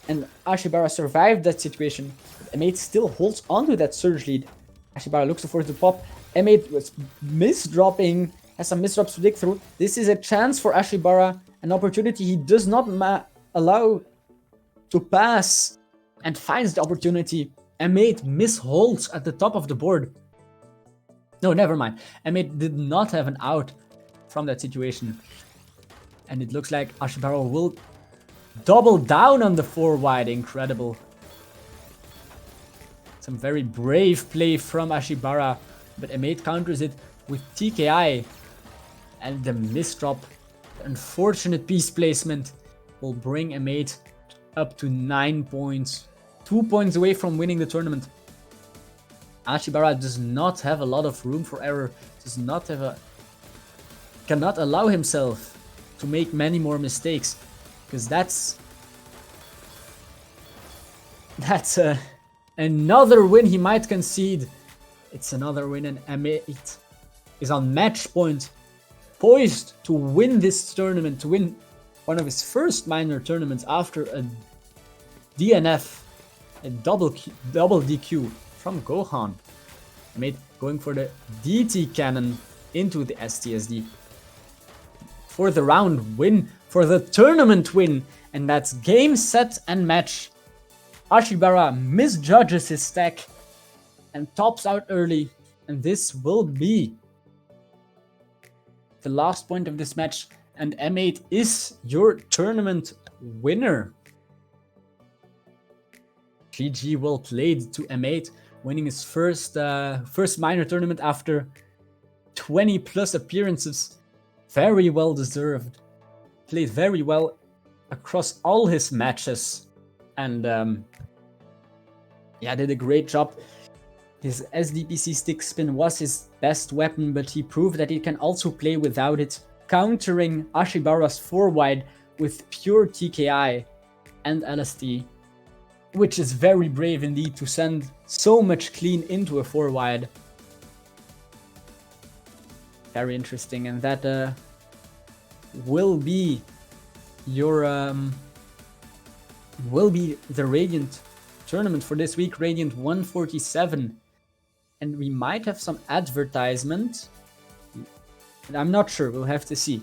And Ashibara survived that situation. But M8 still holds onto that surge lead. Ashibara looks for the pop. M8 was misdropping, has some misdrops to dig through. This is a chance for Ashibara, an opportunity he does not allow to pass, and finds the opportunity. M8 misholds at the top of the board. No, never mind. M8 did not have an out from that situation. And it looks like Ashibara will double down on the 4-wide. Incredible. Some very brave play from Ashibara, but M8 counters it with TKI. And the misdrop, the unfortunate piece placement, will bring M8 up to 9 points. 2 points away from winning the tournament. Ashibara does not have a lot of room for error. Cannot allow himself to make many more mistakes, because that's another win he might concede. It's another win, and M8 is on match point, poised to win this tournament, to win one of his first minor tournaments after a DNF, a double DQ from Gohan. M8 going for the DT cannon into the STSD for the round win, for the tournament win, and that's game, set, and match. Ashibara misjudges his stack and tops out early, and this will be the last point of this match, and M8 is your tournament winner. GG well played to M8, winning his first minor tournament after 20 plus appearances. Very well deserved. Played very well across all his matches, and did a great job. His SDPC stick spin was his best weapon, but he proved that he can also play without it, countering Ashibara's 4-wide with pure TKI and LST, which is very brave indeed to send so much clean into a 4-wide. Very interesting, and that will be your the Radiant tournament for this week, Radiant 147, and we might have some advertisement. I'm not sure, we'll have to see.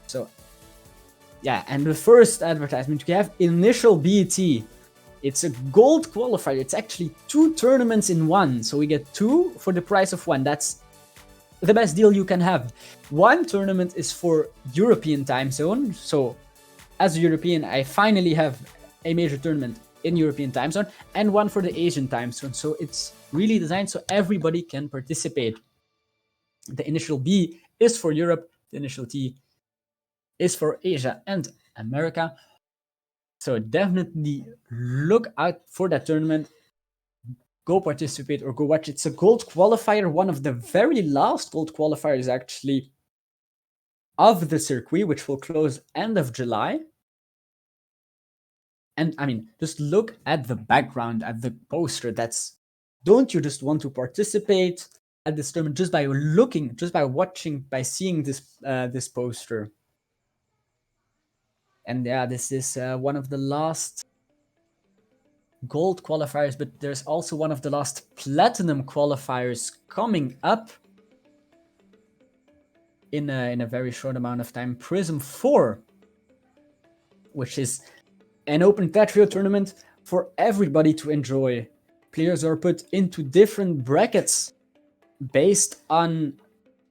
So yeah, and the first advertisement, we have Initial BT. It's a gold qualifier. It's actually 2 tournaments in one. So we get 2 for the price of 1. That's the best deal you can have. 1 tournament is for European time zone. So as a European, I finally have a major tournament in European time zone, and 1 for the Asian time zone. So it's really designed so everybody can participate. The initial B is for Europe. The initial T is for Asia and America. So definitely look out for that tournament. Go participate or go watch. It's a gold qualifier, one of the very last gold qualifiers actually of the circuit, which will close end of July. And I mean, just look at the background, at the poster. Don't you just want to participate at this tournament just by looking, just by watching, by seeing this poster? And yeah, this is one of the last gold qualifiers, but there's also one of the last platinum qualifiers coming up in a very short amount of time. Prism 4, which is an open Tetrio tournament for everybody to enjoy. Players are put into different brackets based on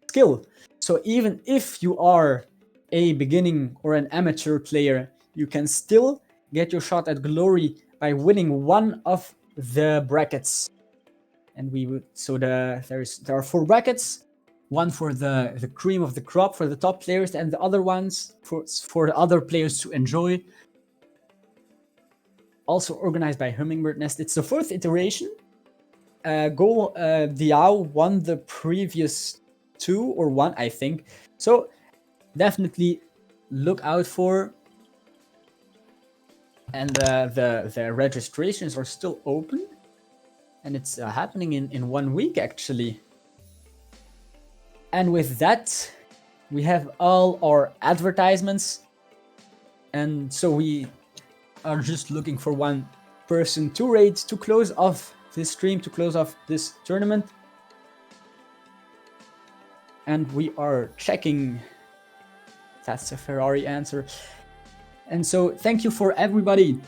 skill. So even if you are a beginning or an amateur player, you can still get your shot at glory by winning one of the brackets. And there are 4 brackets. One for the cream of the crop, for the top players, and the other ones for the other players to enjoy. Also organized by Hummingbird Nest. It's the 4th iteration. Diao won the previous 2 or 1, I think. So definitely look out for. And the registrations are still open. And it's happening in 1 week, actually. And with that, we have all our advertisements. And so we are just looking for one person to raid to close off this stream, to close off this tournament. And we are checking. That's a Ferrari answer. And so thank you for everybody.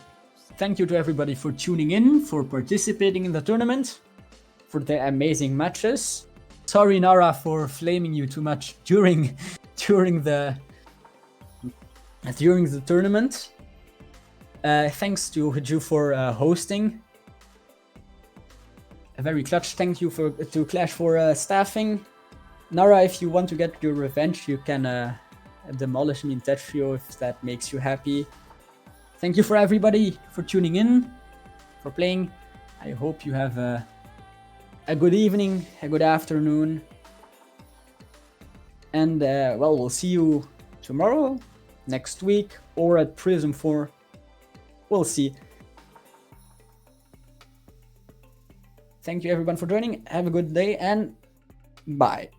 Thank you to everybody for tuning in, for participating in the tournament, for the amazing matches. Sorry, Nara, for flaming you too much during the tournament. Thanks to Hiju for hosting. A very clutch thank you to Clash for staffing. Nara, if you want to get your revenge, you can demolish me in Tetrio if that makes you happy. Thank you for everybody for tuning in, for playing. I hope you have a good evening, a good afternoon. And well, we'll see you tomorrow, next week, or at Prism 4. We'll see. Thank you everyone for joining. Have a good day and bye.